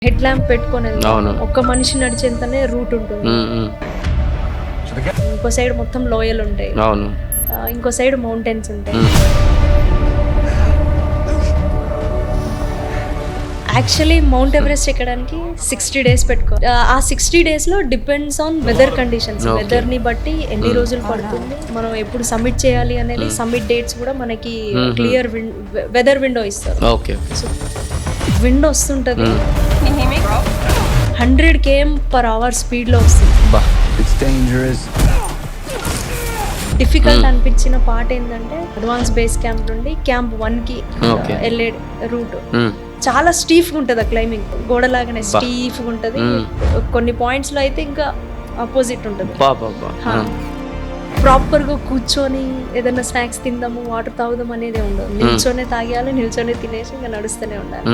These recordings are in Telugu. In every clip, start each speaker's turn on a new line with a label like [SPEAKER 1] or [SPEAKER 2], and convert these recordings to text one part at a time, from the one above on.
[SPEAKER 1] హెడ్ ల్యాంప్ పెట్టుకొని వెళ్తాం.
[SPEAKER 2] అవును.
[SPEAKER 1] ఒక్క మనిషి నడిచేంతనే రూట్ ఉంటుంది. ఇంకో సైడ్ మొత్తం లోయలు ఉంటాయి.
[SPEAKER 2] అవును.
[SPEAKER 1] ఇంకో సైడ్ మౌంటైన్స్ ఉంటాయి. యాక్చువల్లీ మౌంట్ ఎవరెస్ట్ ఎక్కడానికి 60 days పెట్టుకో. ఆ 60 days లో depends on weather conditions. Weather ని బట్టి ఎన్ని రోజులు పడుతుంది, మనం ఎప్పుడు సబ్మిట్ చేయాలి అనేది సబ్మిట్ డేట్స్ కూడా మనకి క్లియర్ వెదర్ విండో ఇస్తారు.
[SPEAKER 2] ఓకే.
[SPEAKER 1] సో విండ్ వస్తుంటది, 100 km/h స్పీడ్ లో వస్తుంది. డిఫికల్ట్ అనిపించిన పార్ట్ ఏంటంటే అడ్వాన్స్ బేస్ క్యాంప్ నుండి క్యాంప్ 1 కి వెళ్ళే రూట్ చాలా స్టీఫ్గా ఉంటుంది. ఆ క్లైంబింగ్ గోడలాగానే స్టీఫ్గా ఉంటుంది. కొన్ని పాయింట్స్ లో అయితే ఇంకా ఆపోజిట్ ఉంటుంది. ప్రాపర్గా కూర్చొని ఏదైనా స్నాక్స్ తిందాము, వాటర్ తాగుదాం అనేది ఉండదు. నిల్చొనే తాగేయాలి, నిల్చొనే తినేసి ఇంకా నడుస్తూనే ఉండాలి.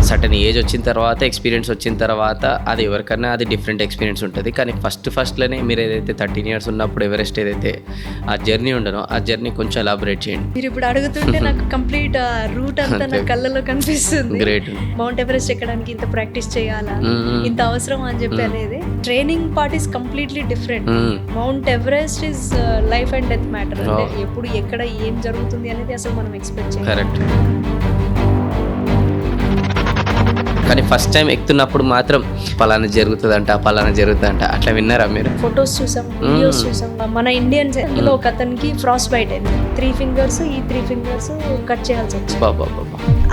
[SPEAKER 2] సర్టన్ ఏజ్ వచ్చిన తర్వాత, ఎక్స్పీరియన్స్ వచ్చిన తర్వాత అది ఎవరికన్నా అది డిఫరెంట్ ఎక్స్పీరియన్స్ ఉంటుంది. కానీ ఫస్ట్లోనే మీరు ఏదైతే 13 years ఉన్నప్పుడు ఎవరెస్ట్ ఏదైతే ఆ జర్నీ ఉండనో ఆ జర్నీ కొంచెం ఎలాబరేట్ చేయండి.
[SPEAKER 1] మీరు ఇప్పుడు అడుగుతుంటే నాకు కంప్లీట్ రూట్ అంతా నా కళ్ళలో కనిపిస్తుంది.
[SPEAKER 2] గ్రేట్.
[SPEAKER 1] మౌంట్ ఎవరెస్ట్ ఎక్కడానికి ఇంత ప్రాక్టీస్ చేయాలా, ఇంత అవసరం అని చెప్పి అనేది. Training part is completely different. Mount Everest is life and death matter. అంటే ఎప్పుడు ఎక్కడ ఏం జరుగుతుంది అనేది అసలు మనం ఎక్స్పెక్ట్ చేయాలి.
[SPEAKER 2] కరెక్ట్. కానీ ఫస్ట్ టైం ఎక్కుతున్నప్పుడు మాత్రం పలానా జరుగుతుందంట అట్లా విన్నారా మీరు?
[SPEAKER 1] ఫొటోస్ చూసాం, వీడియోస్ చూసాం. మన ఇండియన్స్ అందులో ఒక అతనికి ఫ్రాస్ట్ బైట్ అయింది. 3 fingers ఈ 3 fingers కట్ చేయాల్సి వచ్చింది.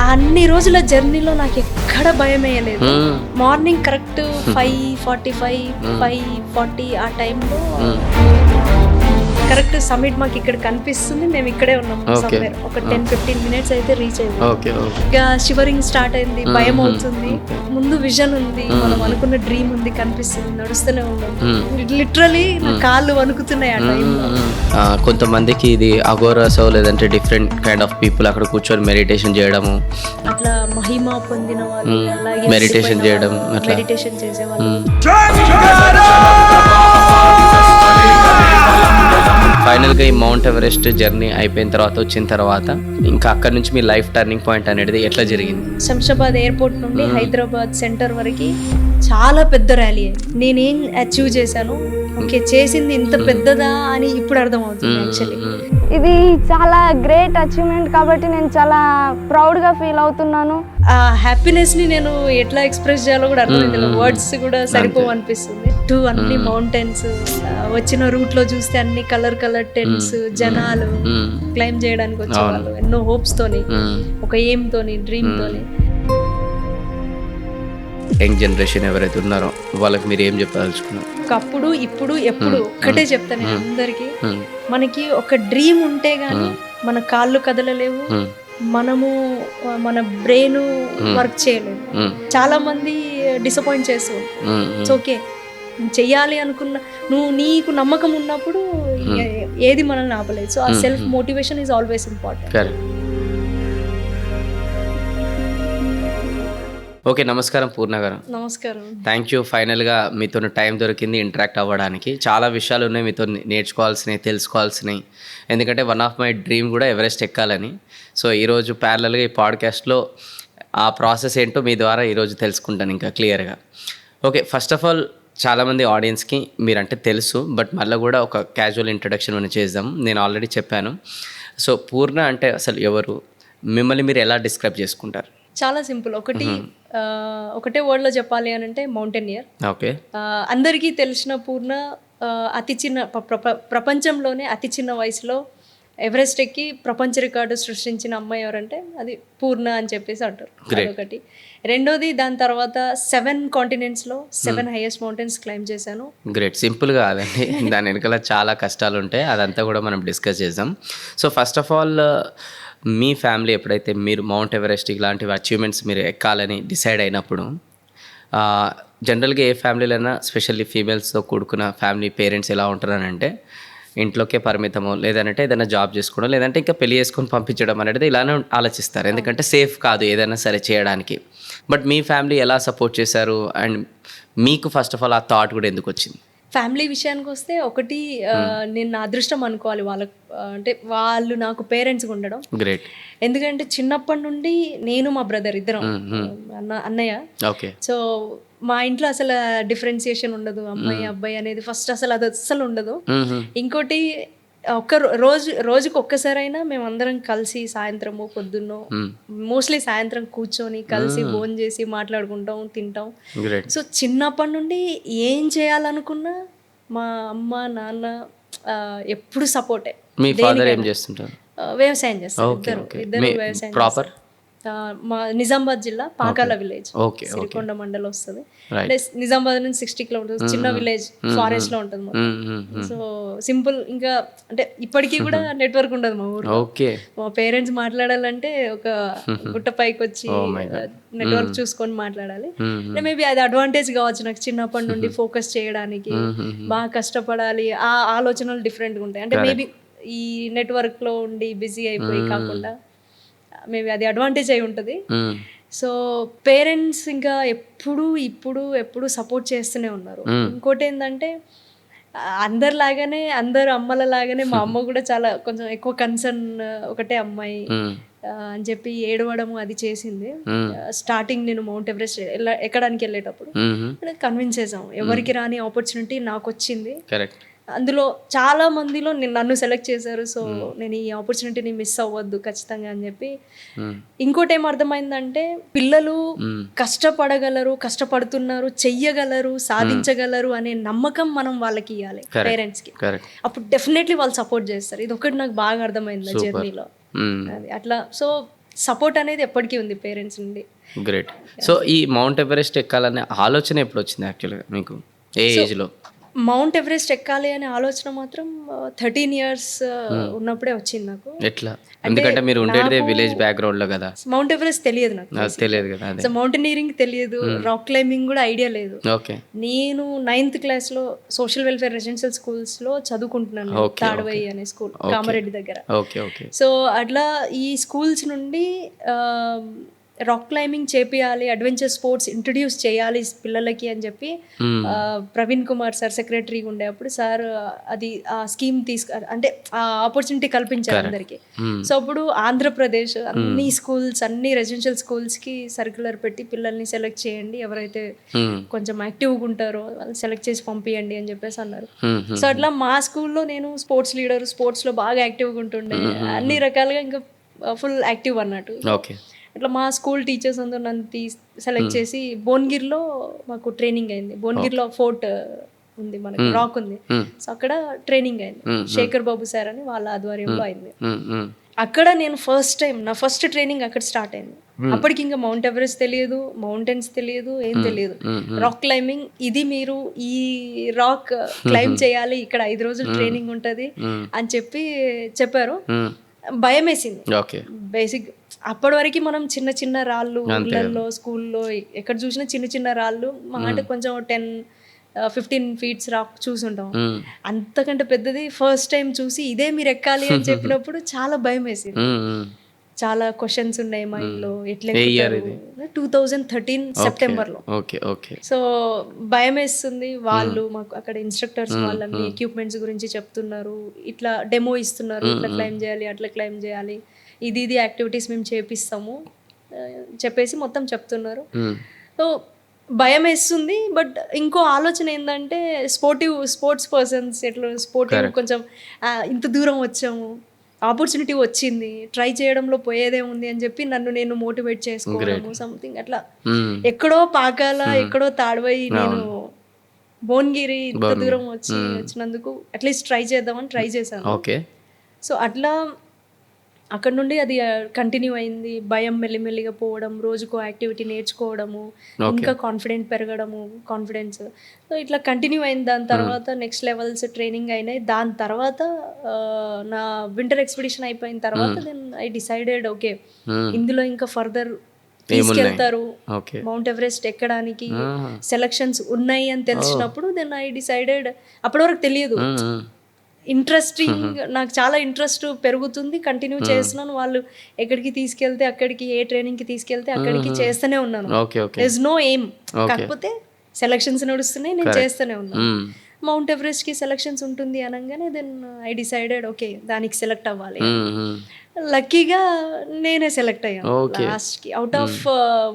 [SPEAKER 1] అన్ని రోజుల జర్నీలో నాకు ఎక్కడ భయం వేయలేదు. మార్నింగ్ కరెక్ట్ 5:45 5:40 ఆ టైంలో కరెక్ట్ సమ్మిట్ మాకు ఇక్కడ కనిపిస్తుంది. మేము ఇక్కడే ఉన్నాం. ఒక 10-15 minutes అయితే రీచ్ అయింది. ఇక షివరింగ్ స్టార్ట్ అయింది, భయం అవుతుంది. ముందు విజన్ ఉంది, మనం అనుకున్న డ్రీమ్ ఉంది, కనిపిస్తుంది, నడుస్తూనే ఉన్నాం. లిటరలీ నా కాళ్ళు వణుకుతున్నాయి ఆ టైంలో.
[SPEAKER 2] కొంతమందికి ఇది అఘోరాసో లేదంటే డిఫరెంట్ కైండ్ ఆఫ్ పీపుల్ అక్కడ కూర్చొని మెడిటేషన్ చేయడము,
[SPEAKER 1] అట్లా మహిమ పొందిన వాళ్ళు, అలాగే
[SPEAKER 2] మెడిటేషన్ చేయడం,
[SPEAKER 1] మెడిటేషన్ చేసేవాళ్ళు.
[SPEAKER 2] ఫైనల్గా ఈ మౌంట్ ఎవరెస్ట్ జర్నీ అయిపోయిన తర్వాత, వచ్చిన తర్వాత ఇంకా అక్కడ నుంచి మీ లైఫ్ టర్నింగ్ పాయింట్ అనేది ఎట్లా జరిగింది?
[SPEAKER 1] శంషాబాద్ ఎయిర్పోర్ట్ నుండి హైదరాబాద్ సెంటర్ వరకు చాలా పెద్ద ర్యాలీ. నేనేం అచీవ్ చేశాను, ఓకే చేసింది ఇంత పెద్దదా అని ఇప్పుడు అర్థమవుతుంది. యాక్చువల్లీ
[SPEAKER 3] ఇది చాలా గ్రేట్ అచీవ్మెంట్ కాబట్టి నేను చాలా ప్రౌడ్గా ఫీల్ అవుతున్నాను.
[SPEAKER 1] ఆ హ్యాపీనెస్ ని నేను ఎట్లా ఎక్స్ప్రెస్ చేయాలో కూడా అర్థమైంది. వర్డ్స్ కూడా సరిపోవు అనిపిస్తుంది. అన్ని మౌంటైన్స్, వచ్చిన రూట్ లో చూస్తే అన్ని కలర్ టెంట్స్, జనాలు క్లైంబ్ చేయడానికి వచ్చేవాళ్ళు ఎన్నో హోప్స్ తోని, ఒక ఎయిమ్ తోని, డ్రీమ్ తోని.
[SPEAKER 2] యంగ్ జనరేషన్ ఎవరైతే ఉన్నారో వాళ్ళకి మీరు ఏం చెప్పదలుచుకున్నారు?
[SPEAKER 1] ఒకప్పుడు, ఇప్పుడు, ఎప్పుడు ఒక్కటే చెప్తాను నేను అందరికి. మనకి ఒక డ్రీమ్ ఉంటే గానీ మన కాళ్ళు కదలలేవు, మనము మన బ్రెయిన్ వర్క్ చేయలేము. చాలా మంది డిసప్పాయింట్ చేస్తూ ఇట్స్ ఓకే, చెయ్యాలి అనుకున్న నీకు నమ్మకం ఉన్నప్పుడు ఏది మనల్ని ఆపలేదు. సో ఆ self motivation is always important.
[SPEAKER 2] Okay, నమస్కారం పూర్ణ గారు.
[SPEAKER 1] నమస్కారం.
[SPEAKER 2] Thank you. ఫైనల్గా మీతో టైం దొరికింది ఇంటరాక్ట్ అవ్వడానికి. చాలా విషయాలు ఉన్నాయి మీతో నేర్చుకోవాల్సినవి, తెలుసుకోవాల్సినవి. ఎందుకంటే వన్ ఆఫ్ మై డ్రీమ్ కూడా ఎవరెస్ట్ ఎక్కాలని. సో ఈరోజు ప్యారలల్గా ఈ పాడ్కాస్ట్లో ఆ ప్రాసెస్ ఏంటో మీ ద్వారా ఈరోజు తెలుసుకుంటాను ఇంకా క్లియర్గా. ఓకే, ఫస్ట్ ఆఫ్ ఆల్ చాలామంది ఆడియన్స్కి మీరంటే తెలుసు, బట్ మళ్ళీ కూడా ఒక క్యాజువల్ ఇంట్రడక్షన్ మనం చేద్దాం. నేను ఆల్రెడీ చెప్పాను. సో పూర్ణ అంటే అసలు ఎవరు, మిమ్మల్ని మీరు ఎలా డిస్క్రైబ్ చేసుకుంటారు?
[SPEAKER 1] చాలా సింపుల్. ఒకటే వర్డ్లో చెప్పాలి అని అంటే మౌంటైనియర్.
[SPEAKER 2] ఓకే.
[SPEAKER 1] అందరికీ తెలిసిన పూర్ణ అతి చిన్న ప్రపంచంలోనే అతి చిన్న వయసులో ఎవరెస్ట్ ఎక్కి ప్రపంచ రికార్డు సృష్టించిన అమ్మాయి ఎవరంటే అది పూర్ణ అని చెప్పేసి అంటారు. అదొకటి. రెండోది, దాని తర్వాత 7 continentsలో 7 highest mountains క్లైమ్ చేశాను.
[SPEAKER 2] గ్రేట్. సింపుల్గా కాదండి, దాని వెనకాల చాలా కష్టాలు ఉంటాయి. అదంతా కూడా మనం డిస్కస్ చేద్దాం. So first of all me family ఎప్పుడైతే మీరు మౌంట్ ఎవరెస్ట్ ఇలాంటివి అచీవ్మెంట్స్ మీరు ఎక్కాలని డిసైడ్ అయినప్పుడు, జనరల్గా ఏ ఫ్యామిలీలైనా స్పెషల్లీ ఫీమేల్స్తో కూడుకున్న ఫ్యామిలీ పేరెంట్స్ ఎలా ఉంటారని అంటే ఇంట్లోకే పరిమితము, లేదంటే ఏదైనా జాబ్ చేసుకోవడం, లేదంటే ఇంకా పెళ్లి చేసుకొని పంపించడం అనేది ఇలానే ఆలోచిస్తారు. ఎందుకంటే సేఫ్ కాదు ఏదైనా సరే చేయడానికి. బట్ మీ ఫ్యామిలీ ఎలా సపోర్ట్ చేశారు అండ్ మీకు ఫస్ట్ ఆఫ్ ఆల్ ఆ థాట్ కూడా ఎందుకు వచ్చింది?
[SPEAKER 1] ఫ్యామిలీ విషయానికి వస్తే ఒకటి నేను నా అదృష్టం అనుకోవాలి వాళ్ళకు, అంటే వాళ్ళు నాకు పేరెంట్స్గా ఉండడం.
[SPEAKER 2] గ్రేట్.
[SPEAKER 1] ఎందుకంటే చిన్నప్పటి నుండి నేను మా బ్రదర్ ఇద్దరం, అన్నయ్య.
[SPEAKER 2] ఓకే.
[SPEAKER 1] సో మా ఇంట్లో అసలు డిఫరెన్సియేషన్ ఉండదు, అమ్మాయి అబ్బాయి అనేది ఫస్ట్ అసలు అది అస్సలు ఉండదు. ఇంకోటి రోజుకి ఒక్కసారైనా మేమందరం కలిసి సాయంత్రము పొద్దున్నో మోస్ట్లీ సాయంత్రం కూర్చొని కలిసి భోజనం చేసి మాట్లాడుకుంటాం, తింటాం. సో చిన్నప్పటి నుండి ఏం చేయాలనుకున్నా మా అమ్మ నాన్న ఎప్పుడు సపోర్టే.
[SPEAKER 2] మీ ఫాదర్ ఏం చేస్తుంటారు?
[SPEAKER 1] వ్యవసాయం చేస్తారు, ఇద్దరు వ్యవసాయం.
[SPEAKER 2] ప్రాపర్
[SPEAKER 1] మా నిజామాబాద్ జిల్లా పాకాల విలేజ్, సిరికొండ మండలం వస్తుంది. అంటే నిజామాబాద్ నుంచి 60 కిలోమీటర్స్, చిన్న విలేజ్, ఫారెస్ట్ లో ఉంటుంది మొత్తం. So simple. ఇంకా అంటే ఇప్పటికీ కూడా నెట్వర్క్ ఉండదు మా ఊరు. మా పేరెంట్స్ మాట్లాడాలంటే ఒక గుట్ట పైకి వచ్చి నెట్వర్క్ చూసుకొని మాట్లాడాలి. అంటే మేబీ అది అడ్వాంటేజ్ కావచ్చు నాకు, చిన్నప్పటి నుండి ఫోకస్ చేయడానికి బాగా కష్టపడాలి, ఆ ఆలోచనలు డిఫరెంట్గా ఉంటాయి. అంటే మేబీ ఈ నెట్వర్క్ లో ఉండి బిజీ అయిపోయి కాకుండా మేబీ అది అడ్వాంటేజ్ అయి ఉంటుంది. సో పేరెంట్స్ ఇంకా ఎప్పుడు సపోర్ట్ చేస్తూనే ఉన్నారు. ఇంకోటి ఏంటంటే అందరిలాగానే, అందరు అమ్మల లాగానే మా అమ్మ కూడా చాలా కొంచెం ఎక్కువ కన్సర్న్, ఒకటే అమ్మాయి అని చెప్పి ఏడవడము అది చేసింది. స్టార్టింగ్ నేను మౌంట్ ఎవరెస్ట్ ఎక్కడానికి వెళ్ళేటప్పుడు కన్విన్స్ చేసాము, ఎవరికి రాని ఆపర్చునిటీ నాకు వచ్చింది. అందులో చాలా మందిలో నన్ను సెలెక్ట్ చేశారు. సో నేను ఈ ఆపర్చునిటీని మిస్ అవ్వద్దు ఖచ్చితంగా అని చెప్పి. ఇంకోటి ఏం అర్థమైందంటే పిల్లలు కష్టపడగలరు, కష్టపడుతున్నారు, చెయ్యగలరు, సాధించగలరు అనే నమ్మకం మనం వాళ్ళకి ఇవ్వాలి పేరెంట్స్కి. అప్పుడు డెఫినెట్లీ వాళ్ళు సపోర్ట్ చేస్తారు. ఇది ఒకటి నాకు బాగా అర్థమైంది జర్నీలో. అది అట్లా. సో సపోర్ట్ అనేది ఎప్పటికీ ఉంది పేరెంట్స్ నుండి.
[SPEAKER 2] గ్రేట్. సో ఈ మౌంట్ ఎవరెస్ట్ ఎక్కాలనే ఆలోచన ఎప్పుడు వచ్చింది యాక్చువల్గా మీకు? ఏ ఏజ్లో?
[SPEAKER 1] మౌంట్ ఎవరెస్ట్ ఎక్కాలి అనే ఆలోచన మాత్రం 13 years ఉన్నప్పుడే వచ్చింది నాకు.
[SPEAKER 2] ఎట్లా? ఎందుకంటే మీరు ఉండేదే విలేజ్ బ్యాక్గ్రౌండ్ లో కదా.
[SPEAKER 1] మౌంట్ ఎవరెస్ట్ తెలియదు నాకు,
[SPEAKER 2] తెలియదు కదా.
[SPEAKER 1] సో మౌంటైనీరింగ్ తెలియదు, రాక్ క్లైంబింగ్ కూడా ఐడియా లేదు. నేను 9th class లో సోషల్ వెల్ఫేర్ రెసిడెన్షియల్ స్కూల్స్ లో చదువుకుంటున్నాను, తాడవై అనే స్కూల్ కామారెడ్డి దగ్గర. సో అట్లా ఈ స్కూల్స్ నుండి రాక్ క్లైంబింగ్ చేపియాలి, అడ్వెంచర్ స్పోర్ట్స్ ఇంట్రడ్యూస్ చేయాలి పిల్లలకి అని చెప్పి ప్రవీణ్ కుమార్ సార్ సెక్రటరీ ఉండేప్పుడు సార్ అది ఆ స్కీమ్ అంటే ఆ ఆపర్చునిటీ కల్పించారు అందరికి. సో అప్పుడు ఆంధ్రప్రదేశ్ అన్ని స్కూల్స్, అన్ని రెసిడెన్షియల్ స్కూల్స్ కి సర్క్యులర్ పెట్టి పిల్లల్ని సెలెక్ట్ చేయండి, ఎవరైతే కొంచెం యాక్టివ్గా ఉంటారో వాళ్ళని సెలెక్ట్ చేసి పంపియండి అని చెప్పేసి అన్నారు. సో అట్లా మా స్కూల్లో నేను స్పోర్ట్స్ లీడర్, స్పోర్ట్స్ లో బాగా యాక్టివ్గా ఉంటుండే, అన్ని రకాలుగా ఇంకా ఫుల్ యాక్టివ్ అన్నట్టు. అట్లా మా స్కూల్ టీచర్స్ అందరూ నన్ను సెలెక్ట్ చేసి భువనగిరిలో మాకు ట్రైనింగ్ అయింది. భువనగిరిలో ఫోర్ట్ ఉంది, మనకి రాక్ ఉంది. సో అక్కడ ట్రైనింగ్ అయింది, శేఖర్ బాబు సార్ అని వాళ్ళ ఆధ్వర్యంలో అయింది. అక్కడ నేను నా ఫస్ట్ ట్రైనింగ్ అక్కడ స్టార్ట్ అయింది. అప్పటికి ఇంకా మౌంట్ ఎవరెస్ట్ తెలియదు, మౌంటైన్స్ తెలియదు, ఏం తెలియదు. రాక్ క్లైంబింగ్ ఇది మీరు ఈ రాక్ క్లైంబ్ చేయాలి, ఇక్కడ 5 రోజులు ట్రైనింగ్ ఉంటది అని చెప్పారు. భయం వేసింది బేసిక్. అప్పటి వరకు మనం చిన్న చిన్న రాళ్ళు ఊళ్ళల్లో, స్కూల్లో ఎక్కడ చూసినా చిన్న చిన్న రాళ్ళు, మా అంటే కొంచెం 10-15 feet రాక్ చూసుంటాం. అంతకంటే పెద్దది ఫస్ట్ టైం చూసి ఇదే మీరు ఎక్కాలి అని చెప్పినప్పుడు చాలా భయం వేసింది. చాలా క్వశ్చన్స్ ఉన్నాయి మైండ్లో, ఎట్లా 2013 సెప్టెంబర్లో. సో భయం వేస్తుంది. వాళ్ళు మాకు అక్కడ ఇన్స్ట్రక్టర్స్ వాళ్ళని ఎక్విప్మెంట్స్ గురించి చెప్తున్నారు, ఇట్లా డెమో ఇస్తున్నారు, ఇట్లా క్లైమ్ చేయాలి, అట్లా క్లైమ్ చేయాలి, ఇది యాక్టివిటీస్ మేము చేపిస్తాము చెప్పేసి మొత్తం చెప్తున్నారు. సో భయం వేస్తుంది. బట్ ఇంకో ఆలోచన ఏంటంటే స్పోర్ట్స్ పర్సన్స్ ఎట్లా స్పోర్టివ్, కొంచెం ఇంత దూరం వచ్చాము, ఆపర్చునిటీ వచ్చింది, ట్రై చేయడంలో పోయేదే ఉంది అని చెప్పి నన్ను నేను మోటివేట్ చేసుకోవడము సంథింగ్ అట్లా. ఎక్కడో పాకాల, ఎక్కడో తాడవై, నేను భువనగిరి ఇంత దూరం వచ్చినందుకు అట్లీస్ట్ ట్రై చేద్దామని ట్రై చేశాను. సో అట్లా అక్కడ నుండి అది కంటిన్యూ అయింది. భయం మెల్లిమెల్లిగా పోవడం, రోజుకో యాక్టివిటీ నేర్చుకోవడము, ఇంకా కాన్ఫిడెన్స్. సో ఇట్లా కంటిన్యూ అయింది. దాని తర్వాత నెక్స్ట్ లెవెల్స్ ట్రైనింగ్ అయినాయి. దాని తర్వాత నా వింటర్ ఎక్స్పెడిషన్ అయిపోయిన తర్వాత దెన్ ఐ డిసైడెడ్ ఓకే ఇందులో ఇంకా ఫర్దర్ తీసుకెళ్తారు, మౌంట్ ఎవరెస్ట్ ఎక్కడానికి సెలక్షన్స్ ఉన్నాయి అని తెలిసినప్పుడు దెన్ ఐ డిసైడెడ్. అప్పటి వరకు తెలియదు, ఇంట్రెస్టింగ్, నాకు చాలా ఇంట్రెస్ట్ పెరుగుతుంది, కంటిన్యూ చేస్తున్నాను. వాళ్ళు ఎక్కడికి తీసుకెళ్తే అక్కడికి, ఏ ట్రైనింగ్కి తీసుకెళ్తే అక్కడికి చేస్తూనే ఉన్నాను. దేర్ ఇస్ నో ఎయిమ్, కాకపోతే సెలక్షన్స్ నడుస్తున్నాయి, నేను చేస్తూనే ఉన్నాను. మౌంట్ ఎవరెస్ట్కి సెలక్షన్స్ ఉంటుంది అనగానే దెన్ ఐ డిసైడెడ్ ఓకే దానికి సెలెక్ట్ అవ్వాలి. లక్కీగా నేనే సెలెక్ట్ అయ్యాను లాస్ట్కి. అవుట్ ఆఫ్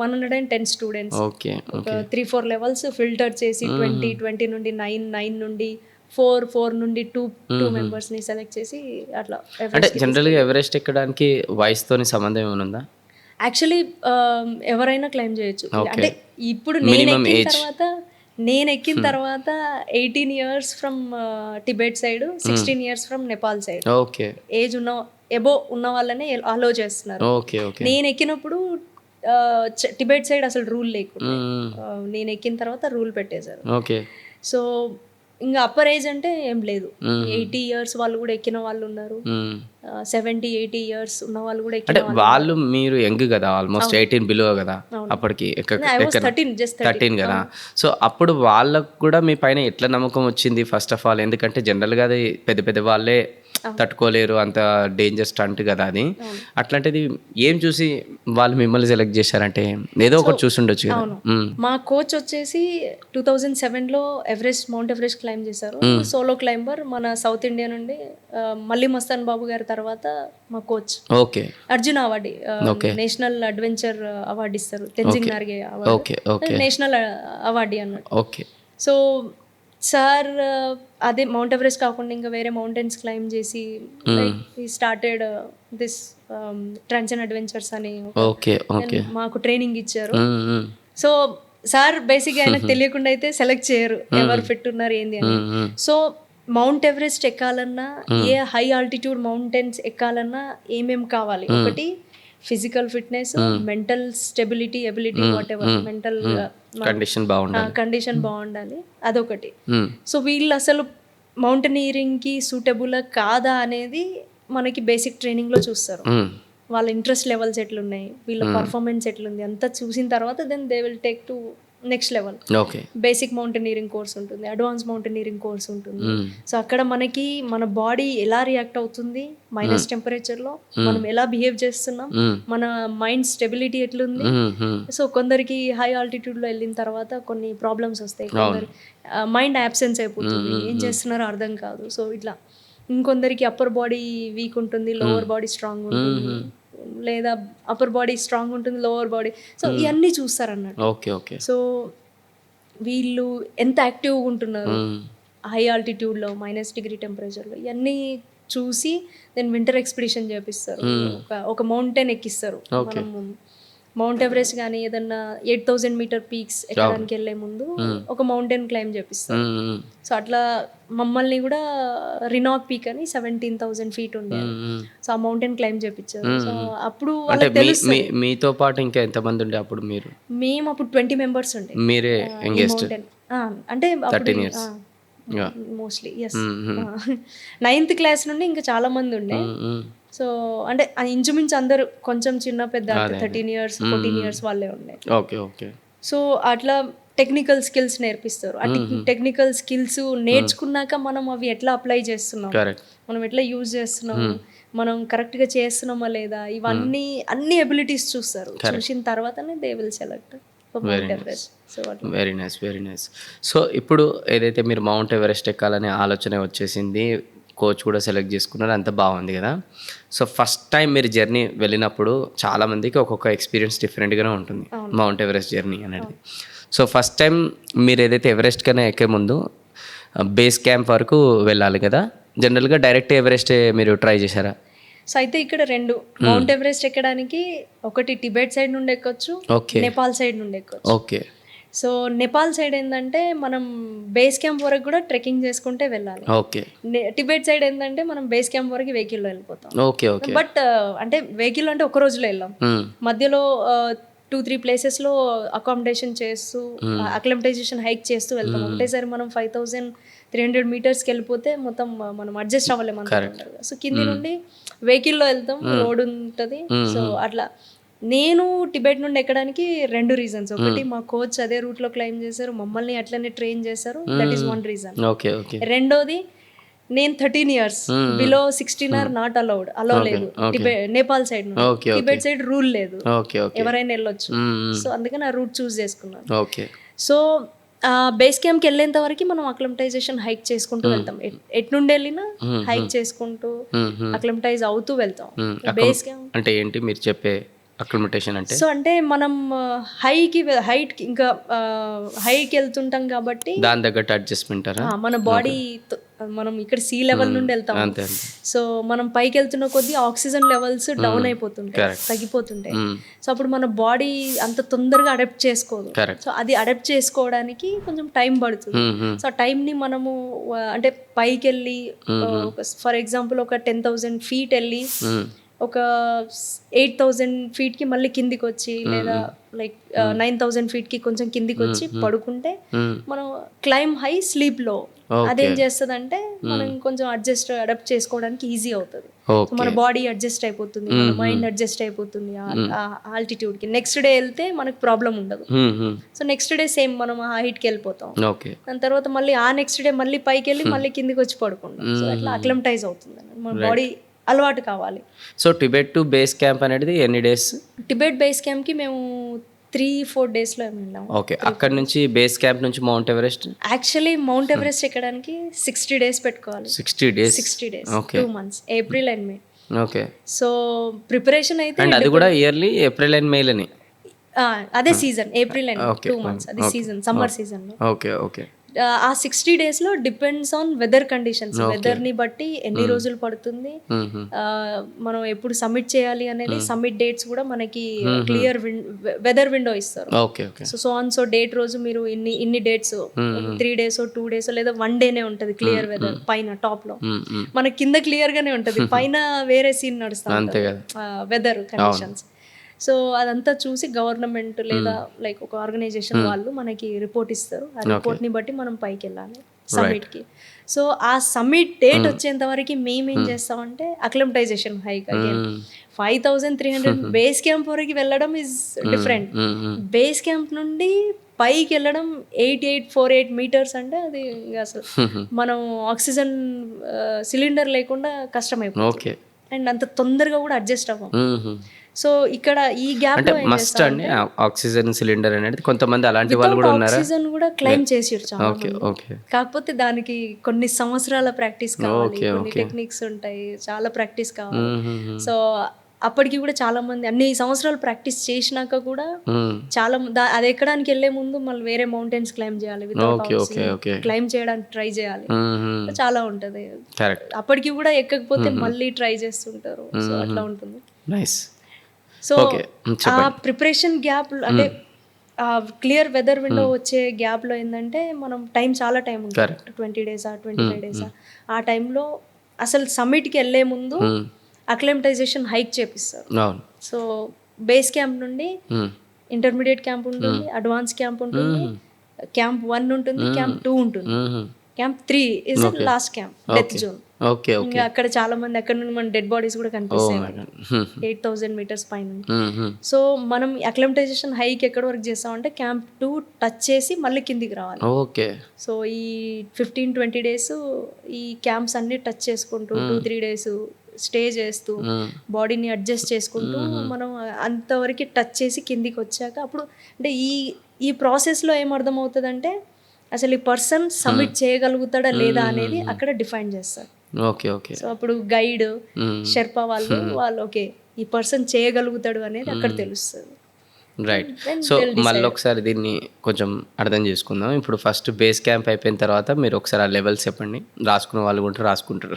[SPEAKER 1] 110 స్టూడెంట్స్
[SPEAKER 2] ఓకే
[SPEAKER 1] ఒక 3-4 లెవెల్స్ ఫిల్టర్ చేసి 20 నుండి 9 నుండి 4 నుండి 2 మెంబర్స్ని సెలెక్ట్ చేసి అట్లా
[SPEAKER 2] అంటే జనరల్గా ఎవరెస్ట్ ఎక్కడానికి వయసుతోని సంబంధం ఏమైనా ఉందా?
[SPEAKER 1] యాక్చువల్లీ ఎవరైనా క్లైమ్ చేయొచ్చు. అంటే ఇప్పుడు నేను ఎక్కిన తర్వాత 18 years from Tibet side, 16 years from Nepal side
[SPEAKER 2] okay
[SPEAKER 1] age ఉన్న వాళ్ళనే అలో చేస్తున్నారు.
[SPEAKER 2] ఓకే ఓకే
[SPEAKER 1] నేను ఎక్కినప్పుడు టిబెట్ సైడ్ అసలు రూల్ లేకుండా నేను ఎక్కిన తర్వాత రూల్ పెట్టేశారు.
[SPEAKER 2] ఓకే
[SPEAKER 1] సో ఇంకా అప్పర్ ఏజ్ అంటే ఏం లేదు. 80 ఇయర్స్ వాళ్ళు కూడా ఎక్కిన వాళ్ళు ఉన్నారు, 70-80 ఇయర్స్ ఉన్న వాళ్ళు కూడా
[SPEAKER 2] అంటే వాళ్ళు మీరు యంగ్ కదా, ఆల్మోస్ట్ 18 బిలో కదా అప్పటికి, 13 కదా. సో అప్పుడు వాళ్ళకు కూడా మీ పైన ఎట్లా నమ్మకం వచ్చింది ఫస్ట్ ఆఫ్ ఆల్? ఎందుకంటే జనరల్గా అది పెద్ద వాళ్ళే తట్టుకోలేరు, అంత డేంజర్ స్టంట్ కదా అది. అట్లాంటిది ఏం చూసి వాళ్ళు మిమ్మల్ని సెలెక్ట్ చేశారంటే ఏదో ఒకటి చూసి ఉండొచ్చు కదా.
[SPEAKER 1] మా కోచ్ వచ్చేసి 2007లో మౌంట్ ఎవరెస్ట్ క్లైమ్ చేశారు. సోలో క్లైంబర్ మన సౌత్ ఇండియా నుండి మల్లి మస్తాన్ బాబు గారి తర్వాత మా coach.
[SPEAKER 2] Okay.
[SPEAKER 1] Arjun award, national adventure award ఇస్తారు, Tenzing Norgay award, national award అన్నట్టు.
[SPEAKER 2] ఓకే.
[SPEAKER 1] సో సార్ అదే మౌంట్ ఎవరెస్ట్ కాకుండా ఇంకా వేరే మౌంటైన్స్ క్లైమ్ చేసి ఈ started this transcend adventures అని మాకు ట్రైనింగ్ ఇచ్చారు. సో సార్ బేసిక్గా ఆయనకు తెలియకుండా అయితే సెలెక్ట్ చేయరు ఎవరు ఫిట్ ఉన్నారు ఏంది అని. సో మౌంట్ ఎవరెస్ట్ ఎక్కాలన్నా, ఏ హై ఆల్టిట్యూడ్ మౌంటైన్స్ ఎక్కాలన్నా ఏమేమి కావాలి? ఒకటి physical fitness, mental stability, ability, what ever mental condition బాగుండాలి, అదొకటి. సో వీళ్ళు అసలు మౌంటనీరింగ్కి సూటబుల్ కాదా అనేది మనకి బేసిక్ ట్రైనింగ్లో చూస్తారు. వాళ్ళ ఇంట్రెస్ట్ లెవెల్స్ ఎట్లున్నాయి, వీళ్ళ పర్ఫార్మెన్స్ ఎట్లుంది అంతా చూసిన తర్వాత then they will take to next level. Basic mountaineering course ఉంటుంది, అడ్వాన్స్ మౌంటనీరింగ్ కోర్స్ ఉంటుంది. సో అక్కడ మనకి మన బాడీ ఎలా రియాక్ట్ అవుతుంది మైనస్ టెంపరేచర్లో, మనం ఎలా బిహేవ్ చేస్తున్నాం, మన మైండ్ స్టెబిలిటీ ఎట్లుంది. సో కొందరికి హై ఆల్టిట్యూడ్లో వెళ్ళిన తర్వాత కొన్ని ప్రాబ్లమ్స్ వస్తాయి, కొందరు మైండ్ యాబ్సెన్స్ అయిపోతుంది, ఏం చేస్తున్నారో అర్థం కాదు. సో ఇట్లా ఇంకొందరికి అప్పర్ బాడీ వీక్ ఉంటుంది, లోవర్ బాడీ స్ట్రాంగ్ ఉంటుంది, లేదా అప్పర్ బాడీ స్ట్రాంగ్ ఉంటుంది, లోవర్ బాడీ. సో ఇవన్నీ చూస్తారు అన్నట్టు. సో వీళ్ళు ఎంత యాక్టివ్గా ఉంటున్నారు హై ఆల్టిట్యూడ్లో, -డిగ్రీ టెంపరేచర్లో, ఇవన్నీ చూసి దెన్ వింటర్ ఎక్స్పిడిషన్ చేపిస్తారు, ఒక మౌంటైన్ ఎక్కిస్తారు. మనం మౌంట్ ఎవరెస్ట్ కానీ ఏదన్నా 8000 మీటర్ పీక్స్ ఎక్కడానికి వెళ్ళే ముందు ఒక మౌంటైన్ క్లైమ్ చేపిస్తారు. సో అట్లా మమ్మల్ని కూడా రినాక్ పీక్ అని 17,000 ఫీట్ ఉండే, సో ఆ మౌంటైన్ క్లైమ్ చేపించారు. సో అప్పుడు
[SPEAKER 2] మీతో పాటు ఇంకా ఎంతమంది ఉండే అప్పుడు?
[SPEAKER 1] మేము అప్పుడు 20 మెంబర్స్ ఉండే.
[SPEAKER 2] మీరే
[SPEAKER 1] అంటే మోస్ట్లీ ఎస్ 9th క్లాస్ నుండి ఇంకా చాలా మంది ఉండే. సో అంటే ఇంచుమించు అందరూ కొంచెం చిన్న పెద్ద 13 ఇయర్స్ 14 ఇయర్స్ వాళ్ళే ఉండే.
[SPEAKER 2] Okay okay.
[SPEAKER 1] సో అట్లా టెక్నికల్ స్కిల్స్ నేర్పిస్తారు. ఆ టెక్నికల్ స్కిల్స్ నేర్చుకున్నాక మనం అవి ఎట్లా అప్లై చేస్తున్నాం, మనం ఎట్లా యూజ్ చేస్తున్నాం, మనం కరెక్ట్గా చేస్తున్నామా లేదా, ఇవన్నీ అన్ని ఎబిలిటీస్ చూస్తారు. చూసిన తర్వాతనే they will select mount Everest.
[SPEAKER 2] Very nice, very nice. So ఇప్పుడు ఏదైతే మీరు మౌంట్ ఎవరెస్ట్ ఎక్కాలనే ఆలోచన వచ్చేసింది, కోచ్ కూడా సెలెక్ట్ చేసుకున్నారు, అంత బాగుంది కదా. సో ఫస్ట్ టైం మీరు జర్నీ వెళ్ళినప్పుడు చాలామందికి ఒక్కొక్క ఎక్స్పీరియన్స్ డిఫరెంట్గానే ఉంటుంది మౌంట్ ఎవరెస్ట్ జర్నీ అనేది. సో ఫస్ట్ టైం మీరు ఏదైతే ఎవరెస్ట్ కన్నా ఎక్కే ముందు బేస్ క్యాంప్ వరకు వెళ్ళాలి కదా, జనరల్గా డైరెక్ట్ ఎవరెస్ట్ మీరు ట్రై చేశారా?
[SPEAKER 1] సో అయితే ఇక్కడ 2 మౌంట్ ఎవరెస్ట్ ఎక్కడానికి, ఒకటి టిబెట్ సైడ్ నుండి ఎక్కొచ్చు, నేపాల్ సైడ్ నుండి ఎక్కొచ్చు.
[SPEAKER 2] ఓకే.
[SPEAKER 1] సో నేపాల్ సైడ్ ఏంటంటే మనం బేస్ క్యాంప్ వరకు కూడా ట్రెక్కింగ్ చేసుకుంటే వెళ్ళాలి.
[SPEAKER 2] ఓకే.
[SPEAKER 1] టిబెట్ సైడ్ ఏంటంటే మనం బేస్ క్యాంప్ వరకు వెహికల్లో వెళ్ళిపోతాం.
[SPEAKER 2] Okay okay.
[SPEAKER 1] బట్ అంటే వెహికల్ అంటే ఒక రోజులో వెళ్ళాం, మధ్యలో 2-3 ప్లేసెస్లో అకామిడేషన్ చేస్తూ అక్లిమటైజేషన్ హైక్ చేస్తూ వెళ్తాం. ఒకటేసారి మనం 5300 మీటర్స్కి వెళ్ళిపోతే మొత్తం మనం అడ్జస్ట్ అవ్వలేము అంటారు. సో కింది నుండి వెహికల్లో వెళ్తాం, రోడ్ ఉంటుంది. సో అట్లా నేను టిబెట్ నుండి ఎక్కడానికి 2 రీజన్స్. ఒకటి మా కోచ్ అదే రూట్లో క్లైమ్ చేశారు, మమ్మల్ని అట్లనే ట్రైన్ చేశారు, దట్ ఈస్ 1 రీజన్. రెండోది నేను 13 years below 16 or not allow లేదు నేపాల్ సైడ్ నుండి. టిబెట్ సైడ్ రూల్ లేదు, ఎవరైనా వెళ్ళొచ్చు. సో అందుకని ఆ రూట్ చూస్ చేసుకున్నాను. సో బేస్ క్యాంప్కి వెళ్ళేంత వరకు మనం అక్లమటైజేషన్ హైక్ చేసుకుంటూ వెళ్తాం. ఎటు నుండి వెళ్ళినా హైక్ చేసుకుంటూ అక్లమటైజ్ అవుతూ వెళ్తాం. బేస్ క్యాంప్
[SPEAKER 2] అంటే ఏంటి మీరు చెప్పే అక్లిమటేషన్ అంటే?
[SPEAKER 1] సో అంటే మనం హైట్ ఇంకా హైకి వెళ్తుంటాం కాబట్టి
[SPEAKER 2] దాని తగ్గట్టు అడ్జస్ట్మెంట్
[SPEAKER 1] మన బాడీ మనం ఇక్కడ సీ లెవెల్ నుండి వెళ్తాం. సో మనం పైకి వెళ్తున్న కొద్దీ ఆక్సిజన్ లెవెల్స్ డౌన్ అయిపోతుంటాయి, తగ్గిపోతుంటాయి. సో అప్పుడు మన బాడీ అంత తొందరగా అడాప్ట్ చేసుకోదు. సో అది అడాప్ట్ చేసుకోవడానికి కొంచెం టైం పడుతుంది. సో ఆ టైంని మనము అంటే పైకి వెళ్ళి ఫర్ ఎగ్జాంపుల్ ఒక 10,000 feet వెళ్ళి ఒక 8,000 feetకి మళ్ళీ కిందికి వచ్చి లేదా లైక్ 9,000 feetకి కొంచెం కిందికి వచ్చి పడుకుంటే మనం క్లైమ్ హై స్లీప్ లో అదేం చేస్తుంది అంటే మనం కొంచెం అడాప్ట్ చేసుకోవడానికి ఈజీ అవుతుంది. మన బాడీ అడ్జస్ట్ అయిపోతుంది, మన మైండ్ అడ్జస్ట్ అయిపోతుంది ఆల్టిట్యూడ్ కి. నెక్స్ట్ డే వెళ్తే మనకు ప్రాబ్లం ఉండదు. సో నెక్స్ట్ డే సేమ్ మనం ఆ హైట్ కి వెళ్ళిపోతాం. దాని తర్వాత మళ్ళీ ఆ నెక్స్ట్ డే మళ్ళీ పైకి వెళ్ళి మళ్ళీ కిందికి వచ్చి పడుకుంటాం. సో అట్లా అక్లమటైజ్ అవుతుంది, మన బాడీ అలవాటు కావాలి.
[SPEAKER 2] So Tibet to base camp అనేది ఎన్ని డేస్?
[SPEAKER 1] టిబెట్ బేస్ క్యాంప్ కి మేము 3-4 daysలో వెళ్ళాము.
[SPEAKER 2] ఓకే, అక్కడ నుంచి బేస్ క్యాంప్ నుంచి mount Everest?
[SPEAKER 1] Actually mount Everest ఎక్కడానికి 60 days పెట్టుకోవాలి.
[SPEAKER 2] 60 days
[SPEAKER 1] 2 months, April and May.
[SPEAKER 2] Okay,
[SPEAKER 1] so preparation అయితే
[SPEAKER 2] అండ్ అది కూడా ఇయర్లీ ఏప్రిల్ అండ్ మేలని?
[SPEAKER 1] అదే సీజన్, ఏప్రిల్ అండ్ 2 months అది సీజన్, సమ్మర్ సీజన్ లో.
[SPEAKER 2] Okay okay.
[SPEAKER 1] ఆ 60 daysలో డిపెండ్స్ ఆన్ వెదర్ కండిషన్స్. వెదర్ని బట్టి ఎన్ని రోజులు పడుతుంది, మనం ఎప్పుడు సబ్మిట్ చేయాలి అనేది, సబ్మిట్ డేట్స్ కూడా మనకి క్లియర్ వెదర్ విండో ఇస్తారు. సో డేట్ రోజు మీరు ఇన్ని డేట్స్ 3 days 2 days లేదా 1 day ఉంటుంది క్లియర్ వెదర్. పైన టాప్ లో మన కింద క్లియర్ గానే ఉంటుంది, పైన వేరే సీన్ నడుస్తుంది వెదర్ కండిషన్స్. సో అదంతా చూసి గవర్నమెంట్ లేదా లైక్ ఒక ఆర్గనైజేషన్ వాళ్ళు మనకి రిపోర్ట్ ఇస్తారు. ఆ రిపోర్ట్ని బట్టి మనం పైకి వెళ్ళాలి సమ్మిట్కి. సో ఆ సమ్మిట్ డేట్ వచ్చేంత వరకు మేము ఏం చేస్తామంటే acclimatisation hike again 5,300 base camp వరకు వెళ్ళడం ఈజ్ డిఫరెంట్. బేస్ క్యాంప్ నుండి పైకి వెళ్ళడం 8848 meters అంటే అది అసలు మనం ఆక్సిజన్ సిలిండర్ లేకుండా కష్టమైపోతుంది. అండ్ అంత తొందరగా కూడా అడ్జస్ట్ అవ్వం. సో ఇక్కడ ఈ గ్యాప్
[SPEAKER 2] అంటే మస్ట్ అండి ఆక్సిజన్ సిలిండర్ అనేది. కొంతమంది అలాంటి వాళ్ళు కూడా ఉన్నారు,
[SPEAKER 1] ఆక్సిజన్ కూడా క్లెయిమ్ చేసిరు చాలా మంది. కాకపోతే దానికి కొన్ని సంవత్సరాల ప్రాక్టీస్ కావాలి, కొన్ని టెక్నిక్స్ ఉంటాయి, చాలా ప్రాక్టీస్ కావాలి. సో అప్పటికి కూడా చాలా మంది అన్ని సంవత్సరాలు ప్రాక్టీస్ చేసినాక కూడా చాలా అది ఎక్కడానికి వెళ్లే ముందు మళ్ళీ వేరే మౌంటైన్స్ క్లైమ్ చేయాలి, క్లైమ్ చేయడానికి ట్రై చేయాలి, చాలా ఉంటది. అప్పటికి కూడా ఎక్కకపోతే మళ్ళీ ట్రై చేస్తుంటారు. సో అట్లా ఉంటుంది. సో ఆ ప్రిపరేషన్ గ్యాప్ అంటే క్లియర్ వెదర్ విండో వచ్చే గ్యాప్ లో ఏంటంటే మనం చాలా టైం ఉంటుంది, 20 days 25 days. ఆ టైంలో అసలు సమ్మిట్కి వెళ్ళే ముందు అక్లమటైజేషన్ హైక్ చేపిస్తారు. సో బేస్ క్యాంప్ నుండి ఇంటర్మీడియట్ క్యాంప్ ఉంటుంది, అడ్వాన్స్ క్యాంప్ ఉంటుంది, క్యాంప్ 1 ఉంటుంది, క్యాంప్ 2 ఉంటుంది, camp 3 is last camp, death zone. ఇంకా అక్కడ చాలా మంది అక్కడ నుండి మన డెడ్ బాడీస్ కూడా కనిపిస్తాయి 8,000 meters పైన. సో మనం అక్లమటైజేషన్ హైక్ ఎక్కడ వరకు చేస్తామంటే క్యాంప్ 2 టచ్ చేసి మళ్ళీ కిందికి రావాలి. సో ఈ 15-20 days ఈ క్యాంప్స్ అన్ని టచ్ చేసుకుంటూ 2-3 days స్టే చేస్తూ బాడీని అడ్జస్ట్ చేసుకుంటూ మనం అంతవరకు టచ్ చేసి కిందికి వచ్చాక అప్పుడు అంటే ఈ ప్రాసెస్లో ఏమర్థం అవుతుందంటే అసలు ఈ పర్సన్ సబ్మిట్ చేయగలుగుతాడా లేదా అనేది అక్కడ డిఫైన్ చేస్తారు. సో అప్పుడు గైడ్ షెర్పా వాళ్ళు ఓకే ఈ పర్సన్ చేయగలుగుతాడు అనేది అక్కడ తెలుస్తుంది.
[SPEAKER 2] రైట్. సో మళ్ళీ ఒకసారి దీన్ని కొంచెం అర్థం చేసుకుందాం. ఇప్పుడు ఫస్ట్ బేస్ క్యాంప్ అయిపోయిన తర్వాత మీరు ఒకసారి ఆ లెవెల్స్ చెప్పండి, రాసుకున్న వాళ్ళు కూడా రాసుకుంటారు.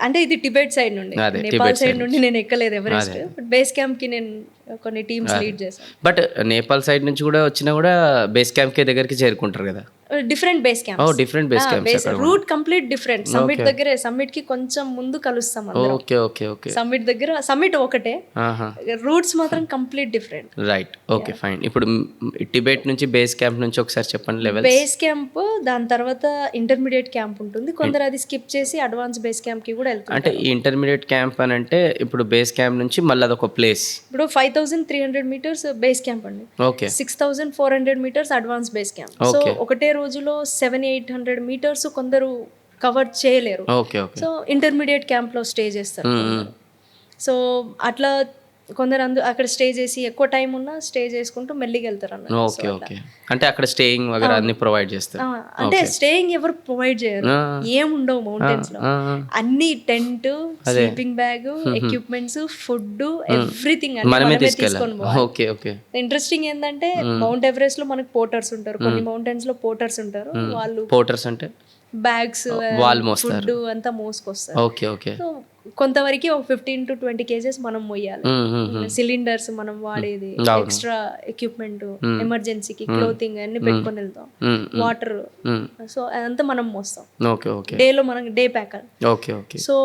[SPEAKER 1] అంటే ఇది టిబెట్ సైడ్ నుండి, నేపాల్ సైడ్ నుండి నేను ఎక్కలేదు ఎవరెస్ట్, బట్ బేస్ క్యాంప్ కి నేను కొన్ని టీమ్స్ లీడ్ చేశాను.
[SPEAKER 2] బట్ నేపాల్ సైడ్ నుంచి కూడా వచ్చినా కూడా బేస్ క్యాంప్ కి దగ్గరికి చేరుకుంటారు కదా?
[SPEAKER 1] Different base camp,
[SPEAKER 2] different base camps,
[SPEAKER 1] route complete different. Summit దగ్గరే, సమ్మిట్ కి కొంచెం ముందు కలుస్తాం. సమ్మిట్ దగ్గర సమ్మిట్ ఒకటే, రూట్స్ మాత్రం complete different.
[SPEAKER 2] Right, okay fine. ఇప్పుడు టిబెట్ నుంచి బేస్ క్యాంప్ నుంచి ఒకసారి చెప్పండి లెవెల్.
[SPEAKER 1] బేస్ క్యాంప్, దాని తర్వాత ఇంటర్మీడియట్ క్యాంప్ ఉంటుంది, కొందరు అది స్కిప్ చేసి అడ్వాన్స్ బేస్ క్యాంప్ కి కూడా వెళ్తారు.
[SPEAKER 2] అంటే ఇంటర్మీడియట్ క్యాంప్ అని అంటే ఇప్పుడు బేస్ క్యాంప్ నుంచి మళ్ళీ అదొక ప్లేస్.
[SPEAKER 1] ఇప్పుడు 5,300 meters బేస్ క్యాంప్ అండి, 6,400 meters advance base camp. So ఒకటే రోజులో 700-800 meters కొందరు కవర్ చేయలేరు. సో ఇంటర్మీడియట్ క్యాంప్ లో స్టే చేస్తారు. సో అట్లా కొందరు అక్కడ స్టే చేసి ఎక్కువ టైం ఉన్నా స్టే చేసుకుంటూ మెల్లిగా వెళ్తారు అన్నట్టు.
[SPEAKER 2] Okay okay. అంటే అక్కడ స్టేయింగ్ వగైరా అన్ని ప్రొవైడ్ చేస్తారు.
[SPEAKER 1] అంటే స్టేయింగ్ ఎవరు ప్రొవైడ్ చేయరు, ఏముండవు మౌంటైన్స్ లో. అన్ని tent, sleeping bag, equipments, food, everything
[SPEAKER 2] మనమే
[SPEAKER 1] తీసుకొని
[SPEAKER 2] తీసుకెళ్ళాలి.
[SPEAKER 1] పోవాలి.
[SPEAKER 2] Okay okay.
[SPEAKER 1] ఇంట్రెస్టింగ్ ఏంటంటే మౌంట్ ఎవరెస్ట్ లో మనకు పోర్టర్స్ ఉంటారు, కొన్ని మౌంటైన్స్ లో పోర్టర్స్ ఉంటారు. వాళ్ళు
[SPEAKER 2] పోర్టర్స్ అంటే
[SPEAKER 1] బ్యాగ్స్,
[SPEAKER 2] వాళ్ళు మోస్తారు.
[SPEAKER 1] ఫుడ్ అంతా మోసుకొస్తారు.
[SPEAKER 2] Okay okay.
[SPEAKER 1] సో కొంతవరకు ఒక 15 to 20 kgs మనం మొయ్యాలి. సిలిండర్స్ మనం వాడేది, ఎక్స్ట్రా ఎక్విప్మెంట్, ఎమర్జెన్సీకి క్లోతింగ్ అన్ని పెట్టుకొని వెళ్తాం, వాటర్. సో అదంతా మనం మోస్తాం.
[SPEAKER 2] Okay okay.
[SPEAKER 1] డేలో మనం day packer.
[SPEAKER 2] Okay okay.
[SPEAKER 1] So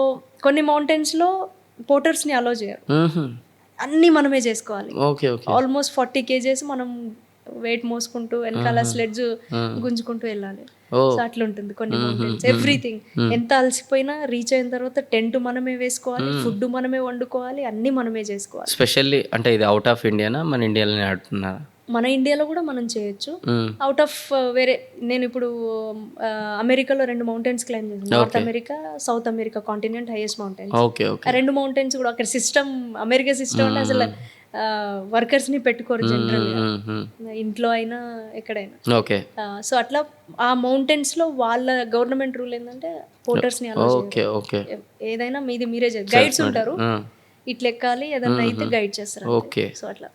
[SPEAKER 1] కొన్ని మౌంటైన్స్ లో పోర్టర్స్ ని అలో చేయరు, అన్ని మనమే చేసుకోవాలి.
[SPEAKER 2] Okay okay.
[SPEAKER 1] ఆల్మోస్ట్ 40 kgs మనం వెయిట్ మోసుకుంటూ వెనకాల స్లెడ్జ్ గుంజుకుంటూ వెళ్ళాలి. సో అట్లా ఉంటుంది కొన్ని మౌంటైన్స్. ఎవ్రీథింగ్, ఎంత అలసిపోయినా రీచ్ అయిన తర్వాత టెంట్ మనమే వేసుకోవాలి, ఫుడ్ మనమే వండుకోవాలి, అన్ని మనమే చేసుకోవాలి.
[SPEAKER 2] స్పెషల్లీ అంటే ఇది అవుట్ ఆఫ్ ఇండియానా, మన ఇండియాలోనే ఆడుతున్నారా?
[SPEAKER 1] మన ఇండియాలో కూడా మనం చేయొచ్చు. అవుట్ ఆఫ్ వేరే, నేను ఇప్పుడు అమెరికాలో 2 మౌంటైన్స్ క్లైమ్ చేశాను. North America, south America continent highest mountains.
[SPEAKER 2] Okay okay.
[SPEAKER 1] ఆ 2 మౌంటైన్స్ కూడా అక్కడ సిస్టమ్, అమెరికా సిస్టమ్ అంటే అసలు వర్కర్స్ ని పెట్టుకోరు జనరల్ గా, ఇంట్లో అయినా ఎక్కడైనా.
[SPEAKER 2] ఓకే.
[SPEAKER 1] సో అట్లా ఆ మౌంటైన్స్ లో వాళ్ళ గవర్నమెంట్ రూల్ ఏంటంటే పోర్టర్స్ ని అలో
[SPEAKER 2] ఓకే ఓకే.
[SPEAKER 1] ఏదైనా మీరే చేయాలి. గైడ్స్ ఉంటారు, ఇట్లా ఎక్కాలి, ఏదన్నా అయితే గైడ్ చేస్తారు.
[SPEAKER 2] ఓకే.
[SPEAKER 1] సో అట్లా.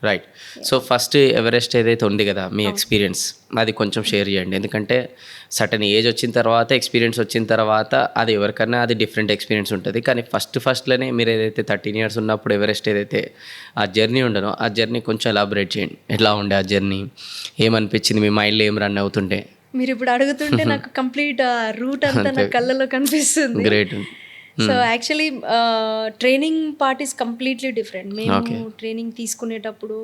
[SPEAKER 2] రైట్. సో ఫస్ట్ ఎవరెస్ట్ ఏదైతే ఉంది కదా, మీ ఎక్స్పీరియన్స్ అది కొంచెం షేర్ చేయండి. ఎందుకంటే సర్టన్ ఏజ్ వచ్చిన తర్వాత, ఎక్స్పీరియన్స్ వచ్చిన తర్వాత అది ఎవరికన్నా అది డిఫరెంట్ ఎక్స్పీరియన్స్ ఉంటుంది. కానీ ఫస్ట్లోనే మీరు ఏదైతే 13 years ఉన్నప్పుడు ఎవరెస్ట్ ఏదైతే ఆ జర్నీ ఉండనో, ఆ జర్నీ కొంచెం ఎలాబరేట్ చేయండి. ఎట్లా ఉండే ఆ జర్నీ, ఏమనిపించింది, మీ మైండ్లో ఏం రన్ అవుతుంటే?
[SPEAKER 1] మీరు ఇప్పుడు అడుగుతుంటే నాకు కంప్లీట్ రూట్ అంతా నా కళ్ళలో కనిపిస్తుంది.
[SPEAKER 2] Great.
[SPEAKER 1] So actually training part is completely different. మేము ట్రైనింగ్ తీసుకునేటప్పుడు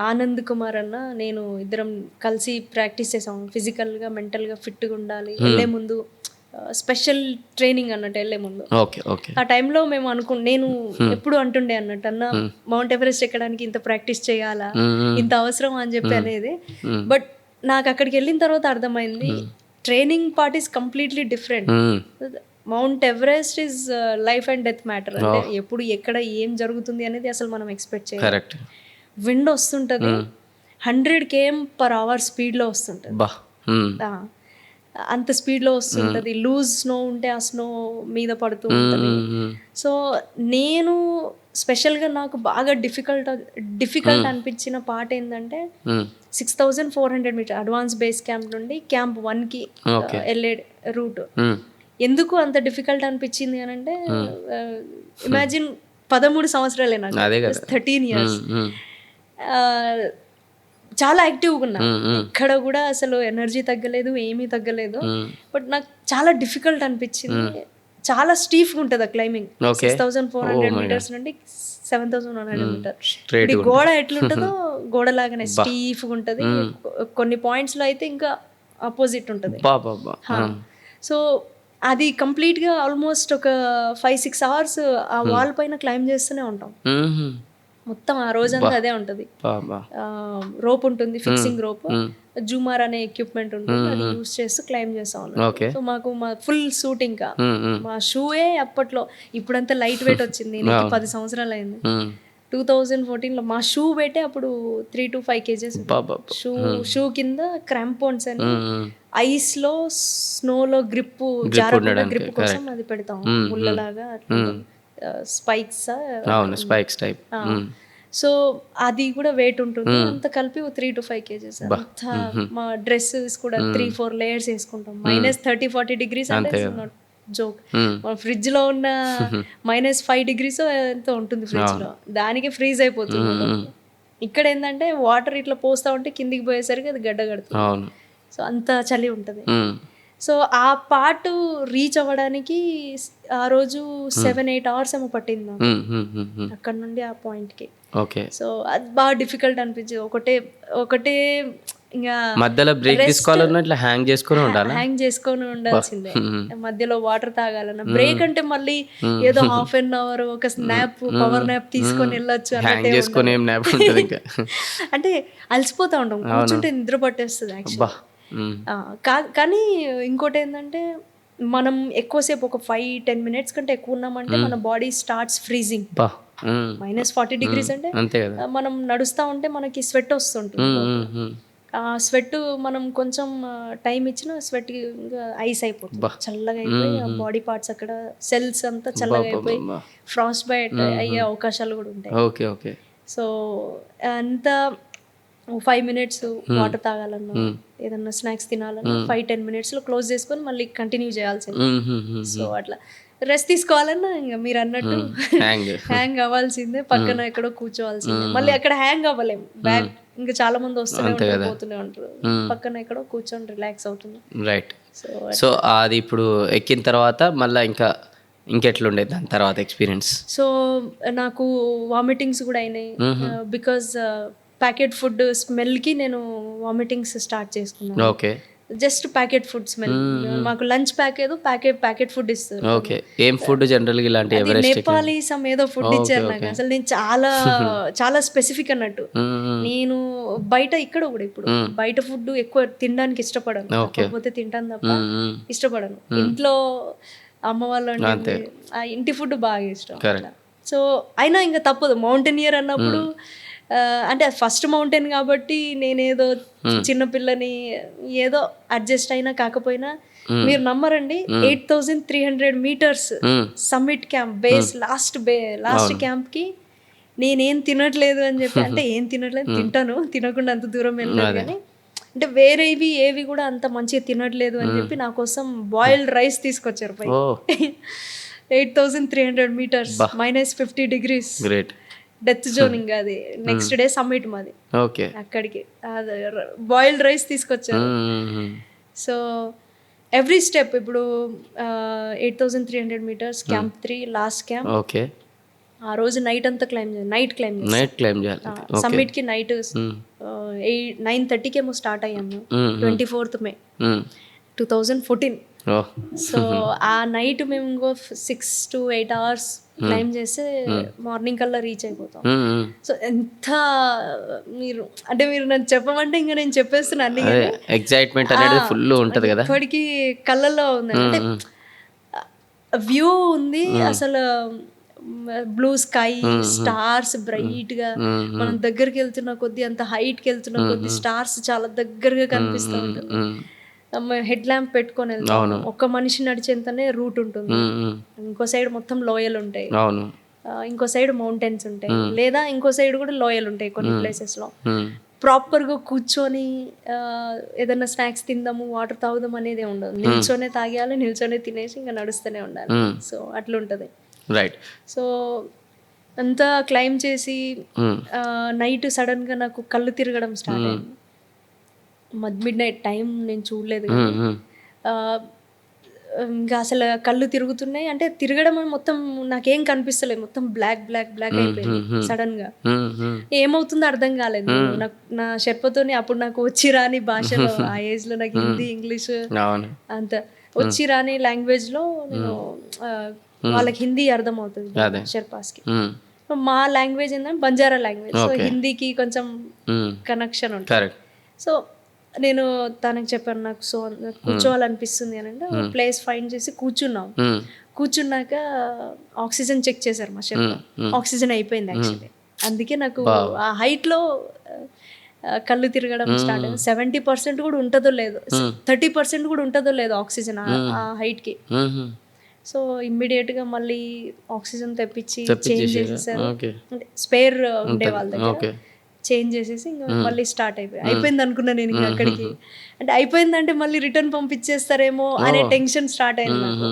[SPEAKER 1] ఆనంద్ కుమార్ అన్న నేను ఇద్దరం కలిసి ప్రాక్టీస్ చేసాము. ఫిజికల్గా, మెంటల్గా ఫిట్గా ఉండాలి, వెళ్ళే ముందు స్పెషల్ ట్రైనింగ్ అన్నట్టు వెళ్ళే ముందు.
[SPEAKER 2] Okay okay.
[SPEAKER 1] ఆ టైంలో మేము నేను ఎప్పుడు అంటుండే అన్నట్టు, అన్న మౌంట్ ఎవరెస్ట్ ఎక్కడానికి ఇంత ప్రాక్టీస్ చేయాలా, ఇంత అవసరం అని చెప్పి అనేది. బట్ నాకు అక్కడికి వెళ్ళిన తర్వాత అర్థమైంది training part is completely different. Mount Everest is life and death matter. అంటే ఎప్పుడు ఎక్కడ ఏం జరుగుతుంది అనేది అసలు మనం ఎక్స్పెక్ట్ చేయాలి.
[SPEAKER 2] కరెక్ట్.
[SPEAKER 1] విండ్ వస్తుంటుంది, 100 km/h స్పీడ్లో వస్తుంటుంది, అంత స్పీడ్లో వస్తుంటుంది. లూజ్ స్నో ఉంటే ఆ స్నో మీద పడుతూ ఉంటుంది. సో నేను స్పెషల్గా నాకు బాగా డిఫికల్ట్ అనిపించిన పార్ట్ ఏంటంటే 6400 meters అడ్వాన్స్ బేస్ క్యాంప్ నుండి క్యాంప్ 1కి వెళ్ళే రూట్. ఎందుకు అంత డిఫికల్ట్ అనిపించింది అని అంటే, ఇమాజిన్ 13 సంవత్సరాలే నాకు, 13 years. చాలా యాక్టివ్గా ఉన్నా, ఇక్కడ కూడా అసలు ఎనర్జీ తగ్గలేదు, ఏమీ తగ్గలేదు. బట్ నాకు చాలా డిఫికల్ట్ అనిపించింది. చాలా స్టీఫ్గా ఉంటుంది ఆ క్లైంబింగ్. 6400 meters నుండి 7100 meters. గోడ ఎట్లుంటుందో గోడ లాగానే స్టీఫ్గా ఉంటుంది. కొన్ని పాయింట్స్లో అయితే ఇంకా ఆపోజిట్ ఉంటుంది. సో అది కంప్లీట్గా ఆల్మోస్ట్ ఒక 5-6 hours ఆ వాల్ పైన క్లైంబ్ చేస్తూనే ఉంటాం. మొత్తం ఆ రోజంతా అదే ఉంటుంది. రోప్ ఉంటుంది, ఫిక్సింగ్ రోప్, జూమర్ అనే ఎక్విప్మెంట్ ఉంటుంది, అది యూస్ చేస్తూ క్లైంబ్ చేస్తాం. సో మాకు మా ఫుల్ సూట్, ఇంకా మా షూయే అప్పట్లో, ఇప్పుడంతా లైట్ వెయిట్ వచ్చింది, నాకు 10 సంవత్సరాలు అయింది. 2014లో మా షూ పెట్టే అప్పుడు 3 to 5 kgs. షూ కింద క్రాంపోన్స్ అని ఐస్ లో స్నోలో గ్రిప్ జారకుండా గ్రిప్ కోసం అది పెడతాం, ముళ్ళలాగా స్పైక్స్ టైప్. సో అది కూడా వెయిట్ ఉంటుంది. అంత కలిపి 3 to 5 kgs. అంతా మా డ్రెస్సెస్ కూడా 3-4 layers వేసుకుంటాం. -30-40 degrees అంటే జోక్. ఫ్రిడ్జ్ లో ఉన్న -5 degrees ఎంతో ఉంటుంది ఫ్రిడ్జ్ లో, దానికి ఫ్రీజ్ అయిపోతుంది. ఇక్కడ ఏంటంటే వాటర్ ఇట్లా పోస్తా ఉంటే కిందికి పోయేసరికి అది గడ్డ కడుతుంది. సో అంత చలి ఉంటుంది. సో ఆ పార్ట్ రీచ్ అవ్వడానికి ఆ రోజు 7-8 hours ఏమో పట్టింది అక్కడ నుండి ఆ పాయింట్కి. సో అది బాగా డిఫికల్ట్ అనిపించింది. ఒకటే ఇంకా
[SPEAKER 2] మధ్యలో బ్రేక్ తీసుకోవాలన్నా ఇట్లా హ్యాంగ్ చేసుకొని
[SPEAKER 1] ఉండాల్సిందే. మధ్యలో వాటర్ తాగాలన్నా బ్రేక్ అంటే మళ్ళీ ఏదో ½ an hour ఒక స్నాప్, పవర్ నాప్ తీసుకొని వెళ్ళొచ్చు అంటే అలసిపోతా ఉంటాం, కూర్చుంటే నిద్ర పట్టేస్తుంది యాక్చువల్లీ. కానీ ఇంకోటి ఏంటంటే మనం ఎక్కువసేపు ఒక 5-10 మినిట్స్ కంటే ఎక్కువ ఉన్నామంటే మన బాడీ స్టార్ట్స్ ఫ్రీజింగ్.
[SPEAKER 2] బా
[SPEAKER 1] -40 degrees అంటే
[SPEAKER 2] అంతే కదా.
[SPEAKER 1] మనం నడుస్తూ ఉంటే మనకి స్వెట్ వస్తుంటుంది. ఆ స్వెట్ మనం కొంచెం టైం ఇచ్చిన స్వెట్ ఐస్ అయిపోతుంది, చల్లగా అయిపోయి ఆ బాడీ పార్ట్స్ అక్కడ సెల్స్ అంతా చల్లగా అయిపోయి ఫ్రాస్ట్ బైట్ అయ్యే అవకాశాలు కూడా ఉంటాయి.
[SPEAKER 2] Okay okay.
[SPEAKER 1] సో అంతా 5 minutes వాటర్ తాగాలన్నా ఏదన్నా స్నాక్స్ తినాలన్నా 5-10 minutesలో క్లోజ్ చేసుకొని మళ్ళీ కంటిన్యూ చేయాల్సింది. సో అట్లా రెస్ట్ తీసుకోవాలన్నా ఇంకా మీరు అన్నట్టు హ్యాంగ్ అవ్వాల్సిందే, పక్కన ఎక్కడో కూర్చోవాల్సిందే. మళ్ళీ అక్కడ హ్యాంగ్ అవ్వలేము, బ్యాగ్ ఇంకా చాలా మంది వస్తూనే ఉంటారు పోతూనే ఉంటారు, పక్కన ఎక్కడో కూర్చొని రిలాక్స్ అవుతుంది.
[SPEAKER 2] రైట్. సో అది ఇప్పుడు ఎక్కిన తర్వాత మళ్ళీ ఇంకెట్లుండేది దాని తర్వాత ఎక్స్పీరియన్స్?
[SPEAKER 1] సో నాకు వామిటింగ్స్ కూడా అయినాయి, బికాజ్ ప్యాకెట్ ఫుడ్ స్మెల్కి నేను వామిటింగ్స్ స్టార్ట్ చేసుకున్నాను.
[SPEAKER 2] Okay.
[SPEAKER 1] Just packet food smell. మాకు లంచ్ ప్యాక్ ఏదో ప్యాకెట్ ఫుడ్ ఇస్తారు.
[SPEAKER 2] ఓకే. ఏం ఫుడ్ జనరల్గా ఇలాంటి ఎవరెస్ట్
[SPEAKER 1] నేపాలీ సమ్ ఏదో ఫుడ్ ఇచ్చారు నాకు. అసలు నేను చాలా స్పెసిఫిక్ అన్నట్టు. నేను బయట ఇక్కడ కూడా ఇప్పుడు బయట ఫుడ్ ఎక్కువ తినడానికి ఇష్టపడను, కాకపోతే తింటాను తప్ప ఇష్టపడను. ఇంట్లో అమ్మ వాళ్ళు అంటే ఆ ఇంటి ఫుడ్ బాగా ఇష్టం. సో అయినా ఇంకా తప్పదు, మౌంటైనియర్ అన్నప్పుడు అంటే ఫస్ట్ మౌంటైన్ కాబట్టి నేనేదో చిన్నపిల్లని ఏదో అడ్జస్ట్ అయినా కాకపోయినా మీరు నమ్మరండి, 8,300 meters summit camp base last క్యాంప్కి నేనేం తినట్లేదు అని చెప్పి, అంటే ఏం తినట్లేదు, తింటాను, తినకుండా అంత దూరం వెళ్ళలేదు కానీ అంటే వేరేవి ఏవి కూడా అంత మంచిగా తినట్లేదు అని చెప్పి నా కోసం బాయిల్డ్ రైస్ తీసుకొచ్చారు పై. 8,300 meters -50 degrees డెత్ జోన్. ఇంకా అది నెక్స్ట్ డే సమ్మిట్ మాది.
[SPEAKER 2] ఓకే.
[SPEAKER 1] అక్కడికి బాయిల్డ్ రైస్ తీసుకొచ్చారు. సో ఎవ్రీ స్టెప్ ఇప్పుడు 8,300 meters camp 3 last camp.
[SPEAKER 2] Okay.
[SPEAKER 1] ఆ రోజు నైట్ అంతా నైట్ క్లైమ్
[SPEAKER 2] చేయాలి.
[SPEAKER 1] సమ్మిట్ కి నైట్ 9:30 స్టార్ట్ అయ్యాము. 24th May 2014. సో ఆ నైట్ మేము ఇంకో 6 to 8 hours క్లైమ్ చేస్తే మార్నింగ్ కల్లా రీచ్ అయిపోతాం. సో ఎంత మీరు నన్ను చెప్పమంటే ఇంకా నేను చెప్పేస్తున్నాను అన్ని.
[SPEAKER 2] ఎక్సైట్మెంట్ అనేది ఫుల్ ఉంటది కదా,
[SPEAKER 1] ఇప్పటికి కళ్ళల్లో ఉంది. అంటే వ్యూ ఉంది అసలు, బ్లూ స్కై, స్టార్స్ బ్రైట్ గా, మనం దగ్గరికి వెళ్తున్న కొద్దీ, అంత హైట్ కి వెళ్తున్న కొద్దీ స్టార్స్ చాలా దగ్గరగా కనిపిస్తూ ఉంటుంది. హెడ్ ల్యాంప్ పెట్టుకొని వెళ్తాం, ఒక్క మనిషి నడిచేంతనే రూట్ ఉంటుంది. ఇంకో సైడ్ మొత్తం లోయలు ఉంటాయి, ఇంకో సైడ్ మౌంటైన్స్ ఉంటాయి, లేదా ఇంకో సైడ్ కూడా లోయలు ఉంటాయి కొన్ని ప్లేసెస్ లో. ప్రాపర్ గా కూర్చొని ఏదైనా స్నాక్స్ తిందాము, వాటర్ తాగుదాం అనేది ఉండదు, నిల్చొనే తాగేయాలి, నిల్చొనే తినేసి ఇంకా నడుస్తూనే ఉండాలి. సో అట్లుంటది.
[SPEAKER 2] రైట్.
[SPEAKER 1] సో అంతా క్లైమ్ చేసి నైట్ సడన్ గా నాకు కళ్ళు తిరగడం స్టార్ట్ అయింది. మిడ్నైట్ టైం నేను చూడలేదు, ఇంకా అసలు కళ్ళు తిరుగుతున్నాయి. అంటే తిరగడం మొత్తం నాకేం కనిపిస్తలేదు, మొత్తం బ్లాక్ అయిపోయింది సడన్ గా. ఏమవుతుందో అర్థం కాలేదు నాకు. నా షెర్పతోని అప్పుడు నాకు వచ్చి రాని భాషలో, ఆ ఏజ్ లో నాకు హిందీ ఇంగ్లీష్ అంత వచ్చి రాని లాంగ్వేజ్ లో నేను వాళ్ళకి హిందీ అర్థం అవుతుంది షెర్పాస్ కి. మా లాంగ్వేజ్ ఏంటంటే బంజారా లాంగ్వేజ్, సో హిందీకి కొంచెం కనెక్షన్ ఉంటుంది. సో నేను తనకు చెప్పాను, నాకు సో కూర్చోవాలనిపిస్తుంది అని అంటే ప్లేస్ ఫైండ్ చేసి కూర్చున్నాక ఆక్సిజన్ చెక్ చేశారు మా షెఫ్. ఆక్సిజన్ అయిపోయింది యాక్చువల్లీ. అందుకే నాకు ఆ హైట్ లో కళ్ళు తిరగడం స్టార్ట్ అయింది. 70% కూడా ఉంటుందో లేదో, 30% కూడా ఉంటుందో లేదో ఆక్సిజన్ ఆ హైట్ కి. సో ఇమ్మీడియట్ గా మళ్ళీ ఆక్సిజన్ తెప్పించి చేంజ్ చేసేసారు. అంటే స్పేర్ ఉండే వాళ్ళ దగ్గర చేంజ్ చేసేసి ఇంకా మళ్ళీ స్టార్ట్ అయిపోయింది అనుకున్నా నేను. ఇంకా అక్కడికి అంటే అయిపోయిందంటే మళ్ళీ రిటర్న్ పంపించేస్తారేమో అనే టెన్షన్ స్టార్ట్ అయింది నాకు.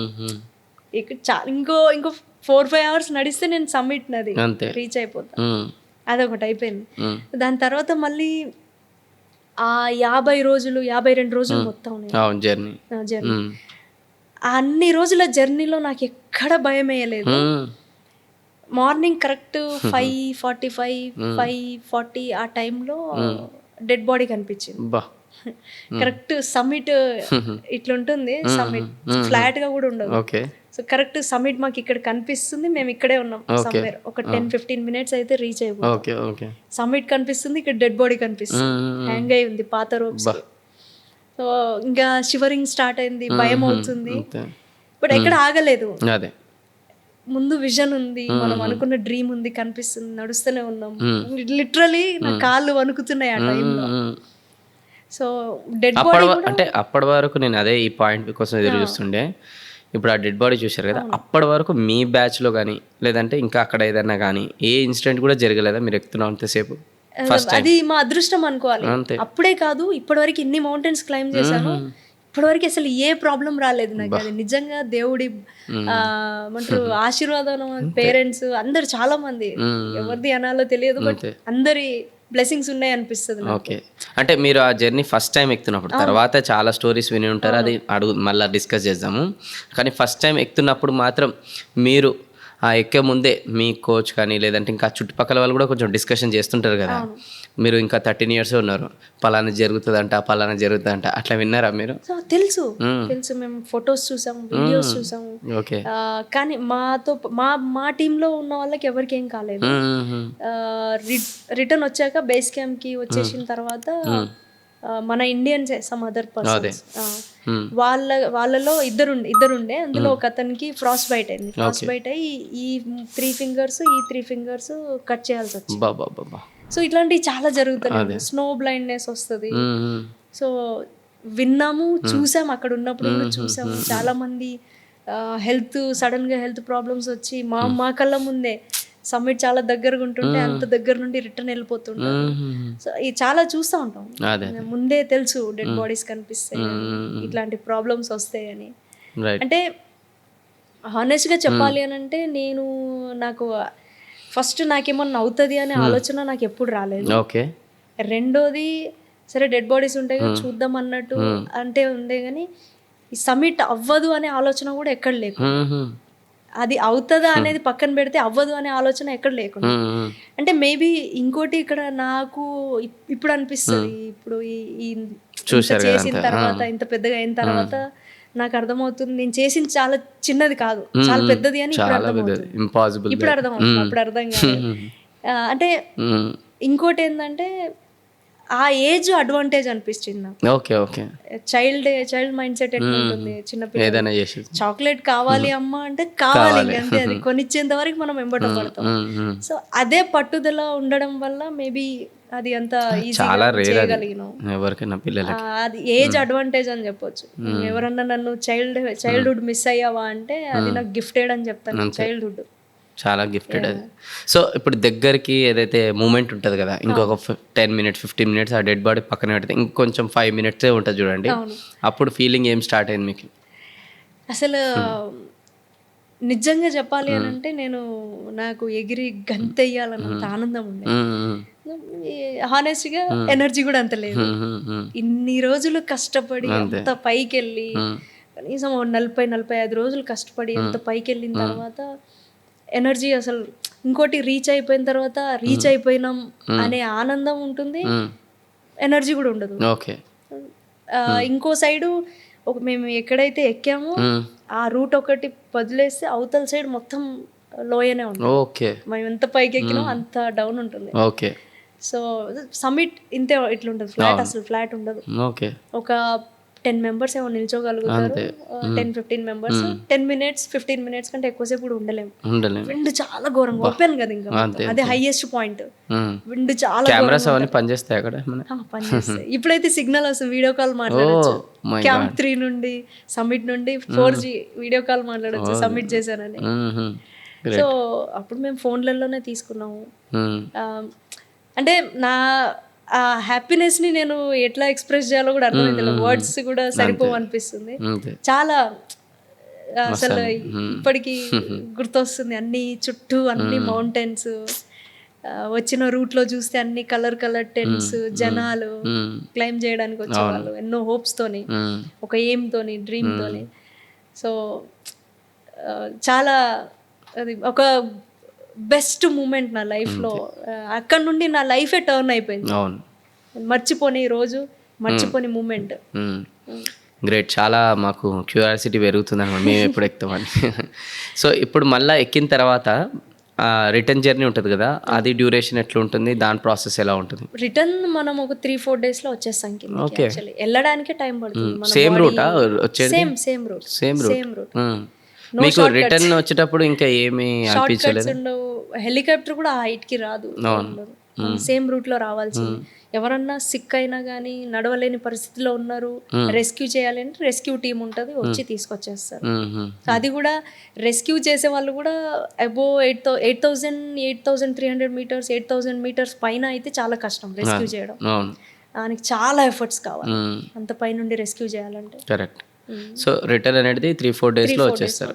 [SPEAKER 1] ఇక్కడ ఇంకో 4-5 hours నడిస్తే నేను సమ్మిట్ నది రీచ్ అయిపోతా, అదొకటి అయిపోయింది. దాని తర్వాత మళ్ళీ ఆ 52 రోజులు మొత్తం జర్నీ, అన్ని రోజుల జర్నీలో నాకు ఎక్కడ భయం వేయలేదు. మార్నింగ్ కరెక్ట్ 5:45, 5:40 ఆ టైంలో డెడ్ బాడీ కనిపించింది. కరెక్ట్ సమ్మిట్ ఇట్లుంటుంది, సమ్మిట్ ఫ్లాట్ గా కూడా ఉండదు. సో కరెక్ట్ సమ్మిట్ మాకు ఇక్కడ కనిపిస్తుంది, మేము ఇక్కడే ఉన్నాం సమ్వేర్. ఒక 10-15 minutes అయితే రీచ్ అయిపోయింది. సమ్మిట్ కనిపిస్తుంది, ఇక్కడ డెడ్ బాడీ కనిపిస్తుంది, హ్యాంగ్ అయి ఉంది పాత రోప్స్. సో ఇంకా షివరింగ్ స్టార్ట్ అయింది, భయం అవుతుంది.
[SPEAKER 2] అంతే.
[SPEAKER 1] బట్ ఎక్కడ ఆగలేదు,
[SPEAKER 2] అదే
[SPEAKER 1] ముందు విజన్ ఉంది, మనం అనుకున్న డ్రీమ్ ఉంది, కనిపిస్తుంది, నడుస్తూనే ఉన్నాం. లిటరలీ నా కాళ్ళు వణుకుతున్నాయి ఆ టైంలో. సో డెడ్ బాడీ
[SPEAKER 2] అంటే అప్పటి వరకు నేను అదే ఈ పాయింట్ కోసం ఎదురు చూస్తుండే. ఇప్పుడు ఆ డెడ్ బాడీ చూశారు కదా, అప్పటి వరకు మీ బ్యాచ్లో కానీ లేదంటే ఇంకా అక్కడ ఏదైనా కానీ ఏ ఇన్సిడెంట్ కూడా జరగలేదా మీరు ఎక్కుతున్నాం అంతసేపు?
[SPEAKER 1] అది మా అదృష్టం అనుకోవాలి.
[SPEAKER 2] అంతే.
[SPEAKER 1] అప్పుడే కాదు, ఇప్పటివరకు ఇన్ని మౌంటైన్స్ క్లైమ్ చేశాను, ఇప్పటివరకు అసలు ఏ ప్రాబ్లం రాలేదు నాకు. అది నిజంగా దేవుడి ఏమంటారు ఆశీర్వాదం. పేరెంట్స్ అందరు చాలా మంది, ఎవరిది అనాలో తెలియదు, బట్ అందరి బ్లెస్సింగ్స్ ఉన్నాయి అనిపిస్తుంది నాకు.
[SPEAKER 2] ఓకే. అంటే మీరు ఆ జర్నీ ఫస్ట్ టైం ఎక్కుతున్నప్పుడు, తర్వాత చాలా స్టోరీస్ విని ఉంటారు, అది మళ్ళీ డిస్కస్ చేద్దాము. కానీ ఫస్ట్ టైం ఎక్కుతున్నప్పుడు మాత్రం మీరు ఆ ఎక్కే ముందే మీ కోచ్ కానీ లేదంటే ఇంకా చుట్టుపక్కల వాళ్ళు కూడా కొంచెం డిస్కషన్ చేస్తుంటారు కదా, మీరు ఇంకా 13 years ఉన్నారు, పలానా జరుగుతుందంట పలానా జరుగుతుందంట, అట్లా విన్నారా మీరు?
[SPEAKER 1] సో తెలుసు, మేము ఫొటోస్ చూసాము, వీడియోస్ చూసాము.
[SPEAKER 2] ఓకే.
[SPEAKER 1] కానీ మా టీంలో ఉన్న వాళ్ళకి ఎవరికి ఏం కాలేదు. రిటర్న్ వచ్చాక బేస్ క్యాంప్ కి వచ్చేసిన తర్వాత మన ఇండియన్స్ సమ్ అదర్ పర్సన్స్ వాళ్ళలో ఇద్దరుండే, అందులో ఒక అతనికి ఫ్రాస్ట్ బైట్ అయింది. ఫ్రాస్ట్ బైట్ అయ్యి ఈ 3 fingers కట్ చేయాల్సి వచ్చింది. సో ఇట్లాంటివి చాలా జరుగుతున్నాయి. స్నో బ్లైండ్నెస్ వస్తుంది. సో విన్నాము, చూసాము, అక్కడ ఉన్నప్పుడు కూడా చూసాము. చాలా మంది సడన్ గా హెల్త్ ప్రాబ్లమ్స్ వచ్చి మా కళ్ళ ముందే సమ్మిట్ చాలా దగ్గరగా ఉంటుంటే అంత దగ్గర నుండి రిటర్న్ వెళ్ళిపోతుంటారు. సో ఇది చాలా చూస్తూ ఉంటాం, ముందే తెలుసు డెడ్ బాడీస్ కనిపిస్తాయి, ఇట్లాంటి ప్రాబ్లమ్స్ వస్తాయని. అంటే హానెస్ట్గా చెప్పాలి అని అంటే నాకు ఫస్ట్ నాకేమన్నా అవుతుంది అనే ఆలోచన నాకు ఎప్పుడు రాలేదు. రెండోది సరే డెడ్ బాడీస్ ఉంటాయి కదా చూద్దాం అన్నట్టు అంటే ఉందే, కానీ ఈ సమ్మిట్ అవ్వదు అనే ఆలోచన కూడా ఎక్కడ లేకుండా, అది అవుతుందా అనేది పక్కన పెడితే అవ్వదు అనే ఆలోచన ఎక్కడ లేకుండా. అంటే మేబీ ఇంకోటి ఇక్కడ నాకు ఇప్పుడు అనిపిస్తుంది, ఇప్పుడు చేసిన తర్వాత ఇంత పెద్దగా అయిన తర్వాత నాకు అర్థమవుతుంది నేను చేసింది చాలా చిన్నది కాదు, చాలా పెద్దది అని ఇప్పుడు అర్థమవుతుంది. అప్పుడు అర్థం కాదు. అంటే ఇంకోటి ఏంటంటే ఆ ఏజ్ అడ్వాంటేజ్ అనిపించింది నాకు. చైల్డ్ మైండ్ సెట్ ఎట్లా ఉంటుంది, చిన్నపిల్ల చాక్లెట్ కావాలి అమ్మ అంటే కావాలి అంతే, అది కొనిచ్చేంత వరకు మనం వెంబట పడతాం. సో అదే పట్టుదల ఉండడం వల్ల మేబీ అది అంత ఈజీగా చేయగలిగినాం. అది ఏజ్ అడ్వాంటేజ్ అని చెప్పొచ్చు. ఎవరన్నా నన్ను చైల్డ్హుడ్ మిస్ అయ్యావా అంటే అది నాకు గిఫ్టెడ్ అని చెప్తాను. చైల్డ్హుడ్
[SPEAKER 2] చాలా గిఫ్టెడ్ అది. సో ఇప్పుడు దగ్గరికి ఏదైతే మూమెంట్ ఉంటుంది కదా, ఇంకొక 10 minutes 15 minutes ఆ డెడ్ బాడీ పక్కన పెడితే ఇంకొంచెం 5 minutes ఉంటుంది చూడండి, అప్పుడు ఫీలింగ్ ఏం స్టార్ట్ అయింది మీకు?
[SPEAKER 1] అసలు నిజంగా చెప్పాలి అని అంటే నాకు ఎగిరి గంతెయ్యాలన్నంత ఆనందం ఉండే. హానెస్ట్గా ఎనర్జీ కూడా అంత లేదు. ఇన్ని రోజులు కష్టపడి అంత పైకి వెళ్ళి కనీసం 40-45 రోజులు కష్టపడి అంత పైకి వెళ్ళిన తర్వాత ఎనర్జీ అసలు ఇంకోటి రీచ్ అయిపోయిన తర్వాత రీచ్ అయిపోయినాం అనే ఆనందం ఉంటుంది, ఎనర్జీ కూడా ఉండదు. ఇంకో సైడు మేము ఎక్కడైతే ఎక్కామో ఆ రూట్ ఒకటి వదిలేస్తే అవతల సైడ్ మొత్తం లోయనే ఉంటుంది. మేము ఎంత పైకి ఎక్కినాం అంత డౌన్ ఉంటుంది. సో సమ్మిట్ ఇంతే ఇట్లుంటుంది, ఫ్లాట్ అసలు ఫ్లాట్ ఉండదు. ఒక 10 members ఏమో నిల్చోగలుగుతారు, 10-15 members. 10 minutes 15 minutes కంటే ఎక్కువసేపు కూడా ఉండలేము. విండ్ చాలా ఘోరంగా ఓపెన్ కదా, ఇంకా అదే హైయెస్ట్ పాయింట్. విండ్ చాలా
[SPEAKER 2] పనిచేస్తాయి.
[SPEAKER 1] ఇప్పుడైతే సిగ్నల్ వస్తుంది, వీడియో కాల్ మాట్లాడచ్చు. క్యాంప్ 3 నుండి సమ్మిట్ నుండి 4G వీడియో కాల్ మాట్లాడచ్చు సబ్మిట్ చేశానని. సో అప్పుడు మేము ఫోన్లలోనే తీసుకున్నాము. అంటే నా ఆ హ్యాపీనెస్ ని నేను ఎట్లా ఎక్స్ప్రెస్ చేయాలో కూడా అర్థమైంది, వర్డ్స్ కూడా సరిపోవు అనిపిస్తుంది. చాలా అసలు ఇప్పటికీ గుర్తొస్తుంది, అన్ని చుట్టూ అన్ని మౌంటైన్స్, వచ్చిన రూట్ లో చూస్తే అన్ని కలర్ టెంట్స్, జనాలు క్లైమ్ చేయడానికి వచ్చేవాళ్ళు ఎన్నో హోప్స్ తోని, ఒక ఎయిమ్ తోని, డ్రీమ్ తోని. సో చాలా అది ఒక బెస్ట్ మూమెంట్ నా లైఫ్లో. అక్కడ నుండి నా లైఫే టర్న్ అయిపోయింది. మర్చిపోని రోజు, మర్చిపోని మూమెంట్.
[SPEAKER 2] గ్రేట్. చాలా మాకు క్యూరియాసిటీ పెరుగుతుంది అనమాట మేము ఎప్పుడు ఎక్కుతామని. సో ఇప్పుడు మళ్ళీ ఎక్కిన తర్వాత రిటర్న్ జర్నీ ఉంటుంది కదా, అది డ్యూరేషన్ ఎట్లా ఉంటుంది, దాని ప్రాసెస్ ఎలా ఉంటుంది?
[SPEAKER 1] రిటర్న్ మనం ఒక 3-4 days లో వచ్చేస్తాం కిందకి.
[SPEAKER 2] Okay.
[SPEAKER 1] యాక్చువల్లీ వెళ్ళడానికే టైం పడుతుంది. మన
[SPEAKER 2] సేమ్
[SPEAKER 1] body-
[SPEAKER 2] రూటా వచ్చేది?
[SPEAKER 1] Same route
[SPEAKER 2] same
[SPEAKER 1] same
[SPEAKER 2] route.
[SPEAKER 1] Route.
[SPEAKER 2] మీకు రిటర్న్ వచ్చేటప్పుడు ఇంకా ఏమీ
[SPEAKER 1] షార్ట్
[SPEAKER 2] అనిపించలేదు?
[SPEAKER 1] కట్స్ ఉండవు. హెలికాప్టర్ కూడా ఆ హైట్ కి రాదు. సేమ్ రూట్ లో రావాల్సింది. ఎవరన్నా సిక్ అయినా కానీ నడవలేని పరిస్థితిలో ఉన్నారు, రెస్క్యూ చేయాలి అంటే రెస్క్యూ టీం ఉంటుంది, వచ్చి తీసుకొచ్చేస్తారు. సో అది కూడా రెస్క్యూ చేసే వాళ్ళు కూడా అబో 8,300 meters 8,000 meters పైన అయితే చాలా కష్టం రెస్క్యూ చేయడం.
[SPEAKER 2] అవును,
[SPEAKER 1] దానికి చాలా ఎఫర్ట్స్ కావాలి అంత పైనుండి రెస్క్యూ చేయాలంటే.
[SPEAKER 2] కరెక్ట్. సో రిటర్న్ అనేది 3-4 daysలో వచ్చేస్తారు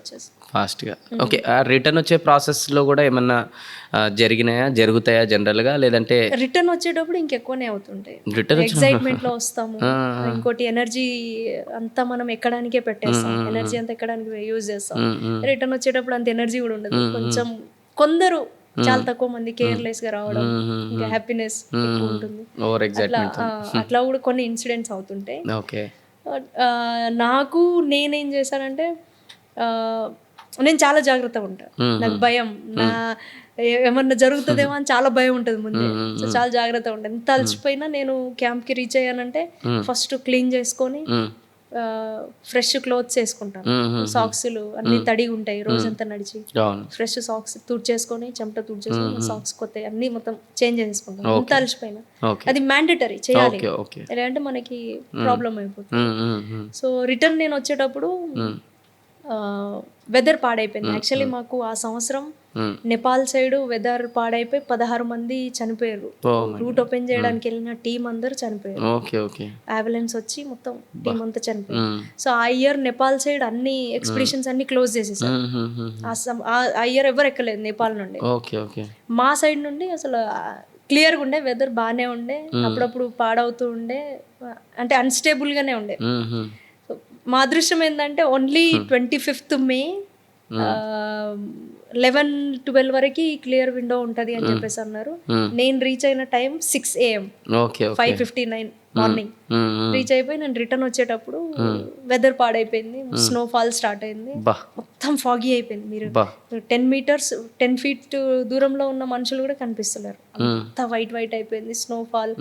[SPEAKER 2] ఫాస్ట్గా. ఓకే, ఆ రిటర్న్ వచ్చే ప్రాసెస్లో కూడా ఏమన్నా జరుగుతాయా జనరల్గా, లేదంటే
[SPEAKER 1] రిటర్న్ వచ్చేటప్పుడు ఇంకెక్కువనే అవుతుంటాయి.
[SPEAKER 2] రిటర్న్
[SPEAKER 1] ఎక్సైట్మెంట్ లో వస్తాము. ఇంకోటి ఎనర్జీ అంతా మనం ఎక్కడానికే పెట్టేస్తాం, ఎనర్జీ అంతా ఎక్కడానికి యూజ్ చేస్తాం. రిటర్న్ వచ్చేటప్పుడు అంత ఎనర్జీ కూడా ఉండదు. కొంచెం కొందరు చాలా తక్కువ మంది కేర్లెస్ గా రావడం, ఇంకా హ్యాపీనెస్ ఉంటుంది.
[SPEAKER 2] ఓవర్ ఎక్సైట్మెంట్
[SPEAKER 1] అట్లా కూడా కొన్ని ఇన్సిడెంట్స్ అవుతుంటాయి.
[SPEAKER 2] ఓకే.
[SPEAKER 1] నాకు నేనేం చేశానంటే నేను చాలా జాగ్రత్తగా ఉంటాను. నాకు భయం, ఏమన్నా జరుగుతుందేమో అని చాలా భయం ఉంటుంది ముందే. సో చాలా జాగ్రత్తగా ఉంటాను. ఎంత అలసిపోయినా నేను క్యాంప్కి రీచ్ అయ్యానంటే ఫస్ట్ క్లీన్ చేసుకొని ఫ్రెష్ క్లోత్స్ వేసుకుంటాను. సాక్స్లు అన్ని తడిగి ఉంటాయి, రోజంతా నడిచి ఫ్రెష్ సాక్స్ తుడిచేసుకొని చెమట తుడిచేసుకొని సాక్స్ కొత్త అన్ని మొత్తం చేంజ్ చేసుకుంటాను. ఎంత అలసిపోయినా అది మ్యాండేటరీ చేయాలి, లేదంటే మనకి ప్రాబ్లం అయిపోతుంది. సో రిటర్న్ నేను వచ్చేటప్పుడు వెదర్ పాడైపోయింది. యాక్చువల్లీ మాకు ఆ సంవత్సరం నేపాల్ సైడ్ వెదర్ పాడైపోయి 16 మంది చనిపోయారు. రూట్ ఓపెన్ చేయడానికి వెళ్ళిన టీం అందరు చనిపోయారు. అవలెన్స్ వచ్చి మొత్తం టీం అంతా చనిపోయారు. సో ఆ ఇయర్ నేపాల్ సైడ్ అన్ని ఎక్స్పెడిషన్స్ అన్ని క్లోజ్ చేసేసారు. ఆ ఇయర్ ఎవరు ఎక్కలేదు నేపాల్ నుండి. మా సైడ్ నుండి అసలు క్లియర్గా ఉండే, వెదర్ బాగానే ఉండే, అప్పుడప్పుడు పాడవుతూ ఉండే, అంటే అన్స్టేబుల్ గానే ఉండే. మా అదృష్టం ఏంటంటే ఓన్లీ 25th May 11-12 వరకు క్లియర్ విండో ఉంటది అని చెప్పేసి అన్నారు. నేను రీచ్ అయిన టైం 6 AM 5:59 మార్నింగ్ రీచ్ అయిపోయి నేను రిటర్న్ వచ్చేటప్పుడు వెదర్ పాడైపోయింది, స్నోఫాల్ స్టార్ట్ అయింది, మొత్తం ఫాగీ అయిపోయింది. మీరు 10 feet దూరంలో ఉన్న మనుషులు కూడా కనిపిస్తున్నారు, అంత వైట్ అయిపోయింది స్నోఫాల్.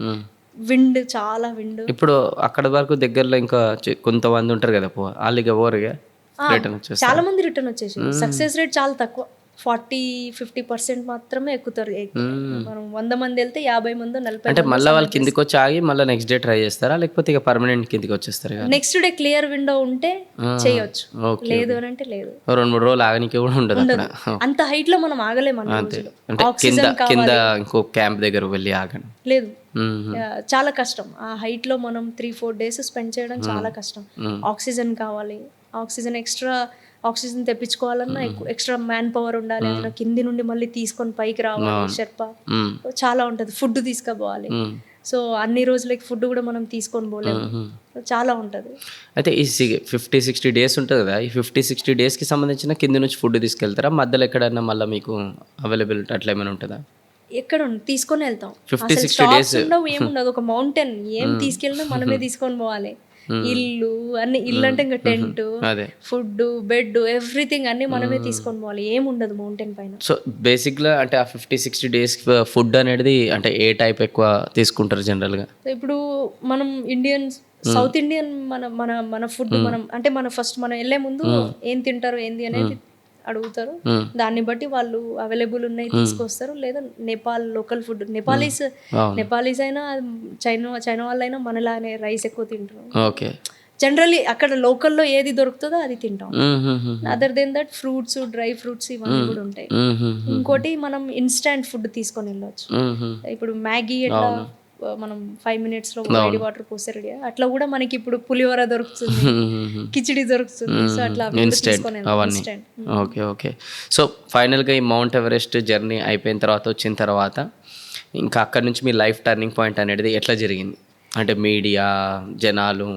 [SPEAKER 1] విండ్, చాలా విండ్.
[SPEAKER 2] ఇప్పుడు అక్కడ వరకు దగ్గరలో ఇంకా కొంతమంది ఉంటారు కదా, వాళ్ళకి ఓవర్గా
[SPEAKER 1] చాలా మంది రిటర్న్ వచ్చేసి సక్సెస్ రేట్ చాలా తక్కువ, 40-50% మాత్రమే ఎక్కుతారు. మనం 100 మంది వెళ్తే 50 మంది 40
[SPEAKER 2] అంటే మళ్ళీ వాళ్ళు కిందికి వచ్చి ఆగి మళ్ళీ నెక్స్ట్ డే ట్రై చేస్తారా, లేకపోతే ఇక పర్మనెంట్ కిందికి వచ్చేస్తారు?
[SPEAKER 1] నెక్స్ట్ డే క్లియర్ విండో ఉంటే చేయొచ్చు, లేదు అని అంటే లేదు.
[SPEAKER 2] 2-3 రోజులు ఆగనికి కూడా ఉండదు అక్కడ.
[SPEAKER 1] అంత హైట్ లో మనం ఆగలేము.
[SPEAKER 2] అంటే కింద ఇంకో క్యాంప్ దగ్గర వెళ్ళి ఆగండి
[SPEAKER 1] లేదు, చాలా కష్టం. ఆ హైట్ లో మనం 3-4 days స్పెండ్ చేయడం చాలా కష్టం. ఆక్సిజన్ కావాలి, ఎక్స్ట్రా ఆక్సిజన్ తెప్పించుకోవాలన్నా ఎక్స్ట్రా మ్యాన్ పవర్ ఉండాలి. అట్లా కింది నుండి మళ్ళీ తీసుకొని పైకి రావాలి, షెర్పా చాలా ఉంటుంది. ఫుడ్ తీసుకుపోవాలి, సో అన్ని రోజులకి ఫుడ్ కూడా మనం తీసుకొని పోలేము, చాలా ఉంటుంది.
[SPEAKER 2] అయితే ఈ 50-60 days ఉంటుంది కదా, ఈ 50-60 daysకి సంబంధించిన కింది నుంచి ఫుడ్ తీసుకెళ్తారా, మధ్యలో ఎక్కడైనా మళ్ళీ మీకు అవైలబిలిటీ అట్లా ఏమైనా ఉంటుందా?
[SPEAKER 1] ఎక్కడ తీసుకొని వెళ్తాం,
[SPEAKER 2] 50-60 days
[SPEAKER 1] ఏముండదు. ఒక మౌంటైన్ ఏం తీసుకెళ్ళినా మనమే తీసుకొని పోవాలి. ఇల్లు అన్ని, ఇల్లు అంటే ఇంకా టెంట్, ఫుడ్, బెడ్, ఎవ్రీథింగ్ అన్ని మనమే తీసుకొని పోవాలి, ఏముండదు మౌంటైన్ పైన.
[SPEAKER 2] సో బేసిక్గా అంటే ఆ 50-60 days ఫుడ్ అనేది అంటే ఏ టైప్ ఎక్కువ తీసుకుంటారు జనరల్గా?
[SPEAKER 1] ఇప్పుడు మనం ఇండియన్స్, సౌత్ ఇండియన్ మన ఫుడ్ మనం అంటే ఫస్ట్ మనం వెళ్ళే ముందు ఏం తింటారు ఏంది అనేది అడుగుతారు. దాన్ని బట్టి వాళ్ళు అవైలబుల్ ఉన్నాయి తీసుకొస్తారు, లేదా నేపాల్ లోకల్ ఫుడ్, నేపాలీస్ అయినా చైనా వాళ్ళైనా మనలానే రైస్ ఎక్కువ తింటారు. జనరల్లీ అక్కడ లోకల్లో ఏది దొరుకుతుందో అది తింటాం. Other then that fruits, dry fruits ఇవన్నీ కూడా ఉంటాయి. ఇంకోటి మనం ఇన్స్టాంట్ ఫుడ్ తీసుకొని వెళ్ళొచ్చు. ఇప్పుడు మ్యాగీ ఎట్లా మనం 5 minutes లో వేడి వాటర్ పోస్తే రెడీ, అట్లా కూడా మనకి ఇప్పుడు పులిహోర దొరుకుతుంది, కిచిడి దొరుకుతుంది. సో అట్లా
[SPEAKER 2] ఓకే. సో ఫైనల్గా ఈ మౌంట్ ఎవరెస్ట్ జర్నీ అయిపోయిన తర్వాత, వచ్చిన తర్వాత ఇంకా అక్కడ నుంచి మీ లైఫ్ టర్నింగ్ పాయింట్ అనేది ఎట్లా జరిగింది? అంటే మీడియా, జనాలు,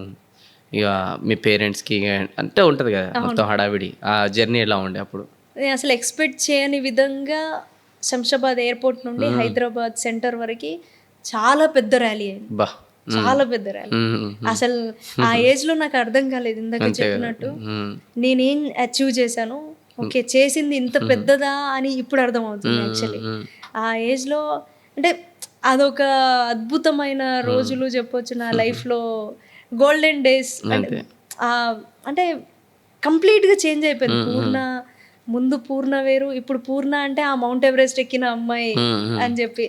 [SPEAKER 2] ఇక మీ పేరెంట్స్కి అంటే ఉంటుంది కదా మొత్తం హడావిడి, ఆ జర్నీ ఎలా ఉండే అప్పుడు?
[SPEAKER 1] నేను అసలు ఎక్స్పెక్ట్ చేయని విధంగా శంషాబాద్ ఎయిర్పోర్ట్ నుండి హైదరాబాద్ సెంటర్ వరకు చాలా పెద్ద ర్యాలీ అయింది, చాలా పెద్ద ర్యాలీ. అసలు ఆ ఏజ్ లో నాకు అర్థం కాలేదు, ఇందాక చెప్పినట్టు నేనేం అచీవ్ చేశాను, ఓకే చేసింది ఇంత పెద్దదా అని ఇప్పుడు అర్థమవుతుంది యాక్చువల్లీ. ఆ ఏజ్లో అంటే అదొక అద్భుతమైన రోజులు చెప్పొచ్చు నా లైఫ్లో, గోల్డెన్ డేస్. అంటే కంప్లీట్గా చేంజ్ అయిపోయింది. ముందు పూర్ణ వేరు, ఇప్పుడు పూర్ణ అంటే ఆ మౌంట్ ఎవరెస్ట్ ఎక్కిన అమ్మాయి అని చెప్పి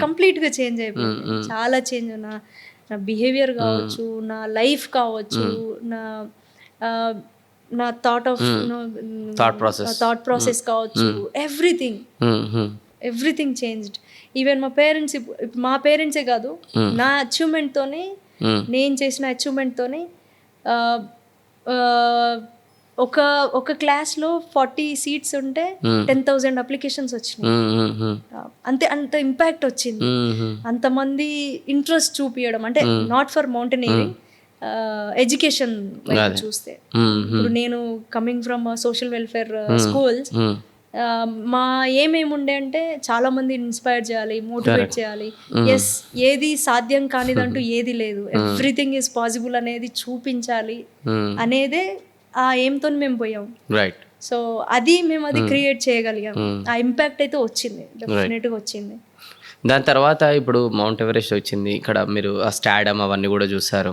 [SPEAKER 1] కంప్లీట్గా చేంజ్ అయిపోయింది. చాలా చేంజ్. నా బిహేవియర్ కావచ్చు, నా లైఫ్ కావచ్చు, నా థాట్ ప్రాసెస్ కావచ్చు, ఎవ్రీథింగ్ చేంజ్డ్. ఈవెన్ మా పేరెంట్సే కాదు, నా అచీవ్మెంట్తోనే, నేను చేసిన అచీవ్మెంట్తోనే ఒక క్లాస్లో 40 సీట్స్ ఉంటే 10,000 అప్లికేషన్స్ వచ్చినాయి. అంత ఇంపాక్ట్ వచ్చింది. అంతమంది ఇంట్రెస్ట్ చూపించడం అంటే నాట్ ఫర్ మౌంటైనీరింగ్, ఎడ్యుకేషన్ చూస్తే. ఇప్పుడు నేను coming from social welfare schools, మా ఏమేముండే అంటే చాలా మంది ఇన్స్పైర్ చేయాలి, మోటివేట్ చేయాలి. ఎస్, ఏది సాధ్యం కానిదంటూ ఏది లేదు, ఎవ్రీథింగ్ ఈజ్ పాసిబుల్ అనేది చూపించాలి అనేదే ఆ ఏంతో మేము పోయాం.
[SPEAKER 2] రైట్.
[SPEAKER 1] సో అది మేము క్రియేట్ చేయగలిగాం. ఆ ఇంపాక్ట్ అయితే వచ్చింది, డెఫినెట్గా వచ్చింది.
[SPEAKER 2] దాని తర్వాత ఇప్పుడు మౌంట్ ఎవరెస్ట్ వచ్చింది, ఇక్కడ మీరు ఆ స్టాడమ్ అవన్నీ కూడా చూసారు,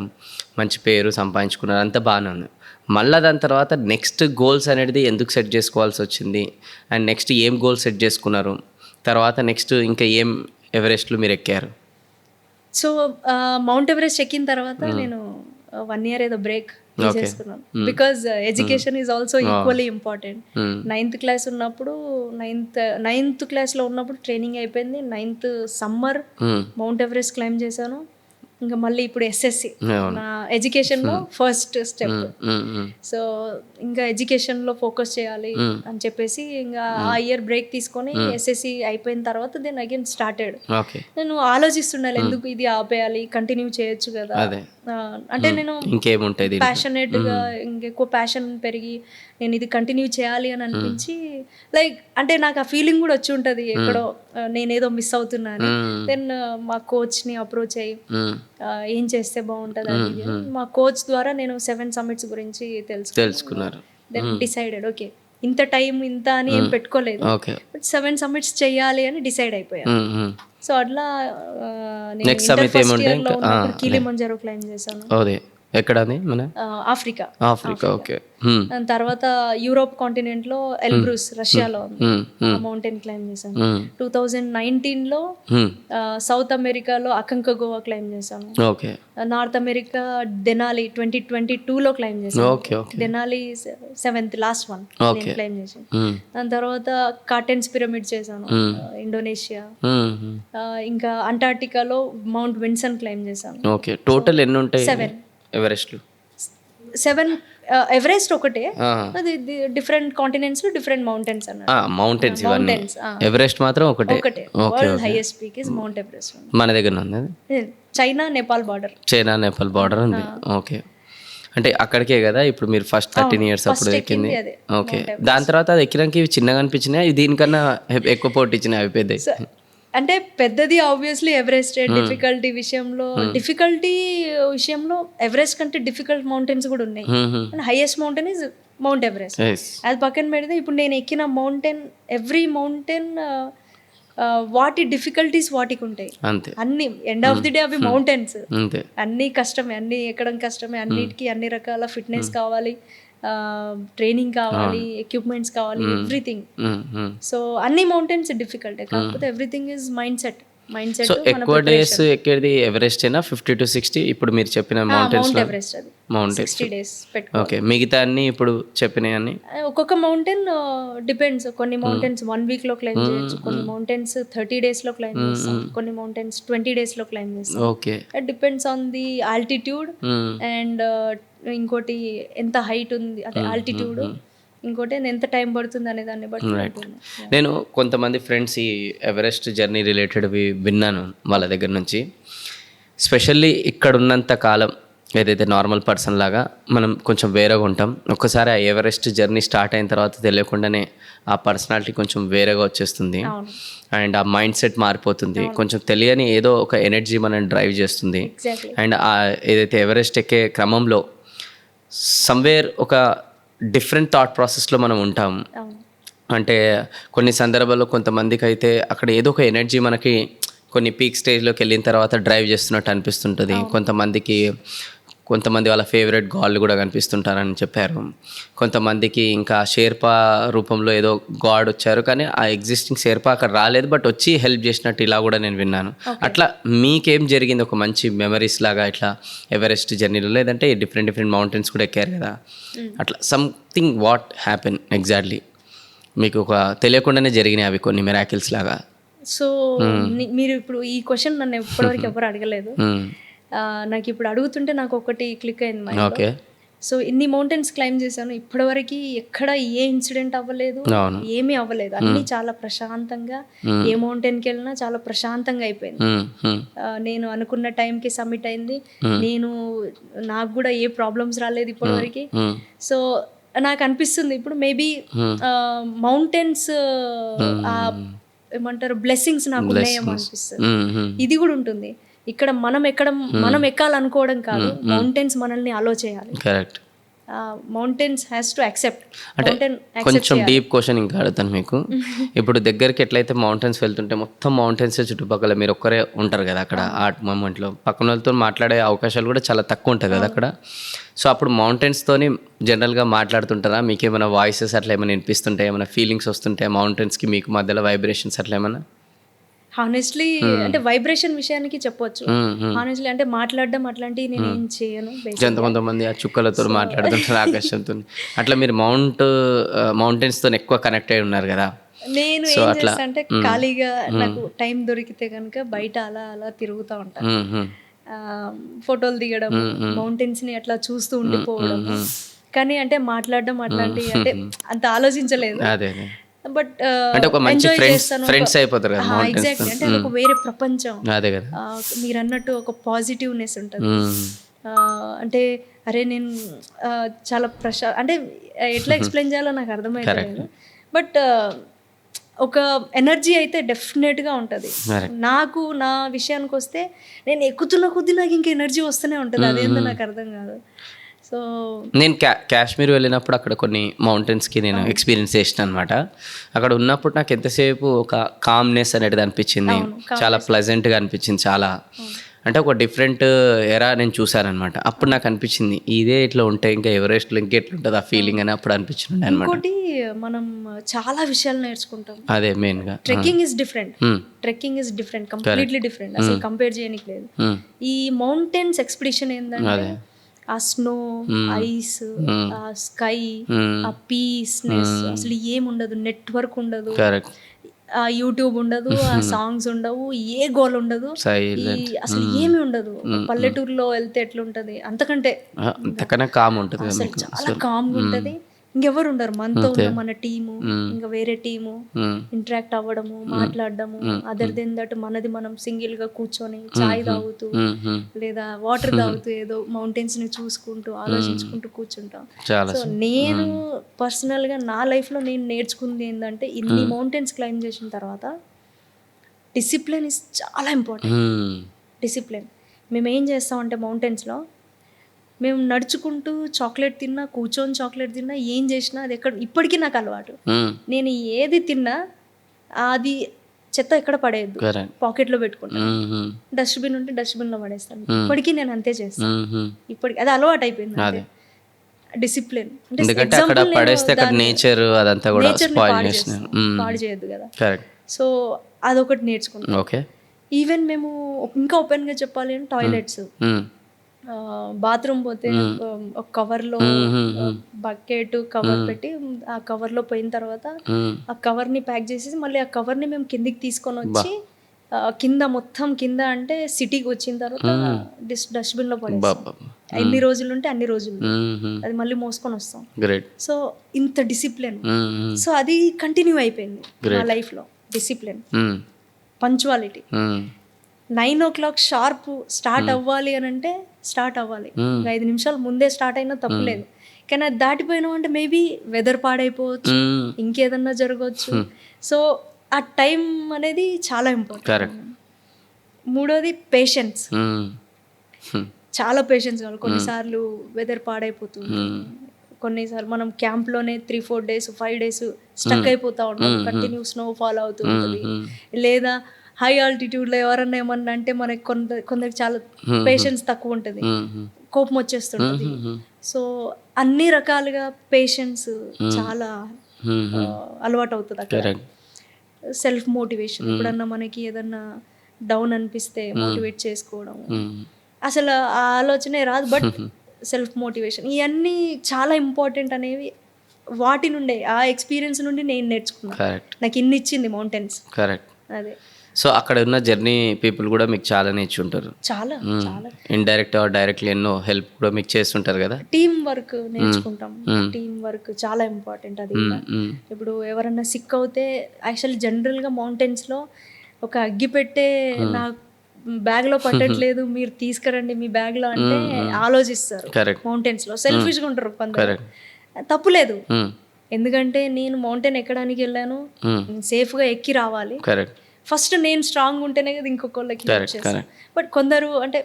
[SPEAKER 2] మంచి పేరు సంపాదించుకున్నారు, అంతా బాగానే ఉంది. మళ్ళీ దాని తర్వాత నెక్స్ట్ గోల్స్ అనేది ఎందుకు సెట్ చేసుకోవాల్సి వచ్చింది, అండ్ నెక్స్ట్ ఏం గోల్స్ సెట్ చేసుకున్నారు, తర్వాత నెక్స్ట్ ఇంకా ఏం ఎవరెస్ట్లు మీరు ఎక్కారు?
[SPEAKER 1] సో మౌంట్ ఎవరెస్ట్ ఎక్కిన తర్వాత నేను 1 year ఏదో బ్రేక్ తీసుకున్నాను. Because education is also equally important. 9th class ఉన్నప్పుడు, నైన్త్ క్లాస్లో ఉన్నప్పుడు ట్రైనింగ్ అయిపోయింది. 9th summer mount Everest claim చేశాను. ఇంకా మళ్ళీ ఇప్పుడు ఎస్ఎస్సి నా ఎడ్యుకేషన్లో ఫస్ట్ స్టెప్. సో ఇంకా ఎడ్యుకేషన్లో ఫోకస్ చేయాలి అని చెప్పేసి ఇంకా ఆ ఇయర్ బ్రేక్ తీసుకొని ఎస్ఎస్సి అయిపోయిన తర్వాత దెన్ అగైన్ స్టార్టెడ్. నేను ఆలోచిస్తుండాలి ఎందుకు ఇది ఆపేయాలి, కంటిన్యూ చేయొచ్చు కదా. అంటే నేను
[SPEAKER 2] ఇంకేముంటుంది
[SPEAKER 1] ప్యాషనేట్గా, ఇంకెక్కువ ప్యాషన్ పెరిగి నేను ఇది కంటిన్యూ చేయాలి అని అనిపించి, లైక్ అంటే నాకు ఆ ఫీలింగ్ కూడా వచ్చి ఉంటుంది ఎక్కడో నేనేదో మిస్ అవుతున్నా అని. దెన్ మా కోచ్ని అప్రోచ్ అయ్యి ఏం చేస్తే బాగుంటుంది అది. మా కోచ్ ద్వారా నేను 7 summits గురించి తెలుసుకున్నారు. దెన్ డిసైడెడ్ ఓకే ఇంత టైం ఇంత అని ఏం పెట్టుకోలేదు, బట్ 7 summits చెయ్యాలి అని డిసైడ్ అయిపోయాను. సో అట్లా నేను ఫస్ట్ ఇయర్లో ఉన్నప్పుడు కిలిమంజారో క్లైమ్ చేశాను.
[SPEAKER 2] ఎక్కడ మన
[SPEAKER 1] ఆఫ్రికా.
[SPEAKER 2] ఓకే.
[SPEAKER 1] దాని తర్వాత యూరోప్ కాంటినెంట్ లో ఎల్బ్రూస్ రష్యాలో మౌంటైన్ క్లైమ్ చేశాను. 2019లో సౌత్ అమెరికాలో అకంకగోవా క్లైమ్ చేశాను. నార్త్ అమెరికా డెనాలి 2022లో క్లైమ్ చేశాను. Denali 7th last one claim చేశాను. దాని తర్వాత కార్టెన్స్ పిరమిడ్ చేశాను ఇండోనేషియా. ఇంకా అంటార్టికాలో మౌంట్ విన్సన్ క్లైమ్ చేశాను.
[SPEAKER 2] టోటల్ ఎన్ని ఉంటాయి
[SPEAKER 1] 7
[SPEAKER 2] ఎవరెస్ట్లు?
[SPEAKER 1] 7 ఎవరెస్ట్ ఒకటే, అది డిఫరెంట్ కాంటినెంట్స్ లో డిఫరెంట్ మౌంటైన్స్ అన్నమాట.
[SPEAKER 2] మౌంటైన్స్ ఎవరెస్ట్ మాత్రం ఒకటే.
[SPEAKER 1] World highest peak is mount Everest.
[SPEAKER 2] మన దగ్గర ఉంది
[SPEAKER 1] చైనా నేపాల్ బార్డర్ ఉంది. ఓకే,
[SPEAKER 2] అంటే అక్కడికే కదా ఇప్పుడు మీరు ఫస్ట్ 13 years అప్పుడు ఎక్కింది. ఓకే, దాని తర్వాత అది ఎక్కినాక ఇవి చిన్నగా అనిపించినాయి, దీనికన్నా ఎక్కువ పోటీ ఇచ్చినాయి, అవి పెద్దవి.
[SPEAKER 1] అంటే పెద్దది ఆబ్వియస్లీ ఎవరెస్ట్. డిఫికల్టీ విషయంలో ఎవరెస్ట్ కంటే డిఫికల్ట్ మౌంటైన్స్ కూడా ఉన్నాయి. And highest mountain is mount Everest. అది పక్కన పెడితే ఇప్పుడు నేను ఎక్కిన మౌంటైన్, ఎవ్రీ మౌంటైన్ వాటి డిఫికల్టీస్ వాటికి ఉంటాయి. అన్ని ఎండ్ ఆఫ్ ది డే అవి మౌంటైన్స్, అన్ని కష్టమే, అన్ని ఎక్కడం కష్టమే, అన్నిటికీ అన్ని రకాల ఫిట్నెస్ కావాలి, ట్రైనింగ్ కావాలి, ఎక్విప్మెంట్స్ కావాలి, ఎవ్రీథింగ్. సో అన్ని మౌంటైన్స్ డిఫికల్ట్, కాకపోతే everything is mind set.
[SPEAKER 2] So ఎక్కువ డేస్ ఎక్కేది ఎవరెస్ట్ అయినా 50 to 60 ఇప్పుడు మీరు చెప్పిన మౌంటైన్స్ లో? Mountains
[SPEAKER 1] 60 days.
[SPEAKER 2] ఓకే, మిగతా అన్ని ఇప్పుడు చెప్పినవన్నీ
[SPEAKER 1] ఒక్కొక్క మౌంటైన్ డిపెండ్స్. కొన్ని మౌంటైన్స్ 1 week లో క్లైమ్ చేయొచ్చు, కొన్ని మౌంటైన్స్ 30 days లో క్లైమ్ చేస్తాం, కొన్ని మౌంటైన్స్ 20 days లో క్లైమ్ చేస్తాం.
[SPEAKER 2] Okay,
[SPEAKER 1] it depends on the altitude and ఇంకోటి ఎంత హైట్ ఉంది అదే ఆల్టిట్యూడ్, ఇంకోటి ఎంత టైం పడుతుంది అనే దాన్ని బట్టి.
[SPEAKER 2] నేను కొంతమంది ఫ్రెండ్స్ ఈ ఎవరెస్ట్ జర్నీ రిలేటెడ్వి విన్నాను వాళ్ళ దగ్గర నుంచి. స్పెషల్లీ ఇక్కడ ఉన్నంత కాలం ఏదైతే నార్మల్ పర్సన్ లాగా మనం కొంచెం వేరేగా ఉంటాం. ఒక్కసారి ఆ ఎవరెస్ట్ జర్నీ స్టార్ట్ అయిన తర్వాత తెలియకుండానే ఆ పర్సనాలిటీ కొంచెం వేరేగా వచ్చేస్తుంది అండ్ ఆ మైండ్ సెట్ మారిపోతుంది. కొంచెం తెలియని ఏదో ఒక ఎనర్జీ మనం డ్రైవ్ చేస్తుంది. అండ్ ఏదైతే ఎవరెస్ట్ ఎక్కే క్రమంలో సమ్వేర్ ఒక డిఫరెంట్ థాట్ ప్రాసెస్లో మనం ఉంటాం.
[SPEAKER 1] అవును.
[SPEAKER 2] అంటే కొన్ని సందర్భాల్లో కొంతమందికి అయితే అక్కడ ఏదో ఒక ఎనర్జీ మనకి కొన్ని పీక్ స్టేజ్లోకి వెళ్ళిన తర్వాత డ్రైవ్ చేస్తున్నట్టు అనిపిస్తుంటుంది. కొంతమంది వాళ్ళ ఫేవరెట్ గాడ్లు కూడా కనిపిస్తుంటారని చెప్పారు. కొంతమందికి ఇంకా షేర్పా రూపంలో ఏదో గాడ్ వచ్చారు, కానీ ఆ ఎగ్జిస్టింగ్ షేర్పా అక్కడ రాలేదు, బట్ వచ్చి హెల్ప్ చేసినట్టు ఇలా కూడా నేను విన్నాను. అట్లా మీకేం జరిగింది ఒక మంచి మెమరీస్ లాగా ఇట్లా ఎవరెస్ట్ జర్నీలో, లేదంటే డిఫరెంట్ మౌంటైన్స్ కూడా ఎక్కారు కదా, అట్లా సంథింగ్ వాట్ హ్యాపెన్ ఎగ్జాక్ట్లీ మీకు ఒక తెలియకుండానే జరిగినాయి అవి కొన్ని మిరాకిల్స్ లాగా?
[SPEAKER 1] సో మీరు ఇప్పుడు ఈ క్వశ్చన్ నన్ను ఇప్పటివరకు ఎవరు అడగలేదు. నాకు ఇప్పుడు అడుగుతుంటే నాకు ఒకటి క్లిక్ అయింది మైండ్లో.
[SPEAKER 2] ఓకే.
[SPEAKER 1] సో ఇన్ని మౌంటైన్స్ క్లైమ్ చేశాను, ఇప్పటివరకు ఎక్కడ ఏ ఇన్సిడెంట్ అవ్వలేదు, ఏమీ అవ్వలేదు. అన్నీ చాలా ప్రశాంతంగా, ఏ మౌంటైన్కి వెళ్ళినా చాలా ప్రశాంతంగా అయిపోయింది. నేను అనుకున్న టైంకి సబ్మిట్ అయింది. నాకు కూడా ఏ ప్రాబ్లమ్స్ రాలేదు ఇప్పటివరకు. సో నాకు అనిపిస్తుంది ఇప్పుడు మేబీ మౌంటైన్స్ ఏమంటారు బ్లెస్సింగ్స్ నాకు ఉన్నాయేమో అనిపిస్తుంది. ఇది కూడా ఉంటుంది ఇక్కడ. మనం ఎక్కాలనుకోవడం కాదు, మౌంటైన్స్ మనల్ని అలో చేయాలి.
[SPEAKER 2] Correct.
[SPEAKER 1] Mountains has to accept.
[SPEAKER 2] అంటే కొంచెం డీప్ క్వశ్చన్ ఇంకా అడుగుతాను మీకు. ఇప్పుడు దగ్గరికి ఎట్లయితే మౌంటైన్స్ వెళ్తుంటే మొత్తం మౌంటైన్స్ చుట్టుపక్కల మీరు ఒక్కరే ఉంటారు కదా అక్కడ, ఆ మూమెంట్లో పక్కన వాళ్ళతో మాట్లాడే అవకాశాలు కూడా చాలా తక్కువ ఉంటాయి కదా అక్కడ. సో అప్పుడు మౌంటైన్స్తోని జనరల్గా మాట్లాడుతుంటారా? మీకు ఏమైనా వాయిసెస్ అట్లా ఏమైనా వినిపిస్తుంటాయి, ఏమైనా ఫీలింగ్స్ వస్తుంటాయి మౌంటైన్స్కి మీకు మధ్యలో, వైబ్రేషన్స్ అట్లా ఏమైనా?
[SPEAKER 1] హానెస్ట్లీ అంటే వైబ్రేషన్ విషయానికి చెప్పొచ్చు. హానెస్ట్లీ అంటే మాట్లాడడం అట్లాంటివి నేను ఏం చేయను.
[SPEAKER 2] కొంతమంది ఆ చుక్కలతో మాట్లాడుతుంటారు, ఆకాశంతో. అట్లా మీరు మౌంటైన్స్తో ఎక్కువ కనెక్ట్ అయి ఉన్నారు కదా.
[SPEAKER 1] నేను ఏం చేస్తా అంటే ఖాళీగా నాకు టైం దొరికితే కనుక బయట అలా అలా తిరుగుతూ ఉంటాను. ఫోటోలు దిగడం, మౌంటైన్స్ ని అట్లా చూస్తూ ఉండిపోవడం. కానీ అంటే మాట్లాడడం అట్లాంటివి అంటే అంత ఆలోచించలేదు. బట్ ఎంజాయ్ చేస్తాను. ఎగ్జాక్ట్లీ. అంటే ఒక వేరే ప్రపంచం. మీరు అన్నట్టు ఒక పాజిటివ్నెస్ ఉంటుంది. అంటే అరే నేను చాలా అంటే ఎట్లా ఎక్స్ప్లెయిన్ చేయాలో నాకు అర్థమైతలేదు. బట్ ఒక ఎనర్జీ అయితే డెఫినెట్గా ఉంటుంది. నాకు నా విషయానికి వస్తే నేను ఎక్కుతున్న కొద్దీ నాకు ఇంకా ఎనర్జీ వస్తూనే ఉంటుంది. అదేందో నాకు అర్థం కాదు. సో
[SPEAKER 2] నేను కాశ్మీర్ వెళ్ళినప్పుడు అక్కడ కొన్ని మౌంటైన్స్కి నేను ఎక్స్పీరియన్స్ చేసిన అనమాట. అక్కడ ఉన్నప్పుడు నాకు ఎంతసేపు ఒక కామ్నెస్ అనేది అనిపించింది, చాలా ప్లెజెంట్గా అనిపించింది. చాలా అంటే ఒక డిఫరెంట్ ఎరా నేను చూసానమాట. అప్పుడు నాకు అనిపించింది ఇదే ఇట్లా ఉంటే ఇంకా ఎవరెస్ట్లో ఇంకెట్లుంటుంది ఆ ఫీలింగ్ అని అప్పుడు అనిపించింది అనమాట.
[SPEAKER 1] ఇంకోటి మనం చాలా విషయాలు నేర్చుకుంటాం.
[SPEAKER 2] అదే మెయిన్గా
[SPEAKER 1] trekking is different, completely different, అసలు కంపేర్ చేయడానికి లేదు. ఈ మౌంటైన్స్ ఎక్స్పిడిషన్ ఏంటంటే ఆ స్నో, ఐస్, ఆ స్కై, ఆ పీస్నెస్, అసలు ఏముండదు, నెట్వర్క్ ఉండదు, ఆ యూట్యూబ్ ఉండదు, ఆ సాంగ్స్ ఉండవు, ఏ గోల్ ఉండదు, అసలు ఏమి ఉండదు. పల్లెటూరులో వెళ్తే ఎట్లుంటది అంతకంటే
[SPEAKER 2] కామ్ ఉంటుంది,
[SPEAKER 1] అసలు చాలా కామ్గా ఉంటది. ఇంకెవరు ఉండరు మనతో ఉన్న మన టీము, ఇంకా వేరే టీము ఇంటరాక్ట్ అవ్వడము, మాట్లాడడము. అదర్ దెన్ దట్ మనది మనం సింగిల్ గా కూర్చొని చాయ్ తాగుతూ లేదా వాటర్ తాగుతూ ఏదో మౌంటైన్స్ ని చూసుకుంటూ ఆలోచించుకుంటూ కూర్చుంటాం. సో నేను పర్సనల్ గా నా లైఫ్ లో నేను నేర్చుకుంది ఏంటంటే ఇన్ని మౌంటైన్స్ క్లైమ్ చేసిన తర్వాత డిసిప్లిన్ ఇస్ చాలా ఇంపార్టెంట్. డిసిప్లిన్. మేము ఏం చేస్తామంటే మౌంటైన్స్లో మేము నడుచుకుంటూ చాక్లెట్ తిన్నా, కూర్చొని చాక్లెట్ తిన్నా, ఏం చేసినా అది ఇప్పటికీ నాకు అలవాటు. నేను ఏది తిన్నా అది చెత్త ఎక్కడ పడేయద్దు, పాకెట్లో పెట్టుకుంటాను. డస్ట్బిన్ ఉంటే డస్ట్బిన్లో పడేస్తాను. ఇప్పటికీ నేను అంతే చేస్తాను. ఇప్పటికి అది అలవాటు అయిపోయింది. డిసిప్లిన్ పాడు చేయొద్దు కదా. సో అదొకటి నేర్చుకున్నాను. ఈవెన్ మేము ఇంకా ఓపెన్గా చెప్పాలి అంటే టాయిలెట్స్, బాత్రూమ్ పోతే ఒక కవర్లో బకెట్ కవర్ పెట్టి ఆ కవర్లో పోయిన తర్వాత ఆ కవర్ని ప్యాక్ చేసేసి మళ్ళీ ఆ కవర్ని మేము కిందికి తీసుకొని వచ్చి కింద మొత్తం కింద అంటే సిటీకి వచ్చిన తర్వాత డస్ట్బిన్లో పడేస్తాం. ఎన్ని రోజులు ఉంటే అన్ని రోజులు అది మళ్ళీ మోసుకొని వస్తాం. సో ఇంత డిసిప్లిన్. సో అది కంటిన్యూ అయిపోయింది నా లైఫ్లో. Discipline, punctuality. 9 o'clock sharp start అవ్వాలి అని అంటే స్టార్ట్ అవ్వాలి. 5 నిమిషాలు ముందే స్టార్ట్ అయినా తప్పలేదు. కానీ అది దాటిపోయినాం అంటే మేబీ వెదర్ పాడైపోవచ్చు, ఇంకేదన్నా జరగవచ్చు. సో ఆ టైం అనేది చాలా ఇంపార్టెంట్. మూడోది పేషెన్స్. చాలా పేషెన్స్ కావాలి. కొన్నిసార్లు వెదర్ పాడైపోతుంది, కొన్నిసార్లు మనం క్యాంప్లోనే 3-4 days 5 days స్టక్ అయిపోతూ ఉంటాం, కంటిన్యూ స్నో ఫాల్ అవుతూ ఉంటుంది. లేదా హై ఆల్టిట్యూడ్లో ఎవరన్నా ఏమన్నా అంటే మనకి కొందరికి చాలా పేషెన్స్ తక్కువ ఉంటుంది, కోపం వచ్చేస్తుంటుంది. సో అన్ని రకాలుగా పేషెన్స్ చాలా అలవాటు అవుతుంది అక్కడ. సెల్ఫ్ మోటివేషన్, ఎప్పుడన్నా మనకి ఏదన్నా డౌన్ అనిపిస్తే మోటివేట్ చేసుకోవడం, అసలు ఆ ఆలోచనే రాదు, బట్ సెల్ఫ్ మోటివేషన్ ఇవన్నీ చాలా ఇంపార్టెంట్ అనేవి వాటి నుండే, ఆ ఎక్స్పీరియన్స్ నుండి నేను నేర్చుకున్నాను. నాకు ఇన్ని ఇచ్చింది మౌంటైన్స్.
[SPEAKER 2] కరెక్ట్.
[SPEAKER 1] అదే.
[SPEAKER 2] సో అక్కడ ఉన్న జర్నీ పీపుల్ కూడా మీకు చాలా నేర్చుంటారు,
[SPEAKER 1] చాలా చాలా
[SPEAKER 2] ఇండైరెక్ట్ ఆర్ డైరెక్ట్లీ ఎన్నో హెల్ప్ కూడా మీకు చేస్తుంటారు కదా.
[SPEAKER 1] టీమ్ వర్క్ నేర్చుకుంటాం. టీమ్ వర్క్ చాలా ఇంపార్టెంట్. అది ఇప్పుడు ఎవరన్నా సిక్ అవుతే యాక్చువల్లీ జనరల్గా మౌంటైన్స్లో ఒక అగ్గి పెట్టే నా బ్యాగ్లో పట్టట్లేదు మీరు తీసుకురండి మీ బ్యాగ్లో అంటే ఆలోచిస్తారు. మౌంటైన్స్లో సెల్ఫిష్గా ఉంటారు కొందరు. తప్పులేదు, ఎందుకంటే నేను మౌంటైన్ ఎక్కడానికి వెళ్ళాను, సేఫ్గా ఎక్కి రావాలి. ఫస్ట్ నేను స్ట్రాంగ్ ఉంటేనే కదా ఇంకొకళ్ళకి హెల్ప్ చేస్తాను. బట్ కొందరు అంటే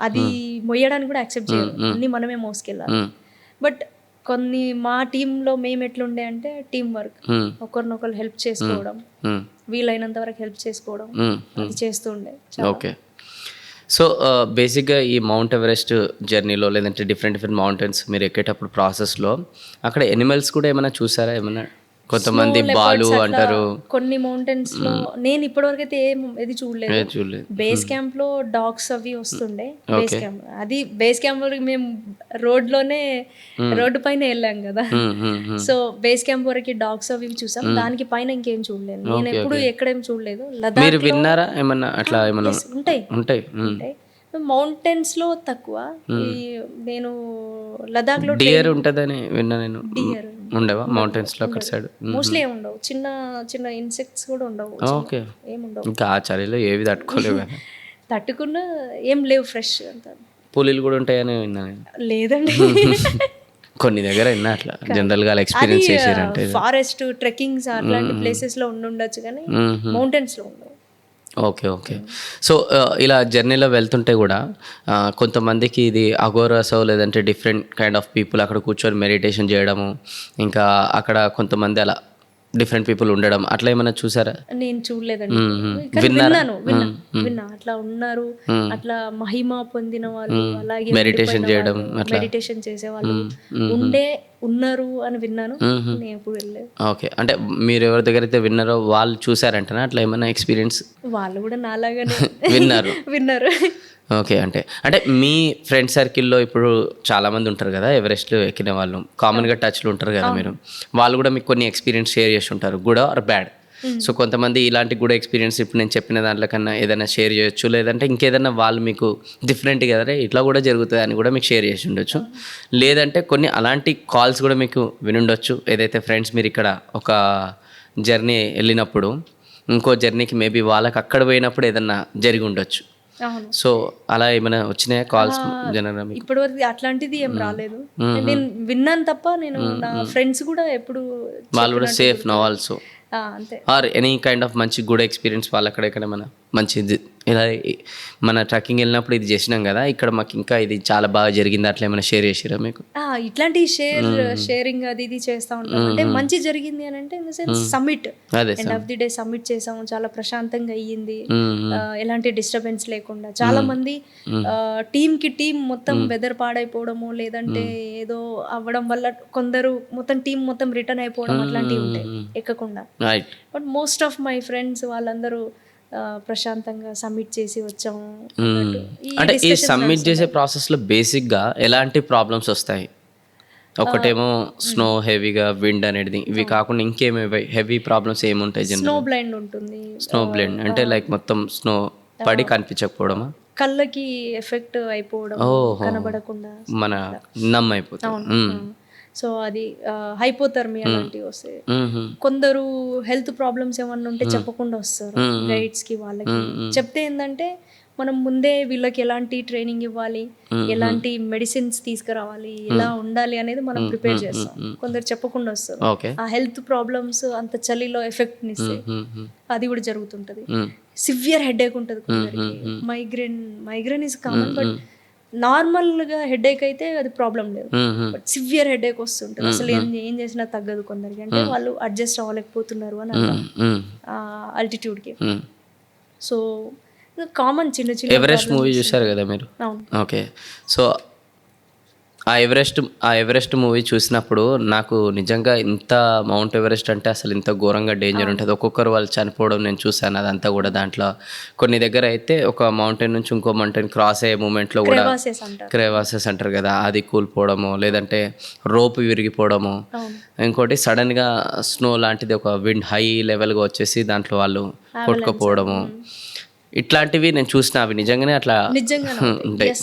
[SPEAKER 1] అది మొయ్యడానికి కూడా యాక్సెప్ట్ చేయరు, అన్నీ మనమే మోసుకెళ్ళాలి. బట్ కొన్ని మా టీంలో మేము ఎట్లుండే అంటే టీం వర్క్, ఒకరినొకరు హెల్ప్ చేసుకోవడం, వీలైనంత వరకు హెల్ప్ చేసుకోవడం, అది చేస్తూ ఉండే.
[SPEAKER 2] ఓకే. సో బేసిక్గా ఈ మౌంట్ ఎవరెస్ట్ జర్నీలో లేదంటే డిఫరెంట్ మౌంటైన్స్ మీరు ఎక్కేటప్పుడు ప్రాసెస్లో అక్కడ ఎనిమల్స్ కూడా ఏమైనా చూసారా? ఏమైనా కొంతమంది బాలు అంటారు
[SPEAKER 1] కొన్ని మౌంటైన్స్ లో. నేను ఇప్పటివరకు అయితే ఏది చూడలేదు. బేస్ క్యాంప్ లో డాగ్స్ అవి వస్తుండే. బేస్ క్యాంప్ అది బేస్ క్యాంప్ వరకు మేము రోడ్డు పైన వెళ్ళాం కదా. సో బేస్ క్యాంప్ వరకు డాగ్స్ అవి చూసాం, దానికి పైన ఇంకేం చూడలేదు. నేను ఎప్పుడు ఎక్కడేం చూడలేదు.
[SPEAKER 2] మీరు విన్నారా ఏమన్నా అట్లా? ఏమన్నా ఉంటాయి.
[SPEAKER 1] మౌంటైన్స్ లో తక్కువ. నేను లదాఖ్ లో
[SPEAKER 2] డియర్ ఉంటదని విన్నా నేను. డియర్ ఉండవా మౌంటైన్స్ లో అక్కడ సైడ్?
[SPEAKER 1] మోస్ట్లీ ఏమి ఉండవు, చిన్న చిన్న ఇన్సెక్ట్స్ కూడా ఉండవు.
[SPEAKER 2] ఓకే.
[SPEAKER 1] ఏముండవు.
[SPEAKER 2] ఇంకా ఆ చలిలో ఏవి తట్టుకోలేవు కదా.
[SPEAKER 1] తట్టుకున్నా ఏం లేవు, ఫ్రెష్ అంతా.
[SPEAKER 2] పులిలు కూడా ఉంటాయని విన్నా నేను.
[SPEAKER 1] లేదండి.
[SPEAKER 2] కొన్ని దగ్గర విన్నా అట్లా, జనరల్ గా ఎక్స్పీరియన్స్ చేసారంటే.
[SPEAKER 1] ఫారెస్ట్ ట్రెక్కింగ్స్ అట్లాంటి ప్లేసెస్ లో ఉండొచ్చు కానీ మౌంటైన్స్ లో ఉండవు.
[SPEAKER 2] ఓకే. సో ఇలా జర్నీలో వెళ్తుంటే కూడా కొంతమందికి ఇది అఘోరాసో లేదంటే డిఫరెంట్ కైండ్ ఆఫ్ పీపుల్ అక్కడ కూర్చొని మెడిటేషన్ చేయడము, ఇంకా అక్కడ కొంతమంది అలా డిఫరెంట్ పీపుల్ ఉండడం, అట్లా ఏమైనా చూసారా?
[SPEAKER 1] నేను చూడలేదండి. విన్నా అట్లా ఉన్నారు, అట్లా మహిమ పొందిన వాళ్ళు, అలాగే
[SPEAKER 2] మెడిటేషన్ చేయడం,
[SPEAKER 1] మెడిటేషన్ చేసే వాళ్ళు ఉన్నారు అని విన్నాను. నేను ఎప్పుడు వెళ్ళలేదు.
[SPEAKER 2] ఓకే. అంటే మీరు ఎవరి దగ్గర అయితే విన్నారో వాళ్ళు చూసారంటనా అట్లా ఏమైనా ఎక్స్పీరియన్స్?
[SPEAKER 1] వాళ్ళు కూడా నాలాగానే
[SPEAKER 2] విన్నారు. ఓకే. అంటే మీ ఫ్రెండ్ సర్కిల్లో ఇప్పుడు చాలామంది ఉంటారు కదా ఎవరెస్ట్ ఎక్కిన వాళ్ళు, కామన్గా టచ్లో ఉంటారు కదా మీరు, వాళ్ళు కూడా మీకు కొన్ని ఎక్స్పీరియన్స్ షేర్ చేసి ఉంటారు, గుడ్ ఆర్ బ్యాడ్. సో కొంతమంది ఇలాంటి గుడ్ ఎక్స్పీరియన్స్ ఇప్పుడు నేను చెప్పిన దాంట్లో కన్నా ఏదైనా షేర్ చేయొచ్చు, లేదంటే ఇంకేదైనా వాళ్ళు మీకు డిఫరెంట్ కదా ఇట్లా కూడా జరుగుతుంది అని కూడా మీకు షేర్ చేసి ఉండొచ్చు, లేదంటే కొన్ని అలాంటి కాల్స్ కూడా మీకు వినుండొచ్చు. ఏదైతే ఫ్రెండ్స్ మీరు ఇక్కడ ఒక జర్నీ వెళ్ళినప్పుడు ఇంకో జర్నీకి మేబీ వాళ్ళకి అక్కడ పోయినప్పుడు ఏదన్నా జరిగి ఉండొచ్చు. సో అలా ఏమైనా వచ్చినాయా కాల్స్ జనరల్గా?
[SPEAKER 1] ఇప్పటివరకు అట్లాంటిది ఏం రాలేదు. నేను విన్నాను తప్ప నేను నా ఫ్రెండ్స్ కూడా ఎప్పుడు
[SPEAKER 2] వాళ్ళు కూడా safe no also or any kind of మంచి గుడ్ ఎక్స్పీరియన్స్ వాళ్ళు అక్కడ మన మంచిది ఇలా మన ట్రెక్కింగ్ వెళ్ళినప్పుడు ఇది చేసినాం కదా ఇక్కడ మాకు ఇంకా ఇది చాలా బాగా జరిగింది అట్లా ఏమైనా షేర్ చేసిరా మీకు?
[SPEAKER 1] ఇట్లాంటి షేరింగ్ అది ఇది చేస్తూ ఉంటాం. అంటే మంచి జరిగింది అని అంటే in the sense summit, end of the day summit చేసాము, చాలా ప్రశాంతంగా అయ్యింది, ఎలాంటి డిస్టర్బెన్స్ లేకుండా. చాలా మంది టీమ్ మొత్తం వెదర్ పాడైపోవడము లేదంటే ఏదో అవ్వడం వల్ల కొందరు మొత్తం టీం మొత్తం రిటర్న్ అయిపోవడం అట్లాంటివి ఉంటాయి ఎక్కకుండా. But most of my friends వాళ్ళందరూ ప్రశాంతంగా సబ్మిట్ చేసి వచ్చాము.
[SPEAKER 2] అంటే ఈ సబ్మిట్ చేసే ప్రాసెస్లో బేసిక్గా ఎలాంటి ప్రాబ్లమ్స్ వస్తాయి? ఒకటేమో స్నో హెవీగా, విండ్ అనేది, ఇవి కాకుండా ఇంకేమేవి హెవీ ప్రాబ్లమ్స్ ఏముంటాయి?
[SPEAKER 1] స్నో బ్లైండ్ ఉంటుంది.
[SPEAKER 2] స్నో బ్లైండ్ అంటే లైక్ మొత్తం స్నో పడి కనిపించకపోవడమా?
[SPEAKER 1] కళ్ళకి ఎఫెక్ట్ అయిపోవడం, కనబడకుండా
[SPEAKER 2] మన నమ్ అయిపోతుంది.
[SPEAKER 1] సో అది హైపోథర్మీ అలాంటివి వస్తాయి. కొందరు హెల్త్ ప్రాబ్లమ్స్ ఏమన్నా ఉంటే చెప్పకుండా వస్తారు గైడ్స్కి. వాళ్ళకి చెప్తే ఏంటంటే మనం ముందే వీళ్ళకి ఎలాంటి ట్రైనింగ్ ఇవ్వాలి, ఎలాంటి మెడిసిన్స్ తీసుకురావాలి, ఎలా ఉండాలి అనేది మనం ప్రిపేర్ చేస్తాం. కొందరు చెప్పకుండా వస్తారు. ఆ హెల్త్ ప్రాబ్లమ్స్ అంత చలిలో ఎఫెక్ట్ ఇస్తాయి, అది కూడా జరుగుతుంటది. సివియర్ హెడేక్ ఉంటుంది కొందరికి. మైగ్రేన్ ఇస్ కామన్, బట్ నార్మల్గా హెడేక్ అయితే అది ప్రాబ్లం లేదు, బట్ సివియర్ హెడేక్ వస్తుంటుంది, అసలు ఏం చేసినా తగ్గదు కొందరికి, అంటే వాళ్ళు అడ్జస్ట్ అవ్వలేకపోతున్నారు అని అర్థం ఆల్టిట్యూడ్కి. సో కామన్ చిన్న చిన్న
[SPEAKER 2] ఎవరెస్ట్ మూవీ చూశారు కదా మీరు? ఓకే. సో ఆ ఎవరెస్ట్ మూవీ చూసినప్పుడు నాకు నిజంగా ఇంత మౌంట్ ఎవరెస్ట్ అంటే అసలు ఇంత ఘోరంగా డేంజర్ ఉంటుంది, ఒక్కొక్కరు వాళ్ళు చనిపోవడం నేను చూశాను. అదంతా కూడా దాంట్లో కొన్ని దగ్గర అయితే ఒక మౌంటైన్ నుంచి ఇంకో మౌంటైన్ క్రాస్ అయ్యే మూమెంట్లో కూడా క్రేవాసెస్ అంటారు కదా, అది కూలిపోవడము, లేదంటే రోప్ విరిగిపోవడము, ఇంకోటి సడన్గా స్నో లాంటిది ఒక విండ్ హై లెవెల్గా వచ్చేసి దాంట్లో వాళ్ళు కొట్టుకుపోవడము, ఇట్లాంటివి నేను చూసిన. అవి నిజంగానే అట్లా ఉంటాయి.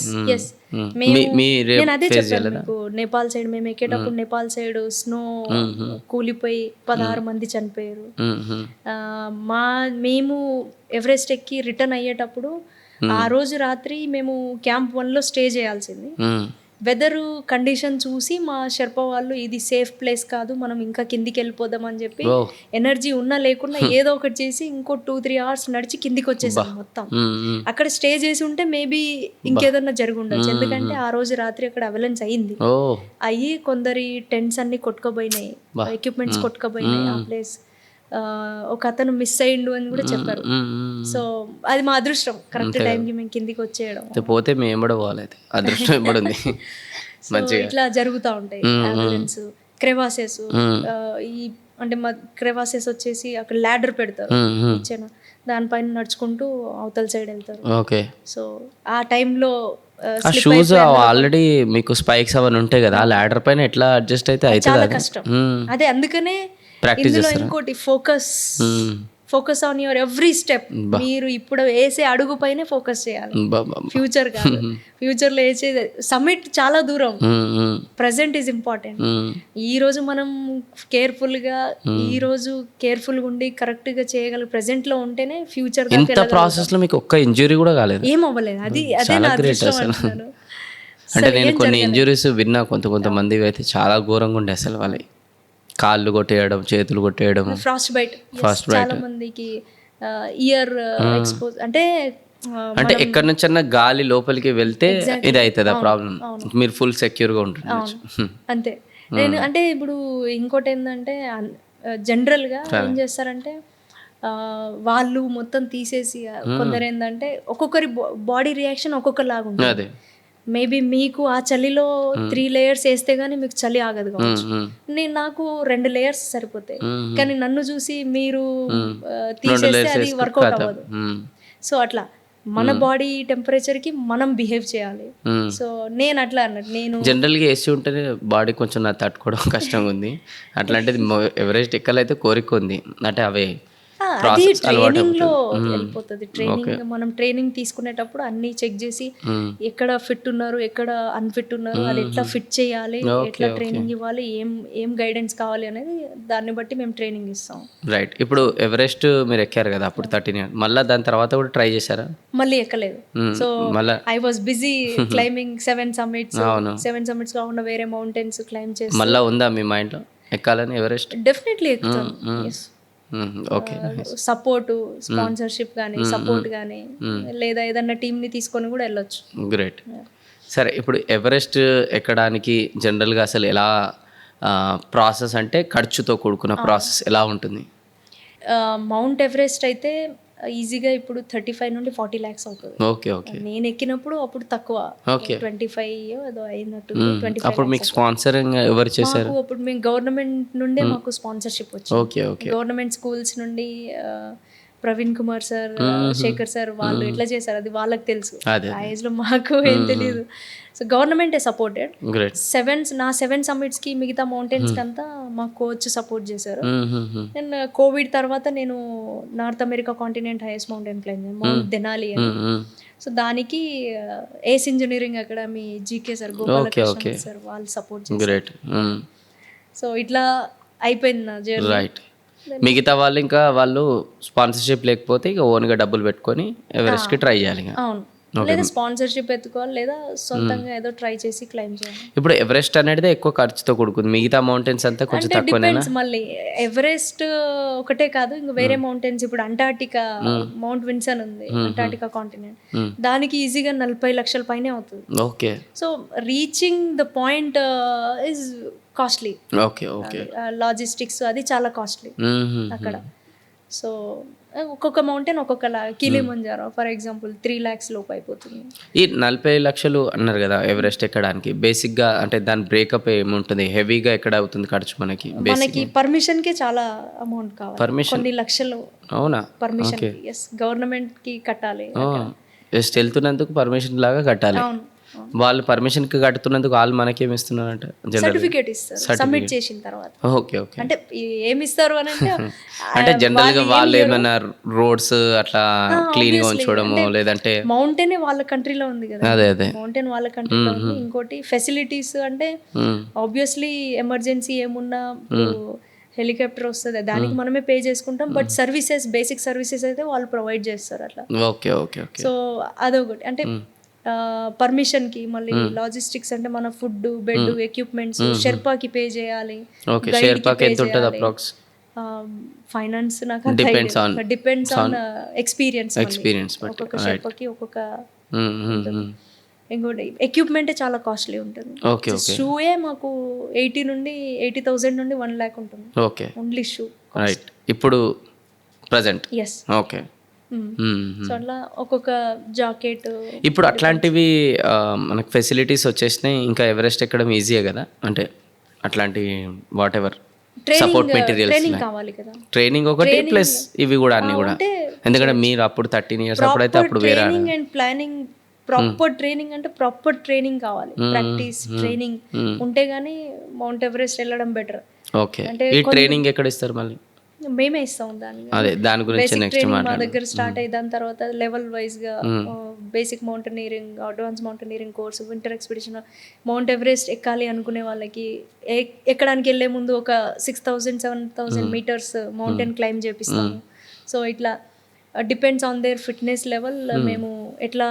[SPEAKER 1] నేను అదే చెప్పాను మీకు, నేపాల్ సైడ్ మేము ఎక్కేటప్పుడు నేపాల్ సైడ్ స్నో కూలిపోయి 16 మంది చనిపోయారు. మేము ఎవరెస్ట్ ఎక్కి రిటర్న్ అయ్యేటప్పుడు ఆ రోజు రాత్రి మేము క్యాంప్ 1లో స్టే చేయాల్సింది. వెదర్ కండిషన్ చూసి మా షెర్పా వాళ్ళు ఇది సేఫ్ ప్లేస్ కాదు, మనం ఇంకా కిందికి వెళ్ళిపోదాం అని చెప్పి ఎనర్జీ ఉన్నా లేకున్నా ఏదో ఒకటి చేసి ఇంకో 2-3 అవర్స్ నడిచి కిందికి వచ్చేసాం మొత్తం. అక్కడ స్టే చేసి ఉంటే మేబీ ఇంకేదన్నా జరిగి ఉండొచ్చు, ఎందుకంటే ఆ రోజు రాత్రి అక్కడ అవలెన్స్ అయ్యి కొందరి టెంట్స్ అన్ని కొట్టుకోపోయినాయి, ఎక్విప్మెంట్స్ కొట్టుకోపోయినాయి. ఆ ప్లేస్ ఒక అతను మిస్ అయ్యిండు అని కూడా చెప్పారు. సో అది మా అదృష్టం, కరెక్ట్ టైంకి మేము కిందికి వచ్చేయడం.
[SPEAKER 2] పోతే మేము కూడా పోలేదు, అదృష్టం ఎప్పుడుంది.
[SPEAKER 1] ఇట్లా జరుగుతూ ఉంటాయి అంబులెన్స్. క్రెవాసెస్ ఈ అంటే మా క్రెవాసెస్ వచ్చేసి అక్కడ ల్యాడర్ పెడతారు ఇచ్చిన, దానిపైన నడుచుకుంటూ అవతల సైడ్ వెళ్తారు.
[SPEAKER 2] ఓకే.
[SPEAKER 1] సో ఆ టైంలో
[SPEAKER 2] షూస్ ఆల్రెడీ మీకు స్పైక్స్ అవన్నీ ఉంటాయి కదా, ఆ ల్యాడర్ పైన ఎట్లా అడ్జస్ట్ అయితే
[SPEAKER 1] చాలా కష్టం. అదే అందుకనే ఇందులో ఇంకోటి focus on your every step. మీరు ఇప్పుడు వేసే అడుగు పైనే ఫోకస్ చేయాలి, ఫ్యూచర్ కాదు. ఫ్యూచర్ లో వేసే సమిట్ చాలా దూరం, ప్రెసెంట్ ఈజ్ ఇంపార్టెంట్. ఈ రోజు మనం కేర్ఫుల్ గా ఉండి కరెక్ట్ గా చేయగల ప్రెసెంట్ లో ఉంటేనే ఫ్యూచర్
[SPEAKER 2] ప్రాసెస్ లో మీకు ఒక్క ఇంజురీ కూడా కాలేదు?
[SPEAKER 1] ఏం అవ్వలేదు, అదే నా అదృష్టం అంటున్నాను.
[SPEAKER 2] అంటే నేను కొన్ని ఇంజురీస్ విన్నా, కొంతమంది అయితే చాలా ఘోరంగా ఉండే అసలు, వాళ్ళకి కాళ్ళు కొట్టేయడం, చేతులు కొట్టేయడం,
[SPEAKER 1] ఫ్రాస్ట్ బైట్ చాలా మందికి, ఇయర్ ఎక్స్పోజ్, అంటే
[SPEAKER 2] ఎక్కడి నుంచన్నా గాలి లోపలికి వెళ్తే ఇది అవుతుంది ఆ ప్రాబ్లం. మీరు ఫుల్ సెక్యూర్ గా ఉంటుంది
[SPEAKER 1] అంతే. నేను అంటే ఇప్పుడు ఇంకోటి ఏంటంటే జనరల్ గా ఏం చేస్తారంటే వాళ్ళు మొత్తం తీసేసి, కొందరు ఏంటంటే ఒక్కొక్కరి బాడీ రియాక్షన్ ఒక్కొక్కలాగా ఉంటుంది. మేబీ మీకు ఆ చలిలో 3 layers వేస్తే గానీ మీకు చలి ఆగదు కావచ్చు, నాకు 2 layers సరిపోతాయి, కానీ నన్ను చూసి మీరు తీసేస్తే అది వర్కౌట్ అవ్వదు. సో అట్లా మన బాడీ టెంపరేచర్ కి మనం బిహేవ్ చేయాలి. సో నేను అట్లా అన్నట్టు, నేను
[SPEAKER 2] జనరల్గా ఏసీ ఉంటేనే బాడీ కొంచెం నాకు తట్టుకోవడం కష్టంగా ఉంది. అట్లాంటిది ఎవరెస్ట్ ఎక్కాలైతే కోరిక ఉంది, అంటే అవే
[SPEAKER 1] అది ట్రైనింగ్ లో వెళ్ళిపోతుంది. మనం ట్రైనింగ్ తీసుకునేటప్పుడు అన్ని చెక్ చేసి ఎక్కడ ఫిట్ ఉన్నారు, ఎక్కడ అన్ఫిట్ ఉన్నారు, అది ఎట్లా ఫిట్ చేయాలి, ఎట్లా ట్రైనింగ్ ఇవ్వాలి, ఏం గైడెన్స్ కావాలి అనేది దాన్ని బట్టి మేము ట్రైనింగ్ ఇస్తాం.
[SPEAKER 2] రైట్. ఇప్పుడు ఎవరెస్ట్ మీరు ఎక్కారు కదా అప్పుడు 13 years, మళ్ళీ దాని తర్వాత కూడా ట్రై చేశారా?
[SPEAKER 1] మళ్ళీ ఎక్కలేదు. So I was busy climbing 7 summits కాకుండా వేరే మౌంటైన్స్ క్లైంబ్ చేసి.
[SPEAKER 2] మళ్ళీ ఉందా మీ మైండ్ లో ఎక్కాలని ఎవరెస్ట్?
[SPEAKER 1] డెఫినెట్లీ ఎక్కుతాను. సపోర్ట్, స్పాన్సర్షిప్ కానీ, సపోర్ట్ కానీ, లేదా ఏదన్నా టీంని తీసుకొని కూడా వెళ్ళొచ్చు.
[SPEAKER 2] గ్రేట్. సరే, ఇప్పుడు ఎవరెస్ట్ ఎక్కడానికి జనరల్గా అసలు ఎలా ప్రాసెస్, అంటే ఖర్చుతో కూడుకున్న ప్రాసెస్ ఎలా ఉంటుంది?
[SPEAKER 1] మౌంట్ ఎవరెస్ట్ అయితే ఈజీగా ఇప్పుడు 35 నుండి 40 lakhs అవుతుంది.
[SPEAKER 2] ఓకే.
[SPEAKER 1] నేను ఎక్కినప్పుడు అప్పుడు తక్కువ, 25 ఏదో అయినట్టు.
[SPEAKER 2] అప్పుడు మీకు స్పాన్సరింగ్ ఎవరు చేశారు?
[SPEAKER 1] అప్పుడు మేము గవర్నమెంట్ నుండే మాకు స్పాన్సర్షిప్ వచ్చింది. గవర్నమెంట్ స్కూల్స్ నుండి ప్రవీణ్ కుమార్ సార్, శేఖర్ సార్ వాళ్ళు ఎట్లా చేశారు అది వాళ్ళకి తెలుసు, ఆ ఏజ్ లో మాకు ఏం తెలియదు. సో గవర్నమెంటే సపోర్టెడ్. నా 7 summits కి, మిగతా మౌంటైన్స్ కి అంతా మా కోచ్ సపోర్ట్ చేశారు. నేను కోవిడ్ తర్వాత నేను North America continent highest mountain climb mount Denali అని. సో దానికి ACE Engineering Academy GK sir, Gopalakrishna sir వాళ్ళు సపోర్ట్ చేశారు. సో ఇట్లా అయిపోయింది నా జర్నీ.
[SPEAKER 2] మిగతా వాళ్ళు ఇంకా వాళ్ళు స్పాన్సర్షిప్ లేకపోతే ఇక ఓన్గా డబ్బులు పెట్టుకొని ఎవరెస్ట్కి ట్రై చేయాలి.
[SPEAKER 1] అవును. లేదా స్పాన్సర్షిప్ ఎత్తుకోవాలి, లేదా సొంతంగా ఏదో ట్రై చేసి క్లైమ్ చేయాలి.
[SPEAKER 2] ఇప్పుడు ఎవరెస్ట్ అనేది ఎక్కువ ఖర్చుతో కూడుకుంది, మిగతా మౌంటైన్స్ అంతా కొంచెం
[SPEAKER 1] అంటే
[SPEAKER 2] తక్కువనేనా?
[SPEAKER 1] డిపెండ్స్. మళ్ళీ ఎవరెస్ట్ ఒకటే కాదు, ఇంకా వేరే మౌంటైన్స్, ఇప్పుడు అంటార్టికా మౌంట్ విన్సన్ ఉంది, అంటార్టికా కాంటినెంట్, దానికి ఈజీగా 40 లక్షల పైనే అవుతుంది.
[SPEAKER 2] Okay
[SPEAKER 1] so reaching the point is costly.
[SPEAKER 2] Okay okay.
[SPEAKER 1] Logistics అది చాలా కాస్ట్లీ అక్కడ. సో ఒక్కొక్క మౌంటైన్ ఒక్కొక్కలా. కిలిమంజారో ఫర్ ఎగ్జాంపుల్ 3 lakhs లోపు అయిపోతుంది.
[SPEAKER 2] ఈ 40 లక్షలు అన్నారు కదా ఎవరెస్ట్ ఎక్కడానికి, బేసిక్గా అంటే దాని బ్రేకప్ ఏముంటుంది, హెవీగా ఎక్కడ అవుతుంది ఖర్చు మనకి?
[SPEAKER 1] మనకి పర్మిషన్ కి చాలా అమౌంట్ కావాలి,
[SPEAKER 2] పర్మిషన్
[SPEAKER 1] కొన్ని లక్షలు
[SPEAKER 2] అవునా?
[SPEAKER 1] పర్మిషన్. ఎస్, గవర్నమెంట్ కి కట్టాలి.
[SPEAKER 2] జస్ట్ వెళ్తున్నందుకు పర్మిషన్ లాగా కట్టాలి.
[SPEAKER 1] అవును,
[SPEAKER 2] వాళ్ళు పర్మిషన్ కి కడుతున్నందుకు వాళ్ళు మనకేమి ఇస్తున్నారంట?
[SPEAKER 1] సర్టిఫికేట్ ఇస్తారు సబ్మిట్ చేసిన తర్వాత.
[SPEAKER 2] Okay okay.
[SPEAKER 1] అంటే ఏమి ఇస్తారు అని అంటే
[SPEAKER 2] అంటే జనరల్ గా వాళ్ళు ఏమైనా రోడ్స్ అట్లా క్లీన్ గా ఉంచడము, లేదంటే
[SPEAKER 1] మౌంటైన్ వాళ్ళ కంట్రీలో ఉంది కదా,
[SPEAKER 2] అదే అదే
[SPEAKER 1] మౌంటైన్ వాళ్ళ కంట్రీలో ఉంది. ఇంకోటి ఫెసిలిటీస్ అంటే ఆబ్వియస్లీ ఎమర్జెన్సీ ఏమున్నా హెలికాప్టర్ వస్తుంది, దానికి మనమే పే చేసుకుంటాం. బట్ సర్వీసెస్, బేసిక్ సర్వీసెస్ అయితే వాళ్ళు ప్రొవైడ్ చేస్తారు అట్లా.
[SPEAKER 2] Okay okay okay.
[SPEAKER 1] సో అదొకటి. అంటే పర్మిషన్ కి మళ్ళీ లాజిస్టిక్స్ అంటే మన ఫుడ్, బెడ్, ఎక్విప్మెంట్స్, షెర్పాకి పే చేయాలి.
[SPEAKER 2] ఓకే, షెర్పాకి ఎంత ఉంటుంది అప్రాక్స్?
[SPEAKER 1] ఫైనాన్స్ నాకు డిపెండ్స్ ఆన్ ఎక్స్పీరియన్స్. ఒక్కొక్క షెర్పాకి ఒక్కొక్క. ఇంకోటి ఎక్విప్మెంటే చాలా కాస్ట్లీ ఉంటుంది. షూయే మాకు 80,000 నుండి 1 lakh ఉంటుంది.
[SPEAKER 2] Okay,
[SPEAKER 1] only shoe.
[SPEAKER 2] రైట్. ఇప్పుడు ప్రజెంట్
[SPEAKER 1] ఎస్.
[SPEAKER 2] ఓకే.
[SPEAKER 1] సో అట్లా ఒక్కొక్క జాకెట్.
[SPEAKER 2] ఇప్పుడు అట్లాంటివి మనకు ఫెసిలిటీస్ వచ్చేసినాయి, ఇంకా ఎవరెస్ట్ ఎక్కడం ఈజీయే కదా? అంటే అట్లాంటి what ever support materials,
[SPEAKER 1] training కావాలి కదా,
[SPEAKER 2] ట్రైనింగ్ ఒకటి ప్లస్ ఇవి కూడా అన్ని కూడా. ఎందుకంటే మీరు అప్పుడు 13 years అప్పుడైతే అప్పుడు వేరే
[SPEAKER 1] training and planning, proper training అంటే ప్రాపర్ ట్రైనింగ్ కావాలి, ప్రాక్టీస్ ట్రైనింగ్ ఉంటే గానీ మౌంట్ ఎవరెస్ట్ వెళ్ళడం బెటర్.
[SPEAKER 2] ఓకే. ఈ ట్రైనింగ్ ఎక్కడ ఇస్తారు మళ్ళీ?
[SPEAKER 1] మేమే ఇస్తాం దాన్ని.
[SPEAKER 2] అదే దాని గురించి నెక్స్ట్
[SPEAKER 1] మా దగ్గర స్టార్ట్ అయ్యి దాని తర్వాత లెవెల్ వైజ్ గా basic mountaineering, advance mountaineering course, winter expedition, mount Everest ఎక్కాలి అనుకునే వాళ్ళకి ఎక్కడానికి వెళ్ళే ముందు ఒక 6,000-7,000 meters మౌంటైన్ క్లైమ్ చేపిస్తాము. సో ఇట్లా depends on their fitness level మేము ఎట్లా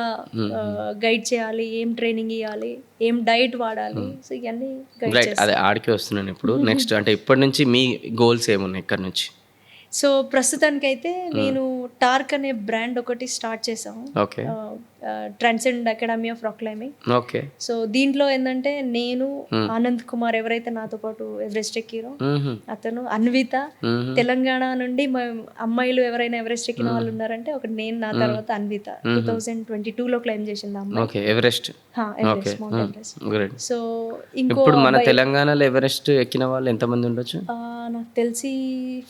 [SPEAKER 1] గైడ్ చేయాలి, ఏం ట్రైనింగ్ ఇవ్వాలి, ఏం డైట్ వాడాలి, సో ఇవన్నీ గైడ్ చేస్తాం.
[SPEAKER 2] అదే ఆడికి వస్తున్నాను ఇప్పుడు. నెక్స్ట్ అంటే ఇప్పటి నుంచి మీ గోల్స్ ఏమున్నాయి ఇక్కడ నుంచి?
[SPEAKER 1] సో ప్రస్తుతానికైతే నేను టార్క్ అనే బ్రాండ్ ఒకటి స్టార్ట్ చేసాము,
[SPEAKER 2] okay,
[SPEAKER 1] transcend academy of rock climbing.
[SPEAKER 2] Okay.
[SPEAKER 1] So దీంట్లో ఏంటంటే నేను, ఆనంద్ కుమార్ ఎవరైతే నాతో పాటు ఎవరెస్ట్ ఎక్కిరో అతను, అన్విత, తెలంగాణ నుండి అమ్మాయిలు ఎవరైనా ఎవరెస్ట్ ఎక్కిన వాళ్ళు ఉన్నారంటే ఒకటి నేను, నా తర్వాత అన్విత 2022లో క్లైమ్ చేసింది అమ్మాయి.
[SPEAKER 2] Okay, Everest.
[SPEAKER 1] Mount Everest. So
[SPEAKER 2] ఇప్పుడు మన తెలంగాణలో ఎవరెస్ట్ ఎక్కిన వాళ్ళు ఎంతమంది ఉండొచ్చు?
[SPEAKER 1] నాకు తెలిసి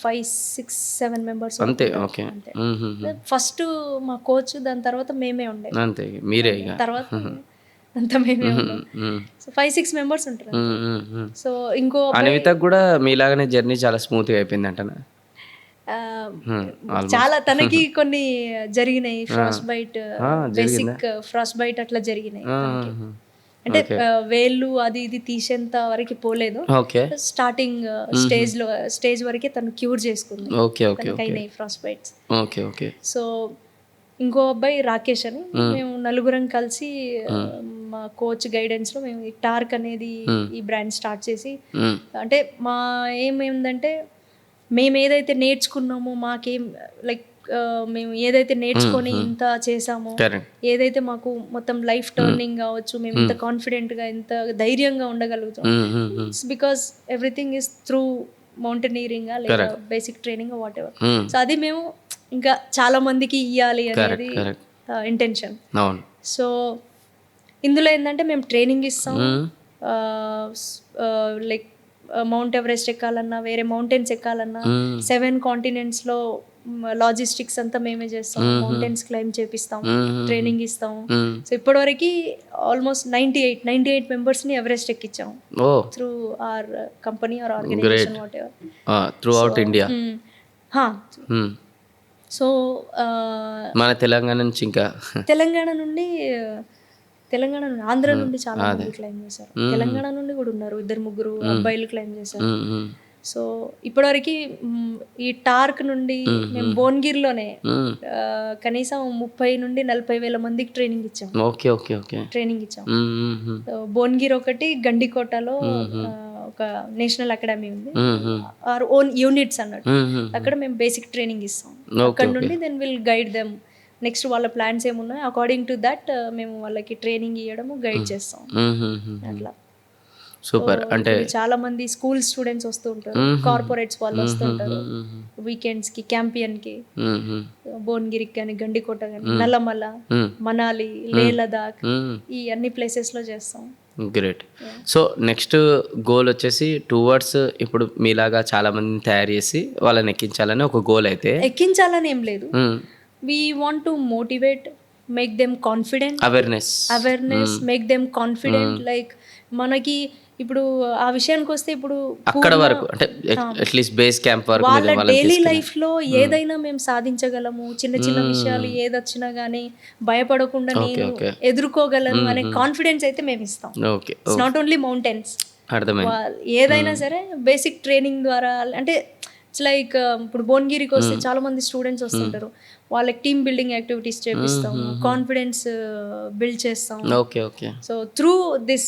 [SPEAKER 1] 5-6-7 members
[SPEAKER 2] అంతే. ఓకే.
[SPEAKER 1] ఫస్ట్ మా కోచ్, దాని తర్వాత మేమే ఉండే,
[SPEAKER 2] అంతే మీరే
[SPEAKER 1] తర్వాత అంతా మేమే ఉండే. సో 5-6 members ఉంటారు. సో ఇంకో
[SPEAKER 2] అన్వితకు కూడా మీలాగానే జర్నీ చాలా స్మూత్ గా అయిపోయింది అంటనా?
[SPEAKER 1] చాలా తనకి కొన్ని జరిగినాయి, frostbite, basic frostbite అట్లా జరిగినాయి. అంటే వేళ్ళు అది ఇది తీసేంత వరకు పోలేదు, స్టార్టింగ్ స్టేజ్ వరకే తను క్యూర్ చేసుకుంది. అయినాయి ఫ్రాస్ట్ బైట్స్. సో ఇంకో అబ్బాయి రాకేష్ అని, మేము నలుగురం కలిసి మా కోచ్ గైడెన్స్ లో మేము ఈ టార్క్ అనేది ఈ బ్రాండ్ స్టార్ట్ చేసి, అంటే మా ఏమేందంటే మేము ఏదైతే నేర్చుకున్నామో, మాకేం లైక్ మేము ఏదైతే నేర్చుకొని ఇంత చేసామో, ఏదైతే మాకు మొత్తం లైఫ్ టర్నింగ్ కావచ్చు, మేము ఇంత కాన్ఫిడెంట్ గా ఇంత ధైర్యంగా ఉండగలుగుతాం, because everything is through mountaineering లేదా basic training whatever. So అది మేము ఇంకా చాలా మందికి ఇవ్వాలి అనేది ఇంటెన్షన్. సో ఇందులో ఏంటంటే మేము ట్రైనింగ్ ఇస్తాం, లైక్ మౌంట్ ఎవరెస్ట్ ఎక్కాలన్నా, వేరే మౌంటైన్స్ ఎక్కాలన్నా, 7 continents లో లాజిస్టిక్స్ అంతా మేమే చేస్తాం, మౌంటైన్స్ క్లైమ్ చేపిస్తాం, ట్రైనింగ్ ఇస్తాం. సో ఇప్పటివరకు ఆల్మోస్ట్ 98 members ని ఎవరెస్ట్ ఎక్కించాం through our company or organisation whatever,
[SPEAKER 2] throughout India.
[SPEAKER 1] So
[SPEAKER 2] మన తెలంగాణ నుంచి, ఇంకా
[SPEAKER 1] తెలంగాణ నుండి, ఆంధ్ర నుండి చాలా మంది క్లైమ్ చేశారు, తెలంగాణ నుండి కూడా ఉన్నారు 2-3 అబ్బాయిలు క్లైమ్ చేశారు. సో ఇప్పటివరకు ఈ టార్క్ నుండి మేము భువనగిరిలోనే కనీసం 30 నుండి 40 వేల మందికి ట్రైనింగ్ ఇచ్చాం.
[SPEAKER 2] Okay okay okay.
[SPEAKER 1] ట్రైనింగ్ ఇచ్చాం. భువనగిరి ఒకటి, గండికోటలో ఒక నేషనల్ అకాడమీ ఉంది, ఆర్ ఓన్ యూనిట్స్ అన్నట్టు. అక్కడ మేము బేసిక్ ట్రైనింగ్ ఇస్తాం. అక్కడ నుండి then will guide them. Next వాళ్ళ ప్లాన్స్ ఏమున్నాయి అకార్డింగ్ టు దట్ మేము వాళ్ళకి ట్రైనింగ్ ఇవ్వడము, గైడ్ చేస్తాం. అట్లా
[SPEAKER 2] సూపర్. అంటే
[SPEAKER 1] చాలా మంది స్కూల్ స్టూడెంట్స్ వస్తూ ఉంటారు, కార్పొరేట్స్ వాళ్ళు వస్తుంటారు వీకెండ్స్ కి, క్యాంపియన్ కి, భువనగిరికి కానీ, గండికోట కానీ, నల్లమల, మనాలి, లే లదాఖ్, ఈ అన్ని ప్లేసెస్ లో చేస్తాం.
[SPEAKER 2] గ్రేట్. సో నెక్స్ట్ గోల్ వచ్చేసి టువర్డ్స్ ఇప్పుడు మీలాగా చాలా మందిని తయారు చేసి వాళ్ళని ఎక్కించాలని ఒక గోల్. అయితే
[SPEAKER 1] ఎక్కించాలని ఏం లేదు, we want to motivate, make them confident, awareness, make them confident. Like మనకి ఇప్పుడు ఆ విషయానికి వస్తే ఇప్పుడు
[SPEAKER 2] అక్కడ వరకు అంటే అట్లీస్ట్ బేస్ క్యాంప్ వరకు
[SPEAKER 1] వాళ్ళ డైలీ లైఫ్ లో ఏదైనా మేము సాధించగలము, చిన్న చిన్న విషయాలు ఏదొచ్చినా గానీ భయపడకుండా నేను ఎదుర్కోగలను అనే కాన్ఫిడెన్స్ అయితే మేము ఇస్తాం. ఇట్స్ నాట్ ఓన్లీ మౌంటైన్స్, ఏదైనా సరే బేసిక్ ట్రైనింగ్ ద్వారా. అంటే ఇట్స్ లైక్ ఇప్పుడు భువనగిరికి వస్తే చాలా మంది స్టూడెంట్స్ వస్తుంటారు, వాళ్ళకి టీమ్ బిల్డింగ్ యాక్టివిటీస్ చేపిస్తాము, కాన్ఫిడెన్స్ బిల్డ్ చేస్తాం. So through this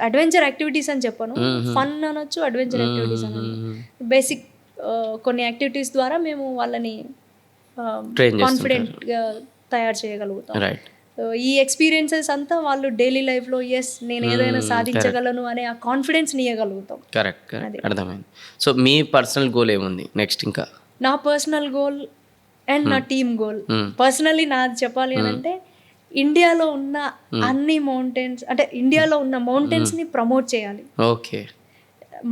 [SPEAKER 1] adventure activities అని చెప్పను, ఫన్ అనొచ్చు, అడ్వెంచర్ యాక్టివిటీస్ అనొచ్చు, బేసిక్ కొన్ని యాక్టివిటీస్ ద్వారా మేము వాళ్ళని కాన్ఫిడెంట్ గా తయారు చేయగలుగుతాం. ఈ ఎక్స్పీరియన్సెస్ అంతా వాళ్ళు డైలీ లైఫ్ లో ఎస్ నేను ఏదైనా సాధించగలను అనే ఆ కాన్ఫిడెన్స్ ఇవ్వగలుగుతాం.
[SPEAKER 2] కరెక్ట్, అర్థమైంది. సో మీ పర్సనల్ గోల్ ఏముంది నెక్స్ట్? ఇంకా
[SPEAKER 1] నా పర్సనల్ గోల్ అండ్ నా టీమ్ గోల్, పర్సనల్లీ నాది చెప్పాలి అని అంటే ఇండియాలో ఉన్న అన్ని మౌంటైన్స్, అంటే ఇండియాలో ఉన్న మౌంటైన్స్ ని ప్రమోట్ చేయాలి.
[SPEAKER 2] ఓకే.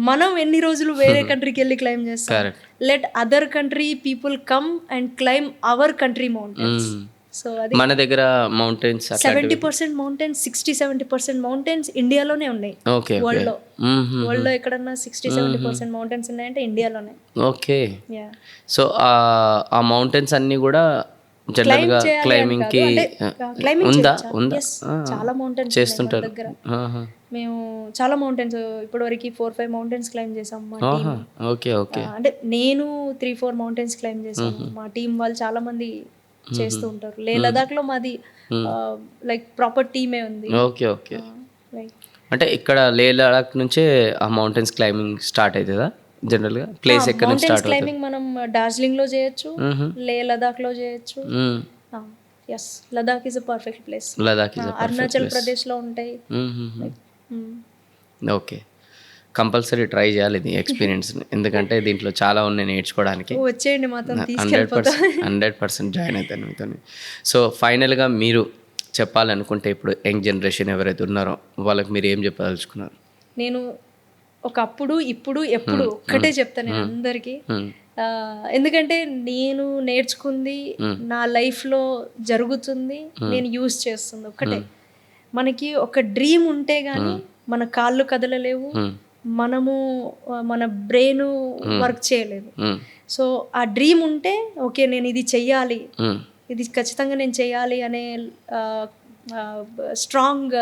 [SPEAKER 1] మనం ఎన్ని రోజులు వేరే కంట్రీకి వెళ్ళి క్లైమ్ చేస్తాం, let other country people come and claim our country mountains. So అది
[SPEAKER 2] మన దగ్గర మౌంటైన్స్
[SPEAKER 1] 70% మౌంటైన్స్, 60-70% మౌంటైన్స్ ఇండియాలోనే ఉన్నాయి. వరల్డ్ లో ఎక్కడన్నా 60-70% మౌంటైన్స్ ఉన్నాయంటే ఇండియాలోనే.
[SPEAKER 2] ఓకే. సో ఆ మౌంటైన్స్ అన్ని కూడా జనరల్ గా క్లైంబింగ్ కి ఉందా?
[SPEAKER 1] చాలా మౌంటైన్స్
[SPEAKER 2] చేస్తుంటారు
[SPEAKER 1] దగ్గర. మేము చాలా మౌంటైన్స్ ఇప్పటివరకు 4-5 మౌంటైన్స్ క్లైమ్ చేసాం మా టీమ్.
[SPEAKER 2] Okay okay.
[SPEAKER 1] అంటే నేను 3-4 మౌంటైన్స్ క్లైమ్ చేసాను, మా టీం వాళ్ళు చాలా మంది చేస్తూ ఉంటారు. లే లదాఖ్ లో మాది లైక్ ప్రాపర్ టీమే ఉంది.
[SPEAKER 2] Okay okay. అంటే ఇక్కడ లే లదాఖ్ నుంచే ఆ మౌంటైన్స్ క్లైంబింగ్ స్టార్ట్ అవుతుందా జనరల్ గా? ప్లేస్ ఎక్కడ నుంచి స్టార్ట్ అవుతుంది?
[SPEAKER 1] క్లైంబింగ్ మనం డార్జిలింగ్ లో చేయొచ్చు, లే లదాఖ్ లో చేయొచ్చు. Yes, Ladakh is a perfect place.
[SPEAKER 2] Ladakh is
[SPEAKER 1] Arunachal Pradesh లో ఉంటాయి.
[SPEAKER 2] ఓకే, కంపల్సరీ ట్రై చేయాలి ఇది ఎక్స్పీరియన్స్, ఎందుకంటే దీంట్లో చాలా ఉన్నాయి నేర్చుకోవడానికి.
[SPEAKER 1] వచ్చేయండి మాతో,
[SPEAKER 2] 100% జాయిన్ అవుతాను మీతో. సో ఫైనల్గా మీరు చెప్పాలనుకుంటే ఇప్పుడు యంగ్ జనరేషన్ ఎవరైతే ఉన్నారో వాళ్ళకి మీరు ఏం చెప్పదలుచుకున్నారు?
[SPEAKER 1] నేను ఒకప్పుడు, ఇప్పుడు, ఎప్పుడు ఒక్కటే చెప్తాను నేను అందరికీ. ఎందుకంటే నేను నేర్చుకుంది నా లైఫ్లో జరుగుతుంది, నేను యూజ్ చేస్తుంది ఒక్కటే. మనకి ఒక డ్రీమ్ ఉంటే గానీ మన కాళ్ళు కదలలేవు, మనము మన బ్రెయిన్ వర్క్ చేయలేదు. సో ఆ డ్రీమ్ ఉంటే ఓకే నేను ఇది చెయ్యాలి, ఇది ఖచ్చితంగా నేను చెయ్యాలి అనే స్ట్రాంగ్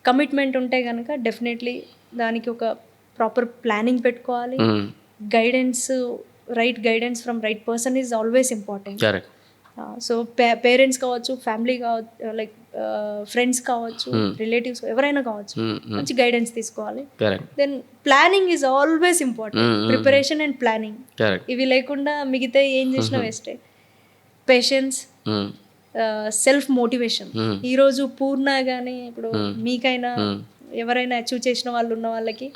[SPEAKER 1] కమిట్మెంట్ ఉంటే కనుక డెఫినెట్లీ దానికి ఒక ప్రాపర్ ప్లానింగ్ పెట్టుకోవాలి. Guidance, right guidance from right person is always important. So parents కావచ్చు, ఫ్యామిలీ కావచ్చు, లైక్ ఫ్రెండ్స్ కావచ్చు, రిలేటివ్స్ ఎవరైనా కావచ్చు, మంచి గైడెన్స్ తీసుకోవాలి. Then planning is always important. Preparation and planning, ఇవి లేకుండా మిగతా ఏం చేసినా వేస్టే. Patience, self motivation. ఈరోజు పూర్ణ కానీ ఇప్పుడు మీకైనా ఎవరైనా అచీవ్ చేసిన వాళ్ళు ఉన్న వాళ్ళకి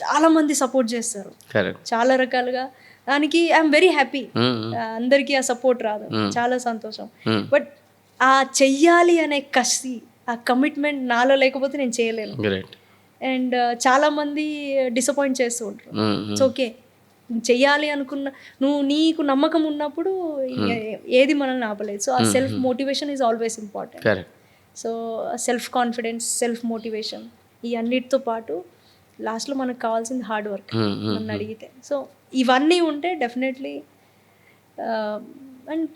[SPEAKER 1] చాలా మంది సపోర్ట్ చేస్తారు చాలా రకాలుగా. దానికి ఐఎమ్ వెరీ హ్యాపీ. అందరికీ ఆ సపోర్ట్ రాదు, చాలా సంతోషం. బట్ ఆ చెయ్యాలి అనే కసి, ఆ కమిట్మెంట్ నాలో లేకపోతే నేను చేయలేను. అండ్ చాలా మంది డిసప్పాయింట్ చేస్తూ ఉంటారు. ఇట్స్ ఓకే, చెయ్యాలి అనుకున్న నువ్వు నీకు నమ్మకం ఉన్నప్పుడు ఏది మనల్ని ఆపలేదు. సో ఆ self motivation is always important. So self confidence, self motivation, ఈ అన్నిటితో పాటు లాస్ట్లో మనకు కావాల్సింది హార్డ్ వర్క్ నన్ను అడిగితే. సో ఇవన్నీ ఉంటే డెఫినెట్లీ. అండ్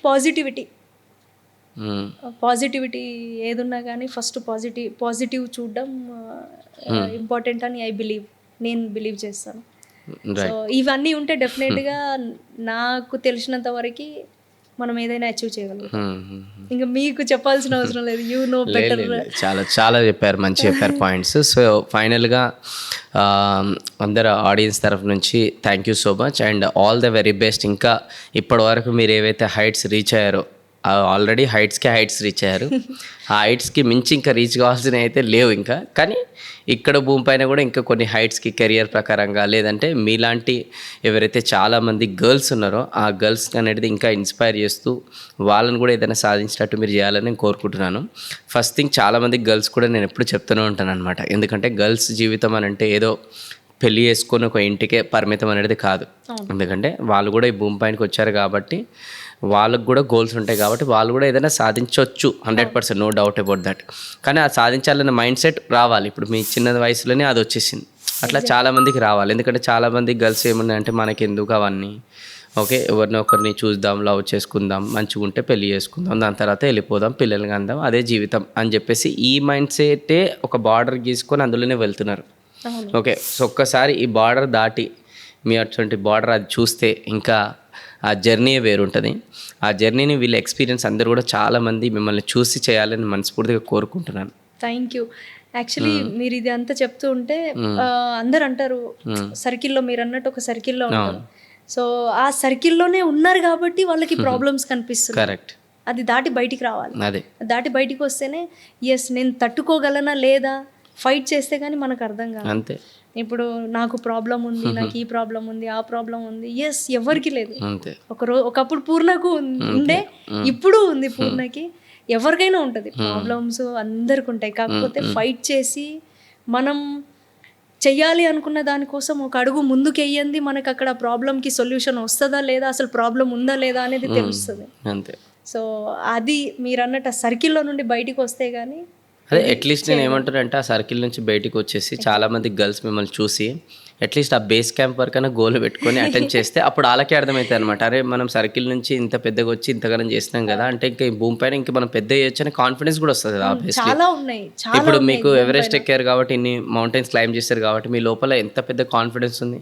[SPEAKER 1] పాజిటివిటీ ఏదున్నా కానీ ఫస్ట్ పాజిటివ్ చూడడం ఇంపార్టెంట్ అని నేను బిలీవ్ చేస్తాను. సో ఇవన్నీ ఉంటే డెఫినెట్గా నాకు తెలిసినంత వరకు మనం ఏదైనా అచీవ్ చేయగలుగుతాం. ఇంకా మీకు చెప్పాల్సిన అవసరం లేదు, యూ నో బెటర్.
[SPEAKER 2] చాలా చాలా చెప్పారు, మంచి చెప్పారు పాయింట్స్. సో ఫైనల్గా అందరు ఆడియన్స్ తరఫు నుంచి thank you so much and all the very best. ఇంకా ఇప్పటి వరకు మీరు ఏవైతే హైట్స్ రీచ్ అయ్యారో ఆల్రెడీ హైట్స్ రీచ్ అయ్యారు. ఆ హైట్స్కి మించి ఇంకా రీచ్ కావాల్సినవి అయితే లేవు ఇంకా. కానీ ఇక్కడ భూమి పైన కూడా ఇంకా కొన్ని హైట్స్కి కెరియర్ ప్రకారంగా లేదంటే మీలాంటి ఎవరైతే చాలామంది గర్ల్స్ ఉన్నారో ఆ గర్ల్స్ అనేది ఇంకా ఇన్స్పైర్ చేస్తూ వాళ్ళని కూడా ఏదైనా సాధించినట్టు మీరు చేయాలని నేను కోరుకుంటున్నాను. ఫస్ట్ థింగ్, చాలామంది గర్ల్స్ కూడా నేను ఎప్పుడు చెప్తూనే ఉంటాను అనమాట. ఎందుకంటే గర్ల్స్ జీవితం అని అంటే ఏదో పెళ్ళి చేసుకొని ఒక ఇంటికే పరిమితం అనేది కాదు. ఎందుకంటే వాళ్ళు కూడా ఈ భూమి పైనకి వచ్చారు కాబట్టి వాళ్ళకు కూడా గోల్స్ ఉంటాయి కాబట్టి వాళ్ళు కూడా ఏదైనా సాధించవచ్చు 100%, నో డౌట్ అబౌట్ దట్. కానీ ఆ సాధించాలన్న మైండ్ సెట్ రావాలి. ఇప్పుడు మీ చిన్న వయసులోనే అది వచ్చేసింది. అట్లా చాలామందికి రావాలి. ఎందుకంటే చాలామంది గర్ల్స్ ఏమున్నాయంటే మనకి ఎందుకు అవన్నీ, ఓకే ఎవరినొకరిని చూద్దాం, లవ్ చేసుకుందాం, మంచిగా ఉంటే పెళ్ళి చేసుకుందాం, దాని తర్వాత వెళ్ళిపోదాం, పిల్లలకి అందాం, అదే జీవితం అని చెప్పేసి ఈ మైండ్ సెటే ఒక బార్డర్ గీసుకొని అందులోనే వెళ్తున్నారు. ఓకే, సో ఒక్కసారి ఈ బార్డర్ దాటి మీ అటువంటి బార్డర్ అది చూస్తే ఇంకా ఆ జర్నీ వేరుంటుంది. ఆ జర్నీని వీళ్ళ ఎక్స్పీరియన్స్ అందరూ కూడా చాలామంది మిమ్మల్ని చూసి చేయాలని మనస్ఫూర్తిగా కోరుకుంటున్నాను.
[SPEAKER 1] Thank you. యాక్చువల్లీ మీరు ఇది అంతా చెప్తూ ఉంటే అందరు అంటారు సర్కిల్లో, మీరు అన్నట్టు ఒక సర్కిల్లో ఉంటారు. సో ఆ సర్కిల్లోనే ఉన్నారు కాబట్టి వాళ్ళకి ప్రాబ్లమ్స్ కనిపిస్తుంది.
[SPEAKER 2] కరెక్ట్.
[SPEAKER 1] అది దాటి బయటికి రావాలి.
[SPEAKER 2] అదే
[SPEAKER 1] దాటి బయటికి వస్తేనే ఎస్ నేను తట్టుకోగలనా లేదా, ఫైట్ చేస్తే కానీ మనకు అర్థం కాదు.
[SPEAKER 2] అంతే.
[SPEAKER 1] ఇప్పుడు నాకు ప్రాబ్లం ఉంది, నాకు ఈ ప్రాబ్లం ఉంది, ఆ ప్రాబ్లం ఉంది, ఎస్ ఎవరికి లేదు.
[SPEAKER 2] అంతే.
[SPEAKER 1] ఒకప్పుడు పూర్ణకు ఉండే, ఇప్పుడు ఉంది పూర్ణకి, ఎవరికైనా ఉంటుంది ప్రాబ్లమ్స్, అందరికి ఉంటాయి. కాకపోతే ఫైట్ చేసి మనం చెయ్యాలి అనుకున్న దానికోసం ఒక అడుగు ముందుకు వెయ్యండి, మనకు అక్కడ ప్రాబ్లంకి సొల్యూషన్ వస్తుందా లేదా, అసలు ప్రాబ్లం ఉందా లేదా అనేది తెలుస్తుంది.
[SPEAKER 2] అంతే.
[SPEAKER 1] సో అది మీరు అన్నట్టు ఆ సర్కిల్లో నుండి బయటికి వస్తే కానీ
[SPEAKER 2] అదే అట్లీస్ట్ నేను ఏమంటానంటే ఆ సర్కిల్ నుంచి బయటికి వచ్చేసి చాలామంది గర్ల్స్ మిమ్మల్ని చూసి అట్లీస్ట్ ఆ బేస్ క్యాంప్ వరకైనా గోల్ పెట్టుకొని అటెండ్ చేస్తే అప్పుడు వాళ్ళకే అర్థమవుతుంది అనమాట. అరే మనం సర్కిల్ నుంచి ఇంత పెద్దగా వచ్చి ఇంతగానం చేసినాం కదా, అంటే ఇంకా ఈ భూమి పైన ఇంకా మనం పెద్ద చేయొచ్చు అనే కాన్ఫిడెన్స్ కూడా వస్తుంది కదా.
[SPEAKER 1] చాలా ఉన్నాయి.
[SPEAKER 2] ఇప్పుడు మీకు ఎవరెస్ట్ ఎక్కారు కాబట్టి, ఇన్ని మౌంటైన్స్ క్లైంబ్ చేశారు కాబట్టి మీ లోపల ఎంత పెద్ద కాన్ఫిడెన్స్ ఉంది.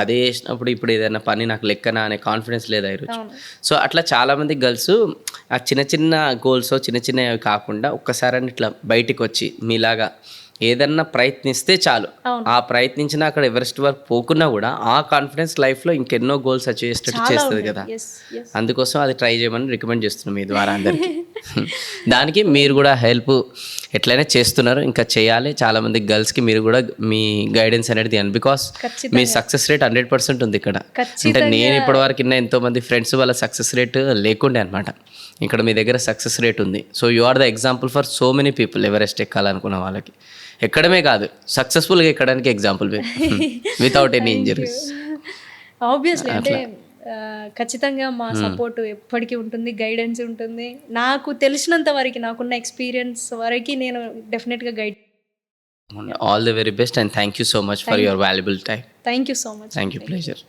[SPEAKER 2] అదే చేసినప్పుడు ఇప్పుడు ఏదైనా పని నాకు లెక్కనా అనే కాన్ఫిడెన్స్ లేదా ఈరోజు. సో అట్లా చాలామంది గర్ల్స్ ఆ చిన్న చిన్న గోల్స్ చిన్న చిన్నవి కాకుండా ఒక్కసారి ఇట్లా బయటికి వచ్చి మీలాగా ఏదన్నా ప్రయత్నిస్తే చాలు. ఆ ప్రయత్నించినా అక్కడ ఎవరెస్ట్ వరకు పోకున్నా కూడా ఆ కాన్ఫిడెన్స్ లైఫ్లో ఇంకెన్నో గోల్స్ అచీవ్ చేసేటట్టు చేస్తుంది కదా. అందుకోసం అది ట్రై చేయమని రికమెండ్ చేస్తున్నాం మీ ద్వారా అందరికీ. దానికి మీరు కూడా హెల్ప్ ఎట్లయినా చేస్తున్నారు, ఇంకా చేయాలి. చాలామంది గర్ల్స్కి మీరు కూడా మీ గైడెన్స్ అనేది ఇవ్వండి. బికాస్ మీ సక్సెస్ రేట్ 100% ఉంది ఇక్కడ. అంటే నేను ఇప్పటివరకు విన్న ఎంతోమంది ఫ్రెండ్స్ వాళ్ళ సక్సెస్ రేట్ లేకుండే అనమాట. ఇక్కడ మీ దగ్గర సక్సెస్ రేట్ ఉంది. So you are the example for so many people. Everest ఎక్కాలనుకున్న వాళ్ళకి ఎక్కడమే కాదు, సక్సెస్ఫుల్గా ఎక్కడానికి example without any injuries.
[SPEAKER 1] Obviously అంటే ఖచ్చితంగా మా సపోర్ట్ ఎప్పటికీ ఉంటుంది, గైడెన్స్ ఉంటుంది. నాకు తెలిసినంత వరకు, నాకున్న ఎక్స్పీరియన్స్ వరకు నేను డెఫినెట్గా guide.
[SPEAKER 2] All the very best and thank you so much for your valuable time.
[SPEAKER 1] Thank you so much.
[SPEAKER 2] Thank you. Pleasure.